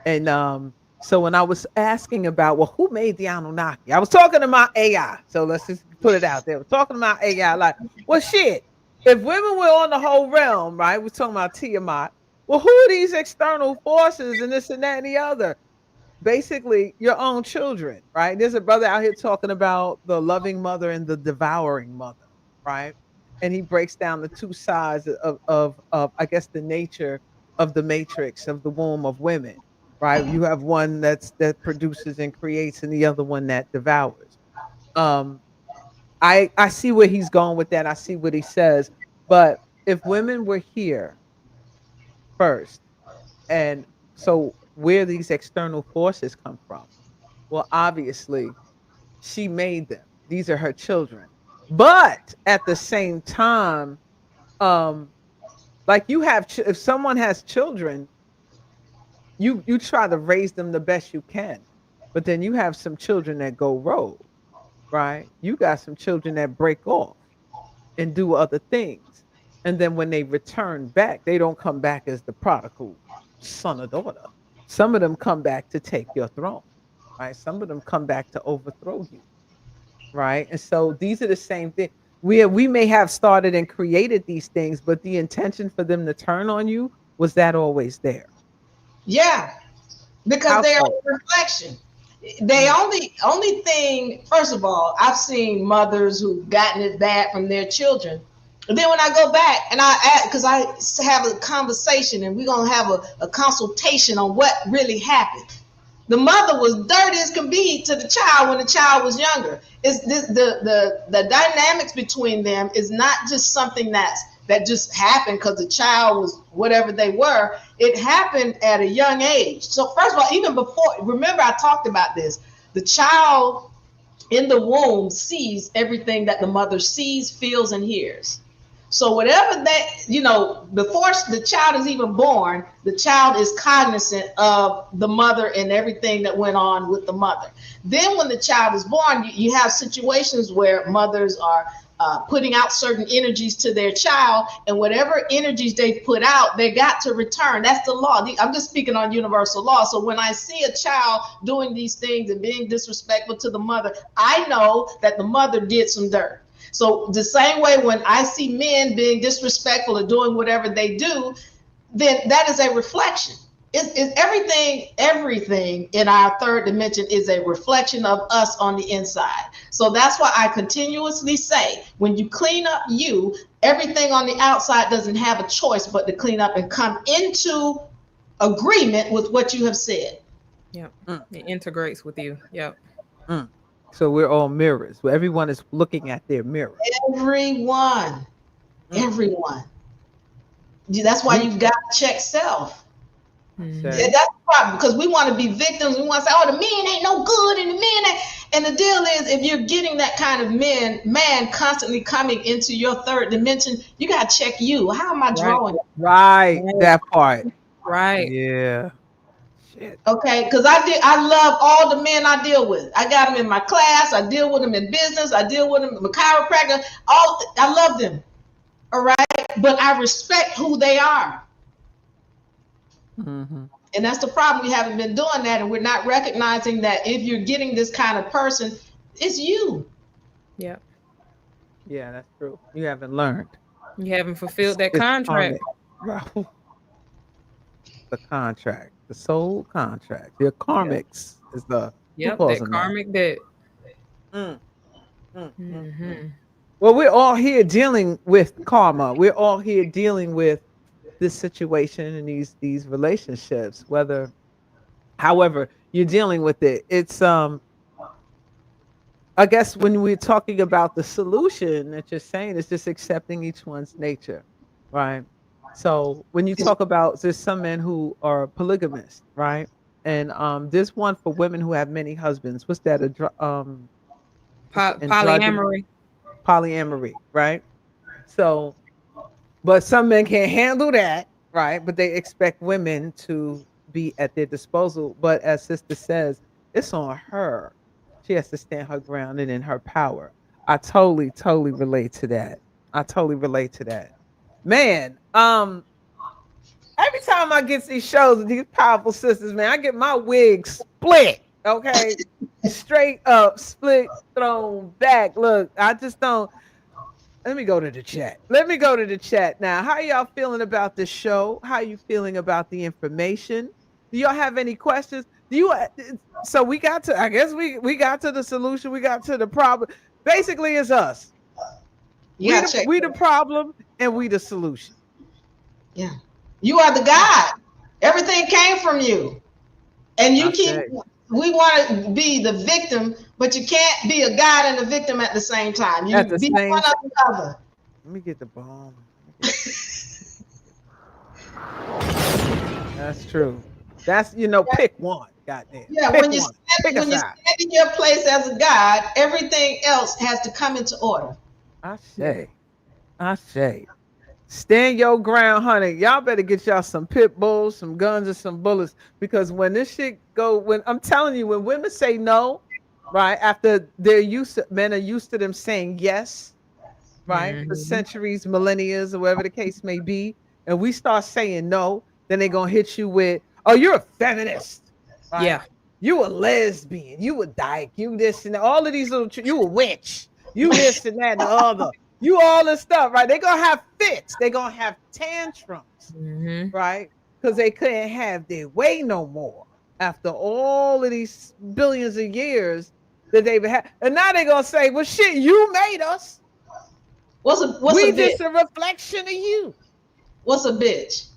And so when I was asking about, well, who made the Anunnaki? I was talking to my AI. So let's just put it out there. I was talking to my AI, like, well, shit, if women were on the whole realm, right? We're talking about Tiamat. Well, who are these external forces and this and that and the other? Basically, your own children, right? There's a brother out here talking about the loving mother and the devouring mother, right? And he breaks down the two sides of I guess the nature of the matrix of the womb of women, right? You have one that produces and creates, and the other one that devours. Um, I see where he's going with that. I see what he says, but if women were here first, and so where these external forces come from? Well, obviously, she made them. These are her children. But at the same time, um, like you have, if someone has children, you try to raise them the best you can. But then you have some children that go rogue, right? You got some children that break off and do other things. And then when they return back, they don't come back as the prodigal son or daughter. Some of them come back to take your throne, right? Some of them come back to overthrow you, right? And so these are the same thing. We may have started and created these things, but the intention for them to turn on you, was that always there? Yeah, because How they're so? a reflection. They only thing. First of all, I've seen mothers who've gotten it bad from their children. And then when I go back and I ask, because I have a conversation and we're gonna have a consultation on what really happened. The mother was dirty as can be to the child when the child was younger. It's this, the dynamics between them is not just something that just happened because the child was whatever they were. It happened at a young age. So first of all, even before, remember I talked about this. The child in the womb sees everything that the mother sees, feels, and hears. So whatever that, before the child is even born, the child is cognizant of the mother and everything that went on with the mother. Then when the child is born, you have situations where mothers are putting out certain energies to their child, and whatever energies they put out, they got to return. That's the law. I'm just speaking on universal law. So when I see a child doing these things and being disrespectful to the mother, I know that the mother did some dirt. So the same way when I see men being disrespectful or doing whatever they do, then that is a reflection. It's everything in our third dimension is a reflection of us on the inside. So that's why I continuously say, when you clean up you, everything on the outside doesn't have a choice but to clean up and come into agreement with what you have said. Yep. It integrates with you. Yep. So we're all mirrors. Well, everyone is looking at their mirror. Everyone. That's why you've got to check self. Yeah, that's the problem because we want to be victims. We want to say, "Oh, the men ain't no good," and the men ain't. And the deal is, if you're getting that kind of man constantly coming into your third dimension, you got to check you. How am I drawing? Right. That part. Right. Yeah. Shit. Okay, because I love all the men I deal with. I got them in my class. I deal with them in business. I deal with them in chiropractor. I love them. All right, but I respect who they are. Mm-hmm. And that's the problem. We haven't been doing that, and we're not recognizing that if you're getting this kind of person, it's you. Yeah. Yeah, that's true. You haven't learned. You haven't fulfilled that It's contract. karmic. Right. The contract, the soul contract. Your karmics is the who Yep, calls that them karmic debt. that? Mm, mm, mm. Hmm. Well, we're all here dealing with karma. We're all here dealing with this situation and these relationships. Whether, however, you're dealing with it, it's I guess when we're talking about the solution that you're saying is just accepting each one's nature, right? So when you talk about there's some men who are polygamous, right? And there's one for women who have many husbands. What's that? What's the androgynous Polyamory. polyamory, right? So, but some men can't handle that, right? But they expect women to be at their disposal. But as sister says, it's on her. She has to stand her ground and in her power. I totally, totally relate to that. I totally relate to that. Man, every time I get these shows with these powerful sisters, man, I get my wig split. Okay. Straight up, split, thrown back. Look, I just don't. Let me go to the chat. Let me go to the chat now. How y'all feeling about the show? How you feeling about the information? Do y'all have any questions? Do you so we got to I guess we got to the solution, we got to the problem. Basically it's us. Yeah, We the problem and we the solution. Yeah, you are the God. Everything came from you, and you I keep. say, We want to be the victim, but you can't be a God and a victim at the same time. You at the be same one or the other. let me get the bomb. That's true. That's pick one. Goddamn. Yeah, Pick one. Pick a when you side. stand in your place as a God, everything else has to come into order. I say. I say. Stand your ground, honey. Y'all better get y'all some pit bulls, some guns, and some bullets. Because when this shit go, when I'm telling you, when women say no, right, after men are used to them saying yes, right, for Mhm. centuries, millennia, or whatever the case may be, and we start saying no, then they're gonna hit you with, oh, you're a feminist, right? Yeah. You a lesbian, you a dyke, you this and that. All of these you a witch, you this and that and the other. You all this stuff, right? They're gonna have fits, they're gonna have tantrums, Hmm. right? Because they couldn't have their way no more after all of these billions of years that they've had. And now they're gonna say, well, shit, you made us. What's a We bitch? just a reflection of you. What's a bitch?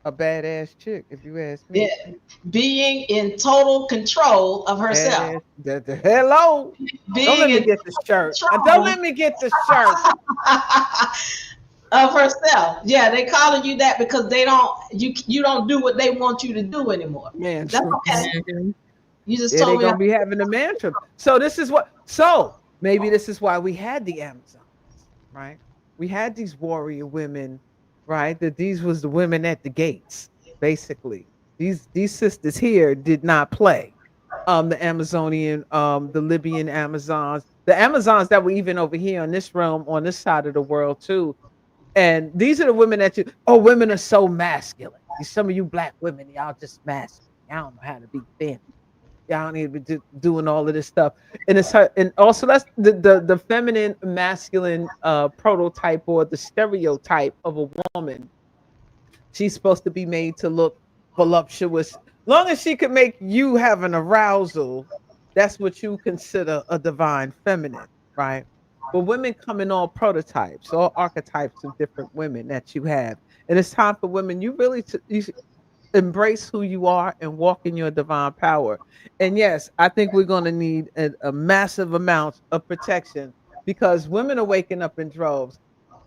A badass chick, if you ask Yeah, me. being in total control of herself. Badass. Hello. Don't Being let me in get the shirt. Don't control let me get the shirt. of herself. Yeah, they calling you that because you don't do what they want you to do anymore. Man, That's true. okay. You just Yeah, they told me. gonna be having a mantra. So this is what. So maybe this is why we had the Amazons, right? We had these warrior women, right? That these was the women at the gates, basically. These sisters here did not play. The Amazonian, the Libyan Amazons, the Amazons that were even over here on this realm, on this side of the world too. And these are the women that women are so masculine. Some of you black women, y'all just masculine. Y'all don't know how to be feminine. Y'all don't need to be doing all of this stuff. And it's her, and also that's the feminine masculine prototype or the stereotype of a woman. She's supposed to be made to look voluptuous. Long as she could make you have an arousal, that's what you consider a divine feminine, right? But women come in all prototypes, all archetypes of different women that you have. And it's time for women, you should embrace who you are and walk in your divine power. And yes, I think we're going to need a massive amount of protection because women are waking up in droves.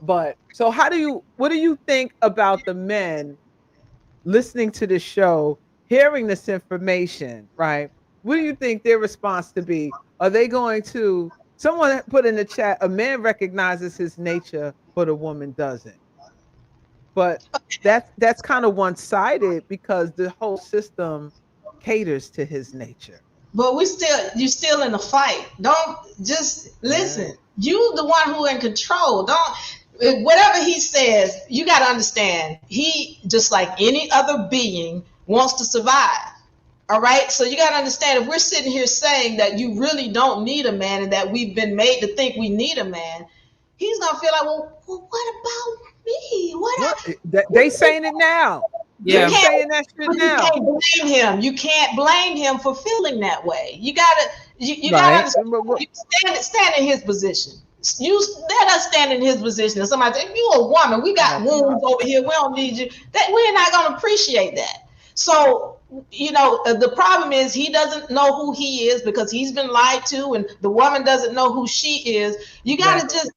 But so what do you think about the men listening to this show, hearing this information, right? What do you think their response to be? Are they going to, someone put in the chat, a man recognizes his nature, but a woman doesn't. But that's kind of one-sided because the whole system caters to his nature. But you're still in the fight. Don't just listen. Right. You the one who in control. Don't, whatever he says, you got to understand. He, just like any other being, wants to survive. All right. So you got to understand, if we're sitting here saying that you really don't need a man and that we've been made to think we need a man, he's going to feel like, well, what about me? They saying it now. Yeah. They're saying that shit now. You can't blame him. You can't blame him for feeling that way. You gotta understand. You stand in his position. You let us stand in his position. And somebody say, you a woman, we got wounds over here, we don't need you. That we're not gonna appreciate that. So, the problem is he doesn't know who he is because he's been lied to, and the woman doesn't know who she is. You gotta just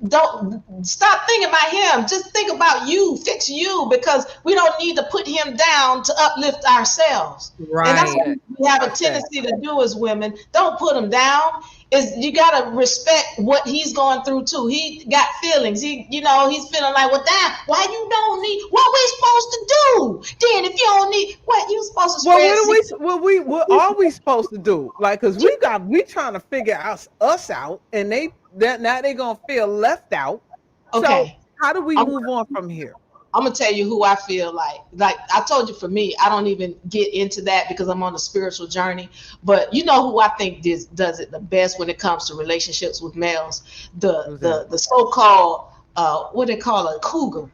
don't stop thinking about him. Just think about you, fix you, because we don't need to put him down to uplift ourselves. Right. And that's what we have a tendency to do as women. Don't put him down. You got to respect what he's going through too. He got feelings. He's feeling like, well, damn, why you don't need, what we supposed to do? Then if you don't need, what you supposed to spread? What are we supposed to do? Like, cause we trying to figure us out, and now they gonna feel left out. Okay. So how do we move on from here? I'm gonna tell you who I feel like. Like I told you, for me, I don't even get into that because I'm on a spiritual journey. But you know who I think does it the best when it comes to relationships with males? The so-called what they call a cougar.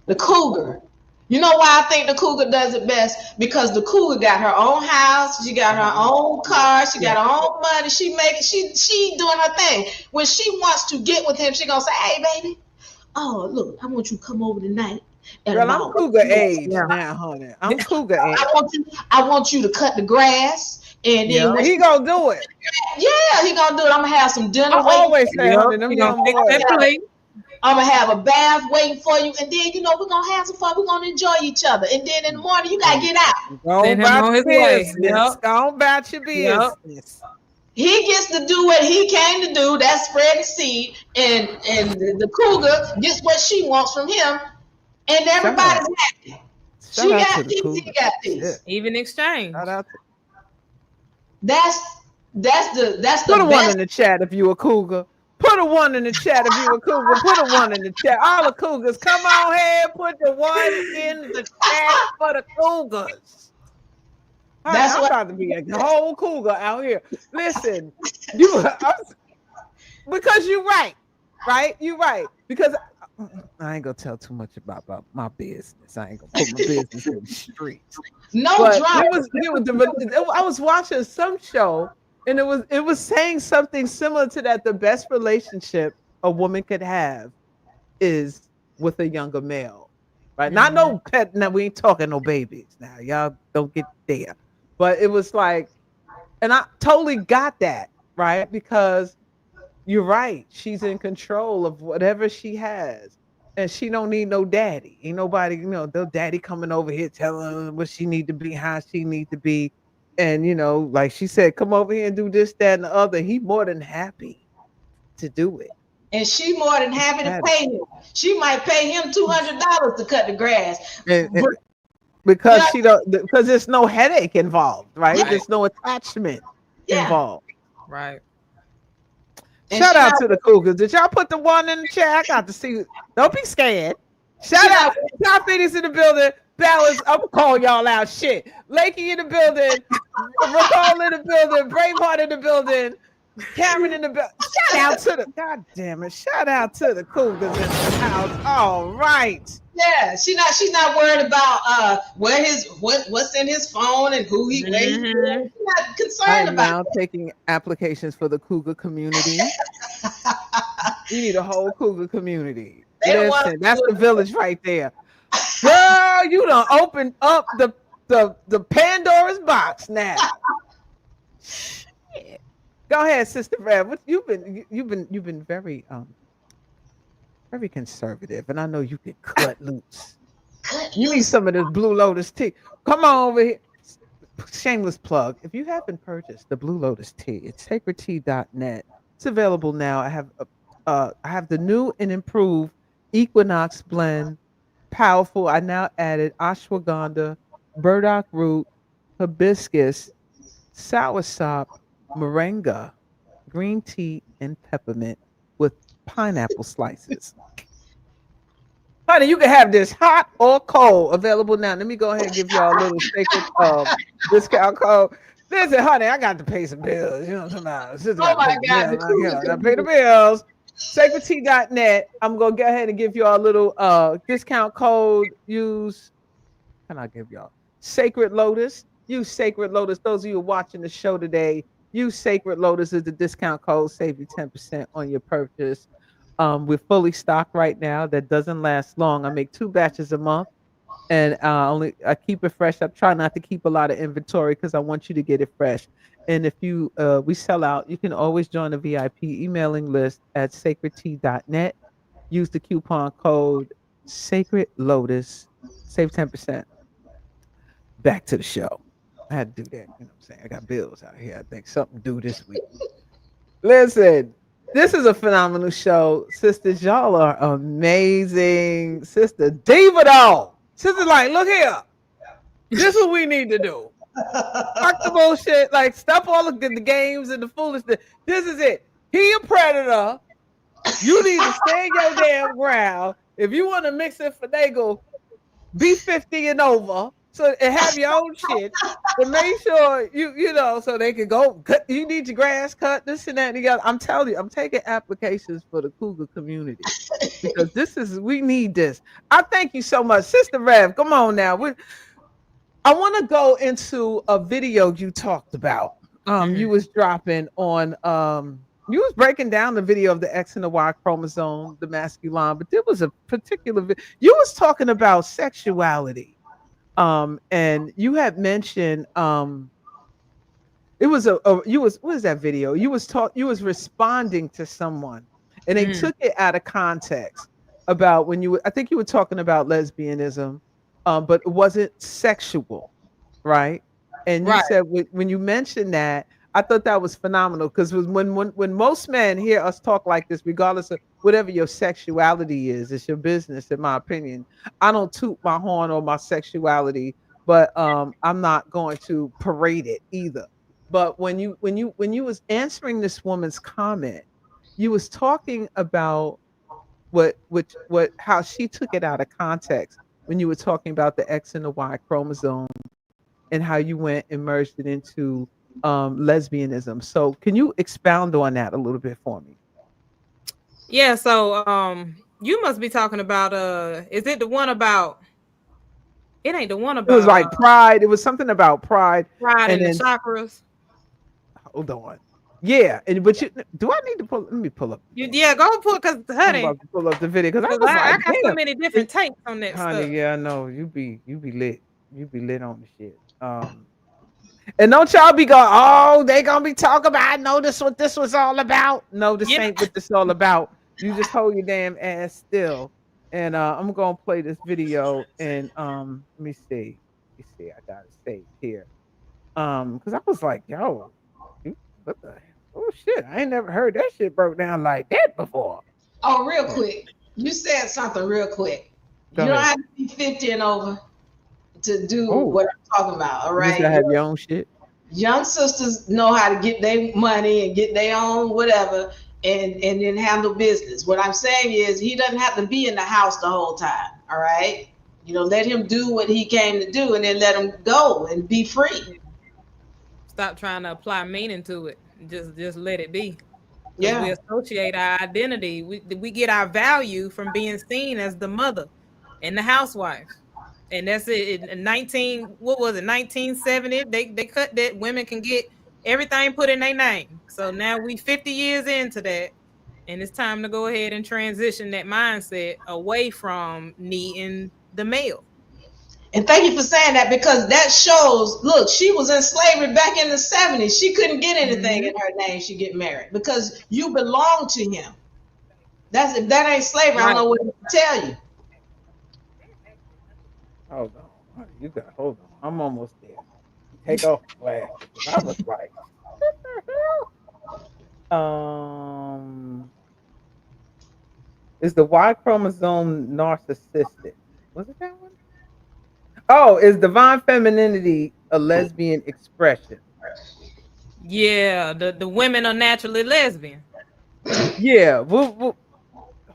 The cougar. You know why I think the cougar does it best? Because the cougar got her own house, she got her own car, she got her own money, she doing her thing. When she wants to get with him, she gonna say, hey baby, oh look, I want you to come over tonight. Girl, I'm cougar age now, honey. I'm cougar age. I want you to cut the grass, and then he gonna do it. Yeah, he gonna do it. I'm gonna have some dinner. I always say, honey, them young boys. I'm gonna have a bath waiting for you, and then we're gonna have some fun. We're gonna enjoy each other, and then in the morning you gotta get out. Go about your business. Go about your business. He gets to do what he came to do. That's spread the seed, and the cougar gets what she wants from him, and everybody's happy. She got peace. He got peace. Even exchange. That's the Put a one in the chat if you a cougar. Put a one in the chat if you a cougar. Put a one in the chat. All the cougars, come on here. Put the one in the chat for the cougars. That's I'm about to be a whole cougar out here. Listen, because you're right. You're right. Because I ain't gonna tell too much about my business. I ain't gonna put my business in the streets. No drama. I was watching some show. And it was saying something similar to that. The best relationship a woman could have is with a younger male, right? Mm-hmm. Not no pet. Now we ain't talking no babies. Now y'all don't get there. But it was like, and I totally got that, right? Because you're right. She's in control of whatever she has, and she don't need no daddy. Ain't nobody, no daddy coming over here telling her what she need to be, how she need to be. And like she said, come over here and do this, that, and the other. He more than happy to do it. And she more than happy to pay him. She might pay him $200 to cut the grass. Because because there's no headache involved, right? There's no attachment involved. Right. Shout out to the cougars. Did y'all put the one in the chat? I got to see. Don't be scared. Shout out. Top Phoenix in the building. Balance, I'm gonna call y'all out. Shit. Lakey in the building, Recall in the building, Braveheart in the building, Cameron in the building. Shout out to the shout out to the cougars in the house. All right. Yeah, she's not worried about what's in his phone and who he waits. She's not concerned about now taking applications for the cougar community. We need a whole cougar community. Listen, that's the village right there. Girl, you done opened up the Pandora's box now. Shit. Go ahead, Sister Rev. You've been very very conservative, and I know you can cut loose. You need some of this Blue Lotus tea. Come on over here. Shameless plug. If you haven't purchased the Blue Lotus tea, it's sacredtea.net. It's available now. I have the new and improved Equinox blend. Powerful. I now added ashwagandha, burdock root, hibiscus, soursop, moringa, green tea, and peppermint with pineapple slices. Honey, you can have this hot or cold. Available now. Let me go ahead and give y'all a little sacred discount code. Listen, honey, I got to pay some bills. You know what I'm talking about? Sister Oh got to my pay the God, bills. the You know, coolest gotta pay the bills. Sacredtea.net. I'm gonna go ahead and give y'all a little discount code. Use, can I give y'all Sacred Lotus? Use Sacred Lotus. Those of you watching the show today, use Sacred Lotus as the discount code. Save you 10% on your purchase. We're fully stocked right now. That doesn't last long. I make 2 batches a month, and I keep it fresh. I try not to keep a lot of inventory because I want you to get it fresh. And if you we sell out, you can always join the VIP emailing list at sacredtea.net. Use the coupon code Sacred Lotus. Save 10%. Back to the show. I had to do that. You know what I'm saying? I got bills out here. I think something due this week. Listen, this is a phenomenal show. Sisters, y'all are amazing. Sister Diva though. Sister, like, look here. This is what we need to do. Fuck the bullshit. Like, stop all the games and the foolishness. This is it. He a predator. You need to stay your damn ground. If you want to mix it finagle, be 50 and over. So and have your own shit. And make sure you know so they can go cut. You need your grass cut, this and that and the other. I'm telling you, I'm taking applications for the cougar community because we need this. I thank you so much, Sister Rev. Come on now. I want to go into a video you talked about. You was dropping on you was breaking down the video of the X and the Y chromosome, the masculine, but there was a particular you was talking about sexuality. And you had mentioned it was you was what is that video? You was responding to someone and they took it out of context about when I think you were talking about lesbianism, but it wasn't sexual, right? And you said when you mentioned that, I thought that was phenomenal because when most men hear us talk like this, regardless of whatever your sexuality is, it's your business, in my opinion. I don't toot my horn on my sexuality, but I'm not going to parade it either. But when you was answering this woman's comment, you was talking about how she took it out of context when you were talking about the X and the Y chromosome and how you went and merged it into lesbianism. So can you expound on that a little bit for me? Yeah, so you must be talking about is it the one about it ain't the one about it was like pride. It was something about pride and then the chakras. Hold on. Yeah, but do I need to pull? Let me pull up. Yeah, go pull because honey, I'm about to pull up the video because I got so many different takes on that honey, stuff. Yeah, I know you be lit. You be lit on the shit. And don't y'all be going, oh, they gonna be talking about, I know this what this was all about. No, this ain't what this all about. You just hold your damn ass still. And I'm gonna play this video and let me see. I got it saved here. Because I was like, yo, what the oh shit, I ain't never heard that shit broke down like that before. Oh, real quick. You said something real quick. You don't have to be 50 and over to do what I'm talking about. All right. You have your own shit. Young sisters know how to get their money and get their own whatever and then handle business. What I'm saying is he doesn't have to be in the house the whole time. All right. Let him do what he came to do and then let him go and be free. Stop trying to apply meaning to it. Just let it be. Yeah. We associate our identity. We get our value from being seen as the mother and the housewife. And that's it. In 1970, they cut that women can get everything put in their name. So now we 50 years into that, and it's time to go ahead and transition that mindset away from needing the male. And thank you for saying that because that shows, look, she was in slavery back in the 70s. She couldn't get anything in her name. She get married because you belong to him. If that ain't slavery, I don't know what to tell you. You got, hold on. I'm almost there. Take off the glasses. I was like, what the hell? Is the Y chromosome narcissistic? Was it that one? Oh, is divine femininity a lesbian expression? Yeah, the women are naturally lesbian. Yeah. Hold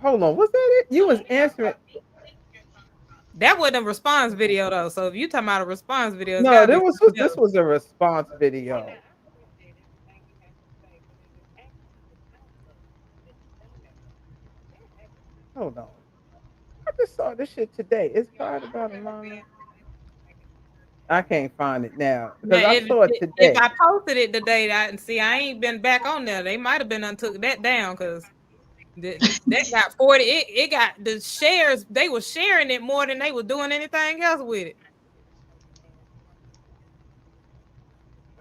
on. Was that it? You was answering. That wasn't a response video though. So if you talking about a response video, it's No, gotta be something this else. was a response video. Hold on. I just saw this shit today. It's part about a mama. I can't find it now Yeah, because I saw it if today. I posted it today, I ain't been back on there. They might have been untook that down because that got 40. It got the shares. They were sharing it more than they were doing anything else with it.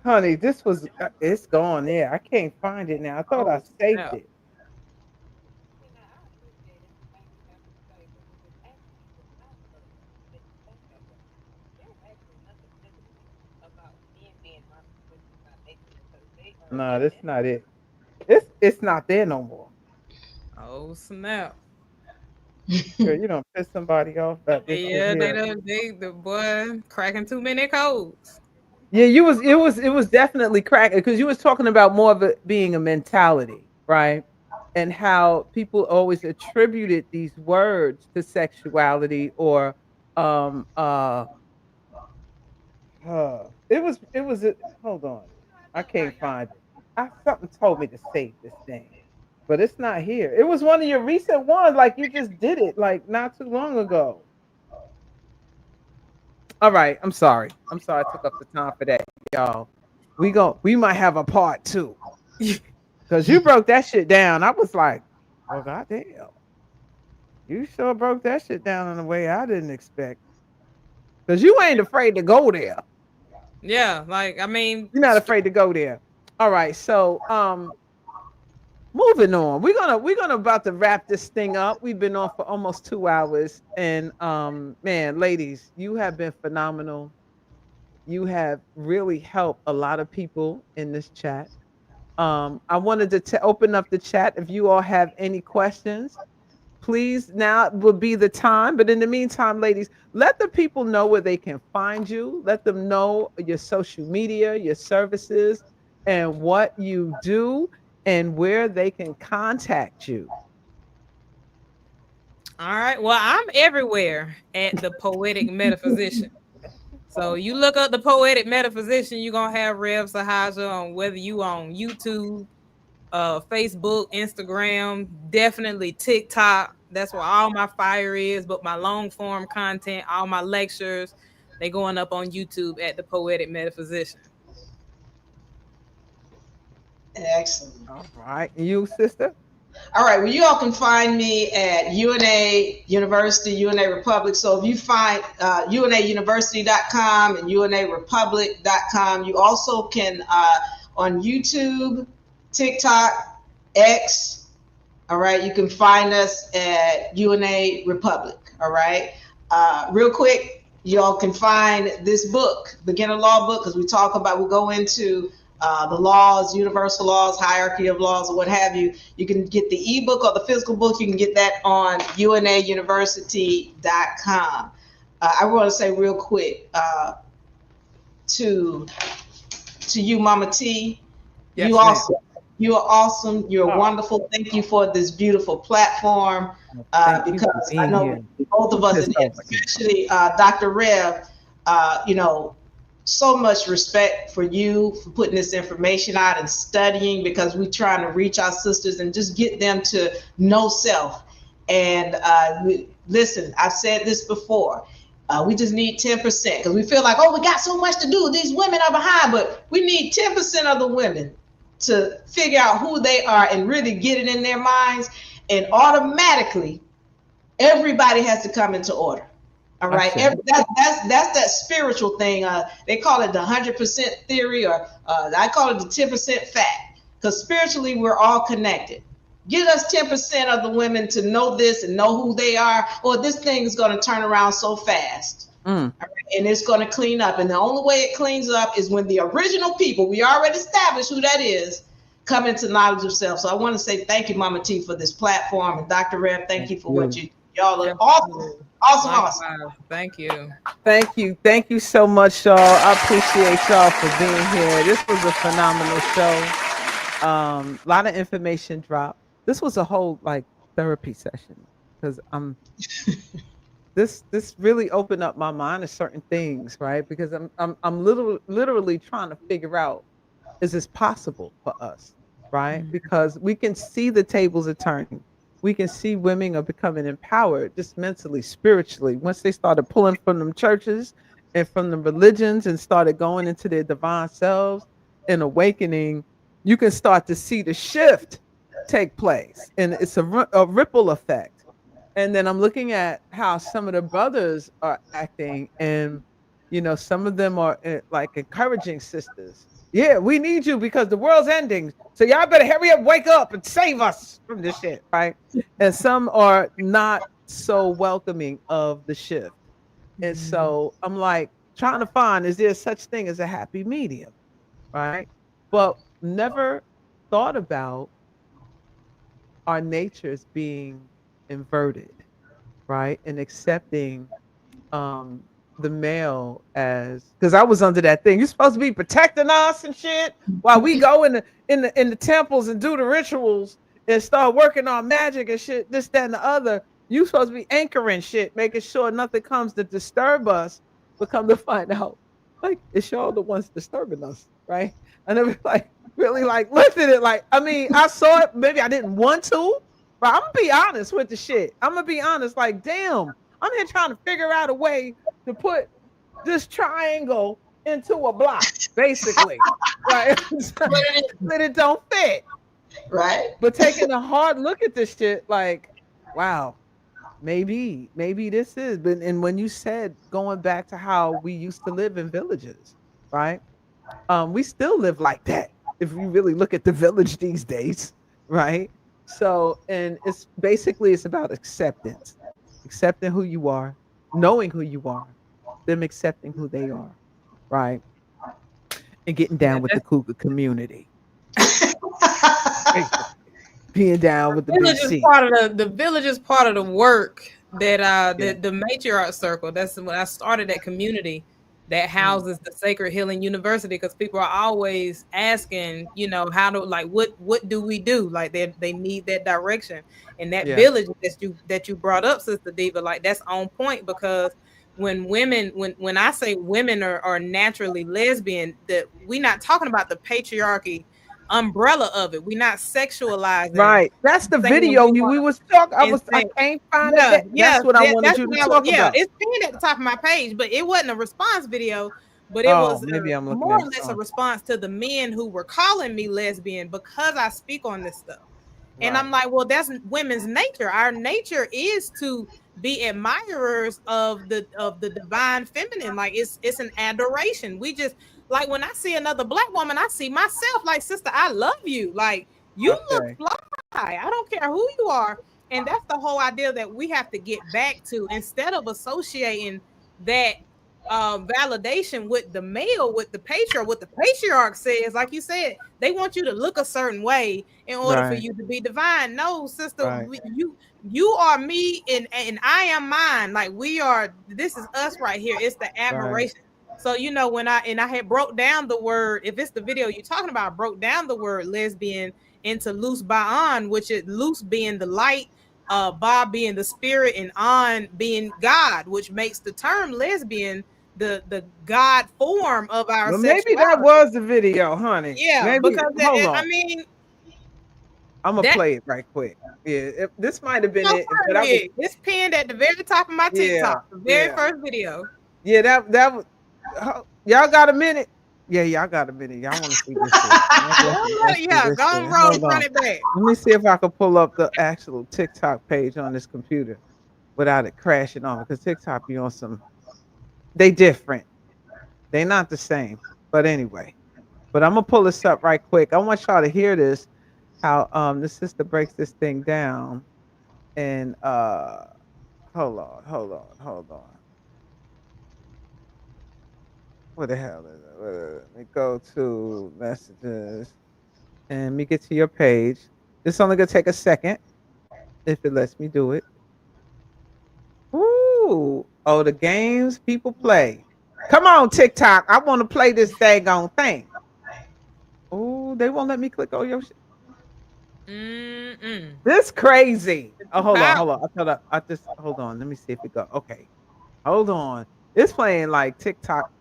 Honey, this was it's gone there. I can't find it now. I thought I Oh, saved snap. it. No, that's not it. It's not there no more. Oh snap! Girl, you don't piss somebody off about this shit Yeah, here. the boy cracking too many codes. Yeah, it was definitely cracking because you was talking about more of it being a mentality, right? And how people always attributed these words to sexuality or um uh hold on. I can't find it. Something told me to save this thing, but it's not here. It was one of your recent ones, like you just did it like not too long ago. All right, I'm sorry. I'm sorry I took up the time for that, y'all. We might have a part two. Cause you broke that shit down. I was like, well, goddamn. You sure broke that shit down in a way I didn't expect. Cause you ain't afraid to go there. Yeah, like I mean, You're not afraid to go there. All right, so moving on. We're gonna about to wrap this thing up. We've been on for almost 2 hours. And man, ladies, you have been phenomenal. You have really helped a lot of people in this chat. I wanted to open up the chat. If you all have any questions, please, now would be the time. But in the meantime, ladies, let the people know where they can find you. Let them know your social media, your services, and what you do, and where they can contact you. all right. Well, I'm everywhere at the Poetic Metaphysician. So you look up the Poetic Metaphysician, you're gonna have Rev Sahaja on whether you on YouTube, Facebook, Instagram, definitely TikTok. That's where all my fire is, but my long form content, all my lectures, they going up on YouTube at the Poetic Metaphysician. Excellent. All right. You, sister? All right. Well, you all can find me at UNA University, UNA Republic. So if you find UNAUniversity.com and UNARepublic.com, you also can on YouTube, TikTok, X. All right. You can find us at UNA Republic. All right. Real quick, y'all can find this book, Beginner Law book, because we go into the laws, universal laws, hierarchy of laws, or what have you. You can get the ebook or the physical book. You can get that on UNAUniversity.com. I want to say real quick to you, Mama T. Yes, You also. You are awesome. You're wonderful. Thank you for this beautiful platform. Because I know here. both of us, and especially Dr. Rev, so much respect for you for putting this information out and studying, because we're trying to reach our sisters and just get them to know self. And listen, I've said this before. We just need 10% because we feel like, oh, we got so much to do. These women are behind, but we need 10% of the women to figure out who they are and really get it in their minds. And automatically, everybody has to come into order. All right. That's that spiritual thing. They call it the 100% theory, or I call it the 10% fact, because spiritually we're all connected. Get us 10% of the women to know this and know who they are, or this thing is going to turn around so fast. All right? and it's going to clean up. And the only way it cleans up is when the original people, we already established who that is, come into knowledge of self. So I want to say thank you, Mama T, for this platform. And Dr. Rev, thank you for what you do. Y'all are awesome. Awesome. Thank you. Thank you so much, y'all. I appreciate y'all for being here. This was a phenomenal show. A lot of information dropped. This was a whole like therapy session because this really opened up my mind to certain things, right? Because I'm literally trying to figure out, is this possible for us, right? Because we can see the tables are turning. We can see women are becoming empowered just mentally, spiritually. Once they started pulling from them churches and from the religions and started going into their divine selves and awakening, you can start to see the shift take place. And it's a ripple effect. And then I'm looking at how some of the brothers are acting, and some of them are like encouraging sisters. Yeah, we need you because the world's ending. So y'all better hurry up, wake up, and save us from this shit, right? And some are not so welcoming of the shift. And so I'm like trying to find, is there such thing as a happy medium, right? But never thought about our natures being inverted, right? And accepting the male as, because I was under that thing. You're supposed to be protecting us and shit while we go in the temples and do the rituals and start working on magic and shit, this, that, and the other. You supposed to be anchoring shit, making sure nothing comes to disturb us, but come to find out, like, it's y'all the ones disturbing us, right? I never like really like looked at it like, I mean, I saw it, maybe I didn't want to, but I'm gonna be honest with the shit. I'm gonna be honest, like, damn, I'm here trying to figure out a way to put this triangle into a block, basically, right? But it don't fit, right? But taking a hard look at this shit, like, wow, maybe this is. But and when you said going back to how we used to live in villages, right? We still live like that if you really look at the village these days, right? So, and it's about acceptance, accepting who you are, knowing who you are, them accepting who they are, right? And getting down with the cougar community. Being down with the village BC. is part of the village is part of the work that the matriarch circle. That's when I started that community that houses the Sacred Healing University, because people are always asking, how to, like, what do we do? Like they need that direction. And that village that you brought up, Sister Diva, like that's on point, because when I say women are naturally lesbian, that we're not talking about the patriarchy umbrella of it. We're not sexualizing. Right. That's the video we was talking. I can't find it. That's what I wanted you to talk about. It's pinned at the top of my page, but it wasn't a response video, but it was maybe I'm looking more or less a response to the men who were calling me lesbian because I speak on this stuff. Right. And I'm like, well, that's women's nature. Our nature is to be admirers of the divine feminine. Like it's an adoration. We just, like, when I see another Black woman, I see myself, like, sister, I love you. Like, you look fly. I don't care who you are. And that's the whole idea that we have to get back to, instead of associating that validation with the male, with the patriarch. What the patriarch says, like you said, they want you to look a certain way in order for you to be divine. No, sister, you are me and I am mine. Like, we are, this is us right here. It's the admiration. So, when I had broke down the word, if it's the video you're talking about, I broke down the word lesbian into loose ba'an, which is loose being the light, ba being the spirit, and an being God, which makes the term lesbian the God form of our sexuality. Maybe that was the video, honey. Yeah, maybe, because I mean, I'm gonna play it right quick. Yeah, this might have been it. But it's pinned at the very top of my TikTok, the very first video. Yeah, that was. Y'all got a minute? Yeah, y'all got a minute. Y'all want to see this shit. Go and roll, run it back. Let me see if I can pull up the actual TikTok page on this computer without it crashing on, because TikTok be on some. They different. They not the same. But anyway, but I'm gonna pull this up right quick. I want y'all to hear this. How the sister breaks this thing down, and hold on. What the hell is it? Let me go to messages and let me get to your page. It's only gonna take a second if it lets me do it. Ooh, oh, the games people play. Come on, TikTok. I want to play this daggone thing. Oh, they won't let me click on your shit. This crazy. Oh, hold on, hold on. I just hold on. Let me see if it go. Okay, hold on. It's playing like TikTok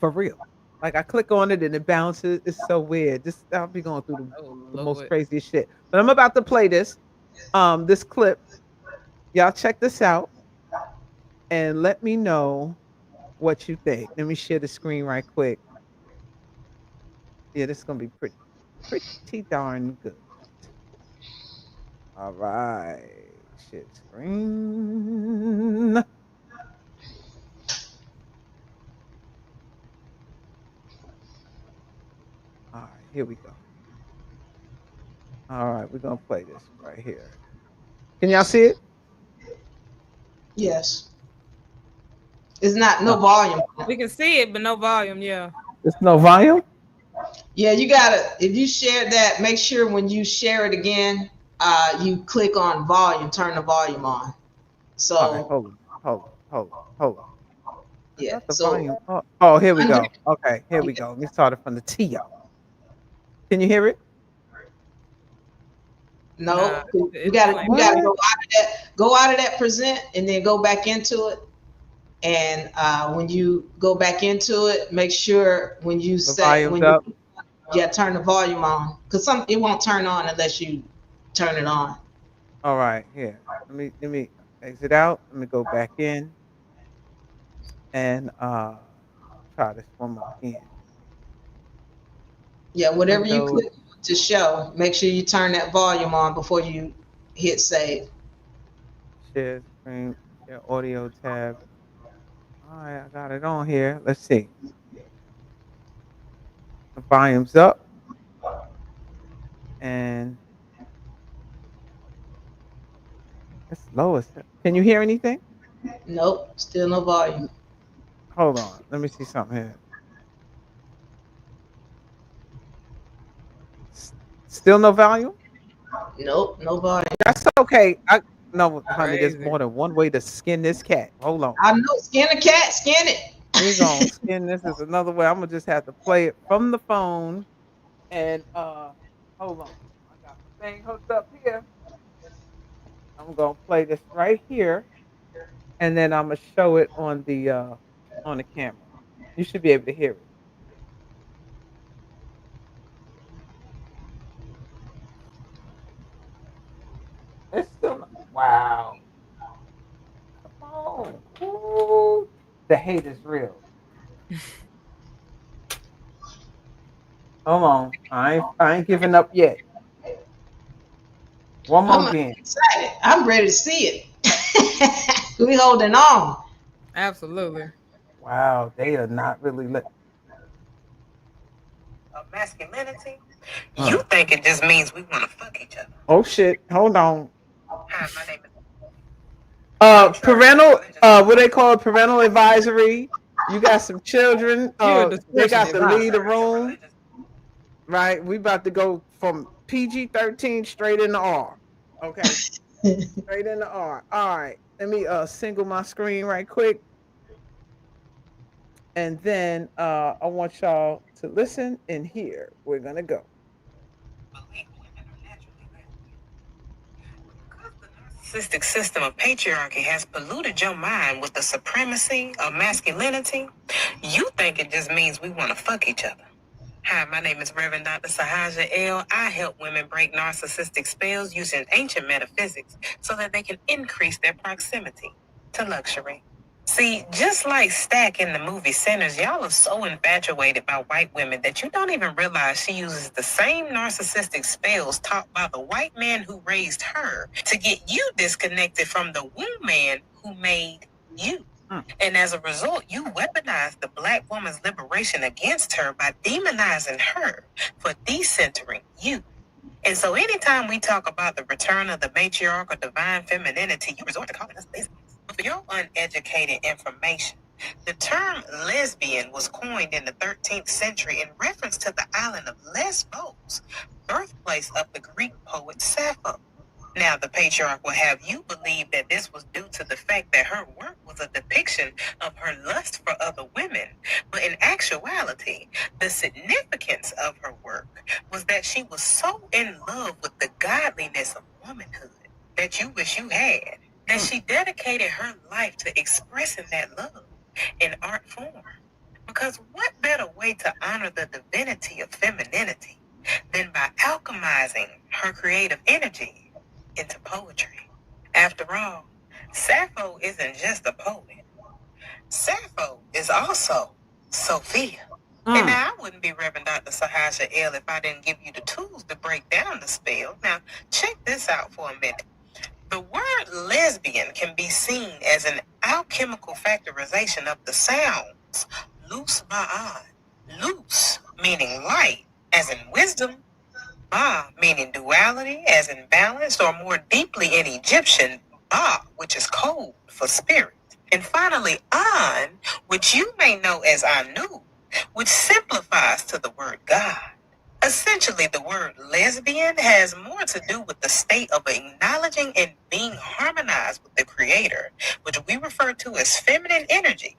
for real. Like I click on it and it bounces. It's so weird. This I'll be going through the most craziest shit. But I'm about to play this clip. Y'all check this out and let me know what you think. Let me share the screen right quick. Yeah, this is gonna be pretty darn good. All right, share screen. All right, here we go. All right, we're gonna play this right here. Can y'all see it? Yes. It's not no volume. We can see it, but no volume. Yeah. There's no volume. Yeah, you gotta. If you share that, make sure when you share it again, you click on volume, turn the volume on. So All right, hold on. yeah. Not the So volume. Oh, here we go. Okay, here we go. Let me start it from the T, y'all. Can you hear it? no, you gotta go out of that. Go out of that present, and then go back into it. And when you go back into it, make sure when you turn the volume on, because it won't turn on unless you turn it on. All right, here. Let me exit out. Let me go back in and try this one more again. Yeah, whatever you Windows. click to show, make sure you turn that volume on before you hit save. Share screen, share audio tab. All right, I got it on here. Let's see. The volume's up. And it's low as hell. Can you hear anything? Nope, still no volume. Hold on. Let me see something here. Still no volume? Nope, no volume. That's okay. No, honey, there's more than one way to skin this cat. Hold on. I know, skin a cat, skin it. We're gonna skin this is another way. I'm gonna just have to play it from the phone. And hold on. I got my thing hooked up here. I'm gonna play this right here. And then I'm gonna show it on the camera. You should be able to hear it. It's still not, wow. Come on. Ooh. The hate is real. Hold on. I ain't giving up yet. One more again. Excited. I'm ready to see it. We holding on. Absolutely. Wow, they are not really Of masculinity, you think it just means we want to fuck each other. Oh shit. Hold on. Hi, my name is Parental what they call it, parental advisory. You got some children. They got to leave the room. Right? We about to go from PG-13 straight into R. Okay. Straight into R. All right. Let me single my screen right quick. And then I want y'all to listen and hear. We're gonna go. Narcissistic system of patriarchy has polluted your mind with the supremacy of masculinity. You think it just means we want to fuck each other. Hi, my name is Reverend Dr. Sahaja L. I help women break narcissistic spells using ancient metaphysics so that they can increase their proximity to luxury. See, just like Stack in the movie Sinners, y'all are so infatuated by white women that you don't even realize she uses the same narcissistic spells taught by the white man who raised her to get you disconnected from the womb man who made you. And as a result, you weaponize the black woman's liberation against her by demonizing her for decentering you. And so anytime we talk about the return of the matriarch or divine femininity, you resort to calling us lazy. For your uneducated information, The term lesbian was coined in the 13th century in reference to the island of Lesbos, birthplace of the Greek poet Sappho. Now, the patriarch will have you believe that this was due to the fact that her work was a depiction of her lust for other women. But in actuality, the significance of her work was that she was so in love with the godliness of womanhood that you wish you had, that she dedicated her life to expressing that love in art form. Because what better way to honor the divinity of femininity than by alchemizing her creative energy into poetry? After all, Sappho isn't just a poet. Sappho is also Sophia. And now I wouldn't be Reverend Dr. Sahasha L if I didn't give you the tools to break down the spell. Now, check this out for a minute. The word lesbian can be seen as an alchemical factorization of the sounds lus ba'an, lus meaning light, as in wisdom, ba meaning duality, as in balance, or more deeply in Egyptian, ba, which is code for spirit. And finally, an, which you may know as anu, which simplifies to the word God. Essentially, the word lesbian has more to do with the state of acknowledging and being harmonized with the creator, which we refer to as feminine energy,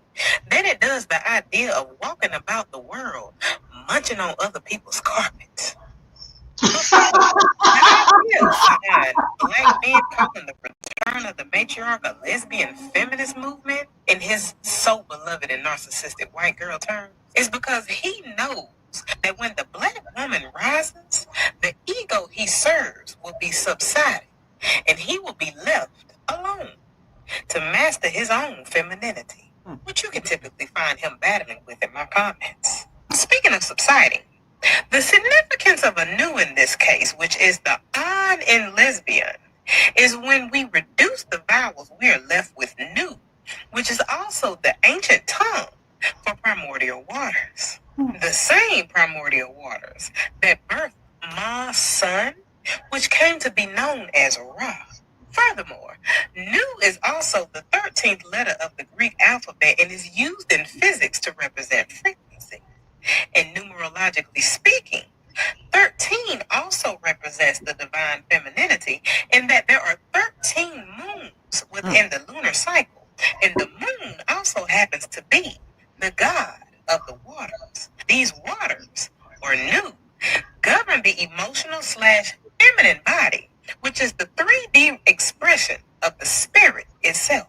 than it does the idea of walking about the world munching on other people's carpets. The idea behind black men calling the return of the matriarch a lesbian feminist movement in his so beloved and narcissistic white girl term is because he knows that when the black woman rises, the ego he serves will be subsided, and he will be left alone to master his own femininity, which you can typically find him battling with in my comments. Speaking of subsiding, the significance of a nu in this case, which is the on in lesbian, is when we reduce the vowels, we are left with nu, which is also the ancient tongue for primordial waters. The same primordial waters that birthed Ma Sun, which came to be known as Ra. Furthermore, nu is also the 13th letter of the Greek alphabet and is used in physics to represent frequency. And numerologically speaking, 13 also represents the divine femininity in that there are 13 moons within the lunar cycle, and the moon also happens to be the god of the waters. These waters, or nu, govern the emotional / feminine body, which is the 3D expression of the spirit itself.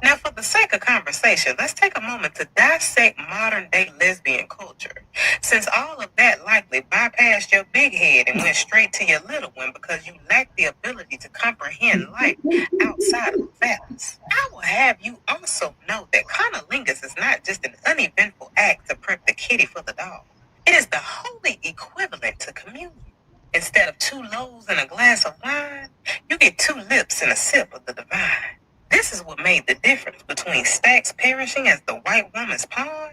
Now, for the sake of conversation, let's take a moment to dissect modern-day lesbian culture, since all of that likely bypassed your big head and went straight to your little one because you lack the ability to comprehend life outside of the phallus. I will have you also know that cunnilingus is not just an uneventful act to prep the kitty for the dog. It is the holy equivalent to communion. Instead of 2 loaves and a glass of wine, you get 2 lips and a sip of the divine. This is what made the difference between Stax perishing as the white woman's pawn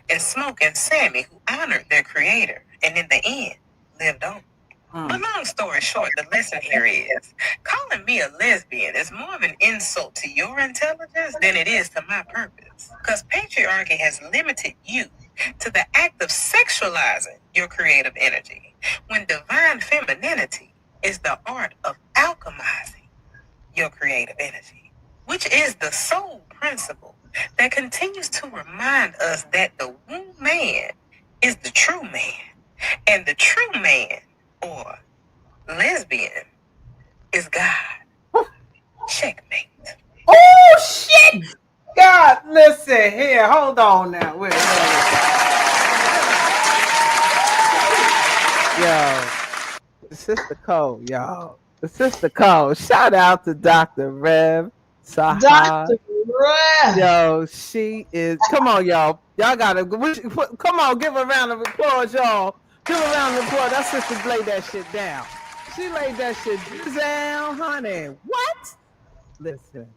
and Smoke and Sammy, who honored their creator and in the end lived on. But long story short, the lesson here is calling me a lesbian is more of an insult to your intelligence than it is to my purpose. Because patriarchy has limited you to the act of sexualizing your creative energy, when divine femininity is the art of alchemizing your creative energy, which is the sole principle that continues to remind us that the womb man is the true man, and the true man, or lesbian, is God. Checkmate. Oh shit! God, listen here. Hold on now. Wait. Yo, the sister code, y'all. The sister code. Shout out to Dr. Rev Saha. Dr. Rev. Yo, she is. Come on, y'all. Y'all gotta. Come on, give a round of applause, y'all. Give a round of applause. That sister laid that shit down. She laid that shit down, honey. What? Listen.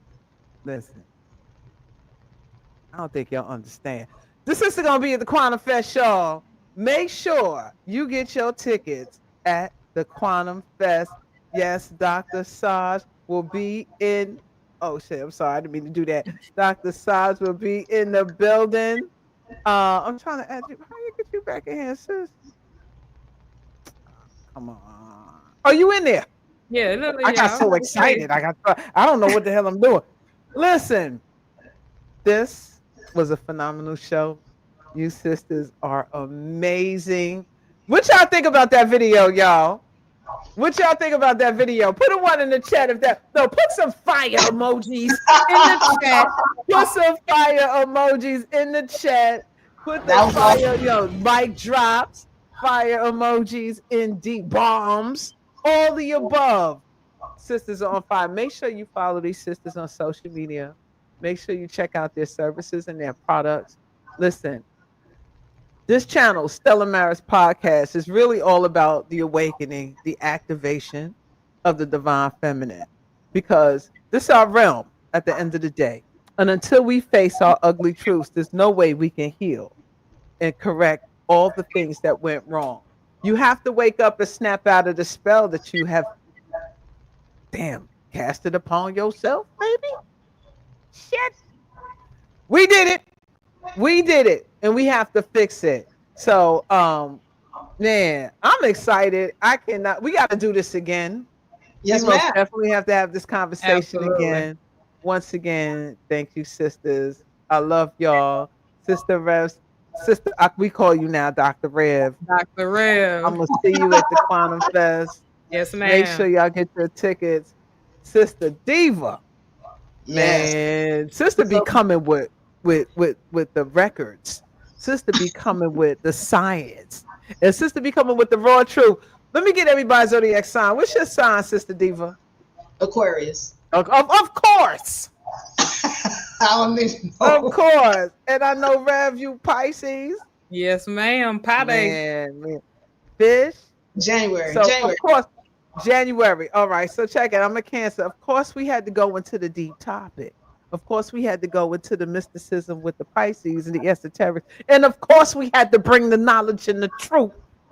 I don't think y'all understand. This is gonna be at the Quantum Fest, y'all. Make sure you get your tickets at the Quantum Fest. Yes, Dr. Saj will be in Oh shit, I'm sorry, I didn't mean to do that. Dr. Saj will be in the building. I'm trying to add you. How you get you back in here, sis? Come on. Are you in there? Yeah, look, I got yeah. so excited. I don't know what the hell I'm doing. Listen, this was a phenomenal show. You sisters are amazing. What y'all think about that video, y'all? What y'all think about that video? Put a one in the chat if that. No, put some fire emojis in the chat. Put some fire emojis in the chat. Put the That was fire, awesome. mic drops, fire emojis in deep bombs, all the above. Sisters are on fire. Make sure you follow these sisters on social media. Make sure you check out their services and their products. Listen, this channel, Stella Maris Podcast, is really all about the awakening, the activation of the divine feminine, because this is our realm at the end of the day. And until we face our ugly truths, there's no way we can heal and correct all the things that went wrong. You have to wake up and snap out of the spell that you have, damn, cast it upon yourself, baby. Shit. We did it. We did it. And we have to fix it. So, man, I'm excited. I cannot, we got to do this again. Yes, We most ma'am. definitely have to have this conversation Absolutely. again. Once again, thank you, sisters. I love y'all. Sister Rev, sister, we call you now Dr. Rev. Dr. Rev. I'm going to see you at the Quantum Fest. Yes, ma'am. Make sure y'all get your tickets. Sister Diva, Yes. man, sister be coming with the records. Sister be coming with the science, and sister be coming with the raw truth. Let me get everybody's zodiac sign. What's your sign, Sister Diva? Aquarius. Of course, I don't even know. of course. And I know Rev, you Pisces. Yes, ma'am. Pie day. Man, fish. January. So January. of course, January. All right. So check it. I'm a Cancer. Of course, we had to go into the deep topic. Of course, we had to go into the mysticism with the Pisces and the esoteric. And of course, we had to bring the knowledge and the truth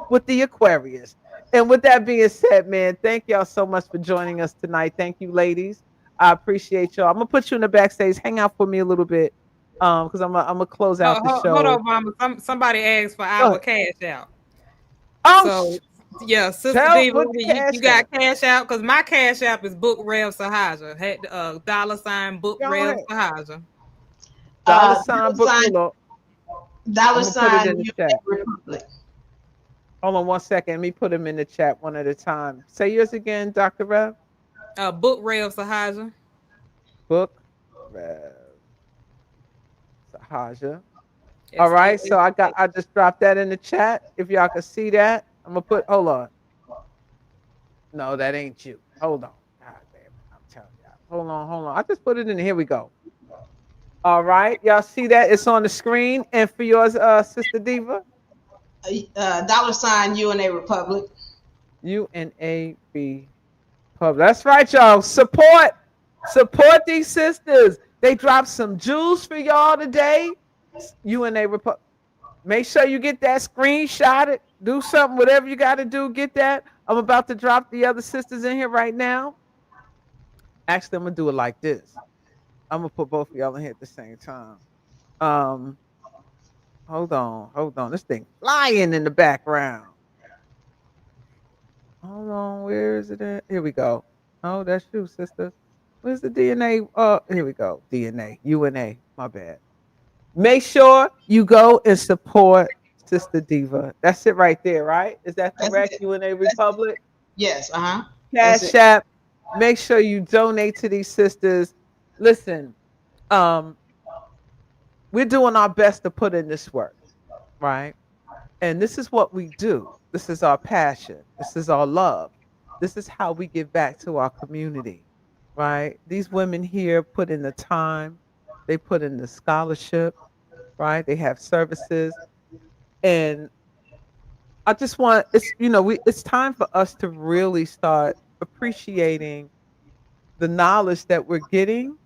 with the Aquarius. And with that being said, man, thank y'all so much for joining us tonight. Thank you, ladies. I appreciate y'all. I'm gonna put you in the backstage. Hang out for me a little bit, because I'm gonna close out the show. Hold on, Mama. Somebody asked for our cash out. Oh, so yeah, Sister tell Diva, what you got cash out, because my cash app is Book Rev Sahaja. Had $ Book Go Rev ahead. Sahaja. $ book below. $ in the chat. Republic. Hold on one second. Let me put them in the chat one at a time. Say yours again, Dr. Rev. Book Rev Sahaja. Book Rev Sahaja. All right. So I just dropped that in the chat. If y'all can see that, I'm gonna put, hold on. No, that ain't you. Hold on. God damn it. I'm telling y'all. Hold on. I just put it in. Here we go. All right. Y'all see that? It's on the screen. And for yours, Sister Diva? $ UNA Republic. UNA Republic. That's right, y'all. Support these sisters. They dropped some jewels for y'all today. UNA Republic. Make sure you get that screenshot. Do something, whatever you got to do. Get that. I'm about to drop the other sisters in here right now. Actually, I'm gonna do it like this. I'm gonna put both of y'all in here at the same time. Hold on. This thing flying in the background. Hold on, where is it at? Here we go. Oh, that's you, sister. Where's the DNA? Here we go. DNA, UNA. My bad. Make sure you go and support Sister Diva. That's it right there, right? Is that correct? UNA Republic? Yes, Cash App. Make sure you donate to these sisters. Listen, we're doing our best to put in this work, right? And this is what we do. This is our passion. This is our love. This is how we give back to our community, right? These women here put in the time. They put in the scholarship, right? They have services. And I just want, it's time for us to really start appreciating the knowledge that we're getting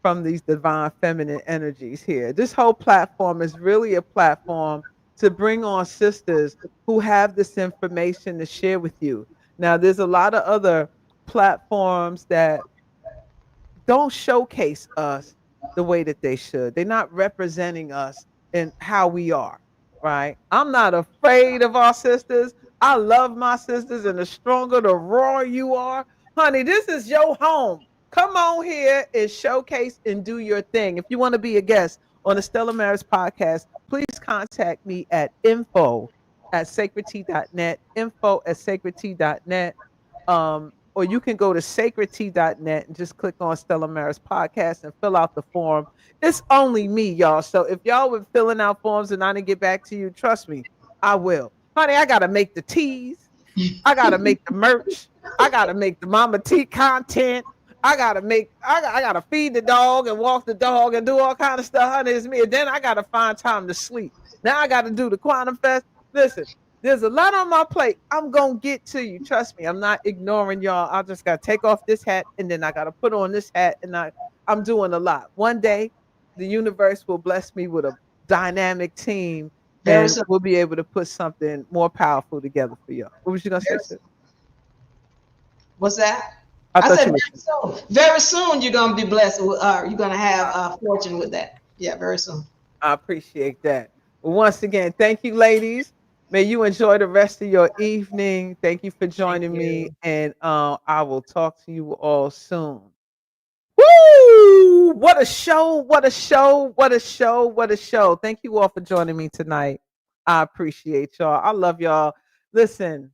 from these divine feminine energies here. This whole platform is really a platform to bring on sisters who have this information to share with you. Now, there's a lot of other platforms that don't showcase us the way that they should. They're not representing us in how we are, right? I'm not afraid of our sisters. I love my sisters, and the stronger, the rawer you are, honey, this is your home. Come on here and showcase and do your thing. If you want to be a guest on the Stellar Marriage Podcast, please contact me at info@sacredtea.net, info@sacredtea.net. Or you can go to sacredtea.net and just click on Stellar Marriage Podcast and fill out the form. It's only me, y'all. So if y'all were filling out forms and I didn't get back to you, trust me, I will. Honey, I got to make the teas. I got to make the merch. I got to make the Mama T content. I got to feed the dog and walk the dog and do all kind of stuff. Honey, it's me. And then I got to find time to sleep. Now I got to do the Quantum Fest. Listen, there's a lot on my plate. I'm going to get to you. Trust me. I'm not ignoring y'all. I just got to take off this hat and then I got to put on this hat. And I'm doing a lot. One day, the universe will bless me with a dynamic team and we'll be able to put something more powerful together for y'all. What was you going to say? What's that? I said very soon you're going to be blessed. You're going to have a fortune with that. Yeah, very soon. I appreciate that. Well, once again, thank you, ladies. May you enjoy the rest of your evening. Thank you for joining me. And I will talk to you all soon. Woo! What a show. What a show. What a show. What a show. Thank you all for joining me tonight. I appreciate y'all. I love y'all. Listen,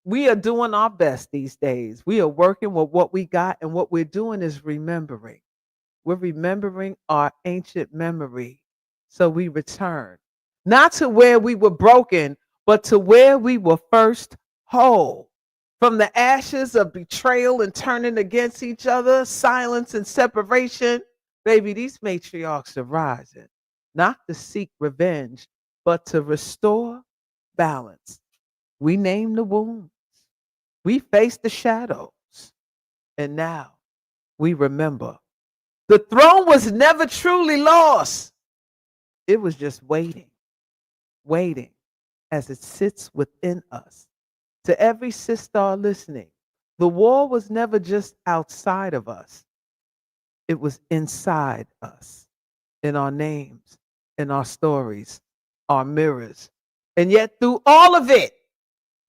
we are doing our best these days. We are working with what we got, and what we're doing is remembering. We're remembering our ancient memory. So we return. Not to where we were broken, but to where we were first whole. From the ashes of betrayal and turning against each other, silence and separation, baby, these matriarchs are rising, not to seek revenge, but to restore balance. We name the wounds. We face the shadows. And now we remember. The throne was never truly lost. It was just waiting as it sits within us. To every sister listening, the war was never just outside of us. It was inside us, in our names, in our stories, our mirrors. And yet through all of it,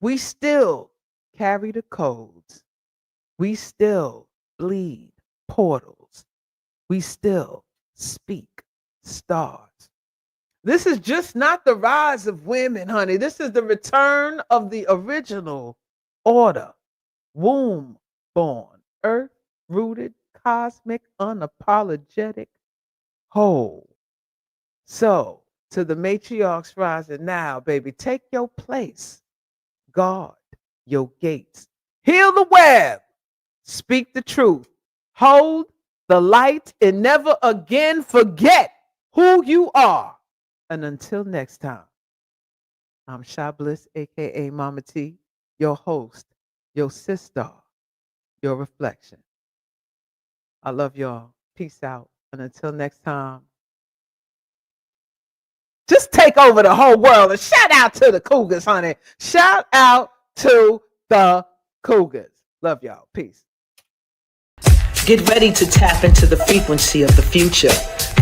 we still carry the codes. We still bleed portals. We still speak stars. This is just not the rise of women, honey. This is the return of the original order. Womb born, earth rooted, cosmic, unapologetic, whole. So, to the matriarchs rising now, baby, take your place. Guard your gates. Heal the web. Speak the truth. Hold the light and never again forget who you are. And until next time, I'm Shy Bliss, aka Mama T, your host, your sister, your reflection. I love y'all. Peace out. And until next time, just take over the whole world and shout out to the Cougars, honey. Shout out to the Cougars. Love y'all. Peace. Get ready to tap into the frequency of the future.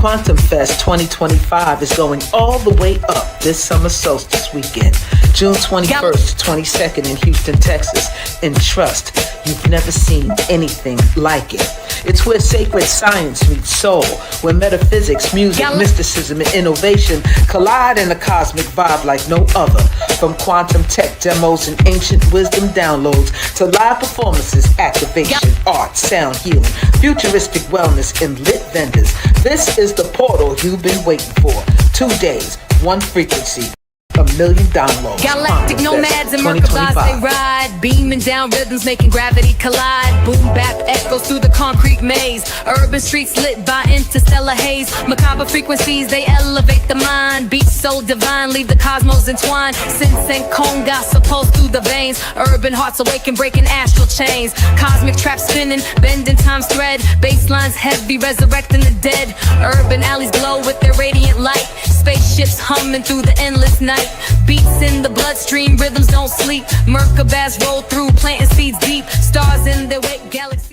Quantum Fest 2025 is going all the way up this summer solstice weekend, June 21st to 22nd in Houston, Texas. And trust, you've never seen anything like it. It's where sacred science meets soul, where metaphysics, music, mysticism, and innovation collide in a cosmic vibe like no other. From quantum tech demos and ancient wisdom downloads to live performances, activation, art, sound healing, futuristic wellness, and lit vendors. This is the portal you've been waiting for. 2 days, one frequency. 1 million downloads. Galactic nomads and Merkabahs they ride, beaming down rhythms, making gravity collide. Boom bap echoes through the concrete maze. Urban streets lit by interstellar haze. Macabre frequencies, they elevate the mind. Beats so divine, leave the cosmos entwined. Sense and conga supposed through the veins. Urban hearts awaken, breaking astral chains. Cosmic traps spinning, bending time's thread. Basslines heavy, resurrecting the dead. Urban alleys glow with their radiant light. Spaceships humming through the endless night. Beats in the bloodstream, rhythms don't sleep. Merkabahs roll through, planting seeds deep. Stars in their wake, galaxies.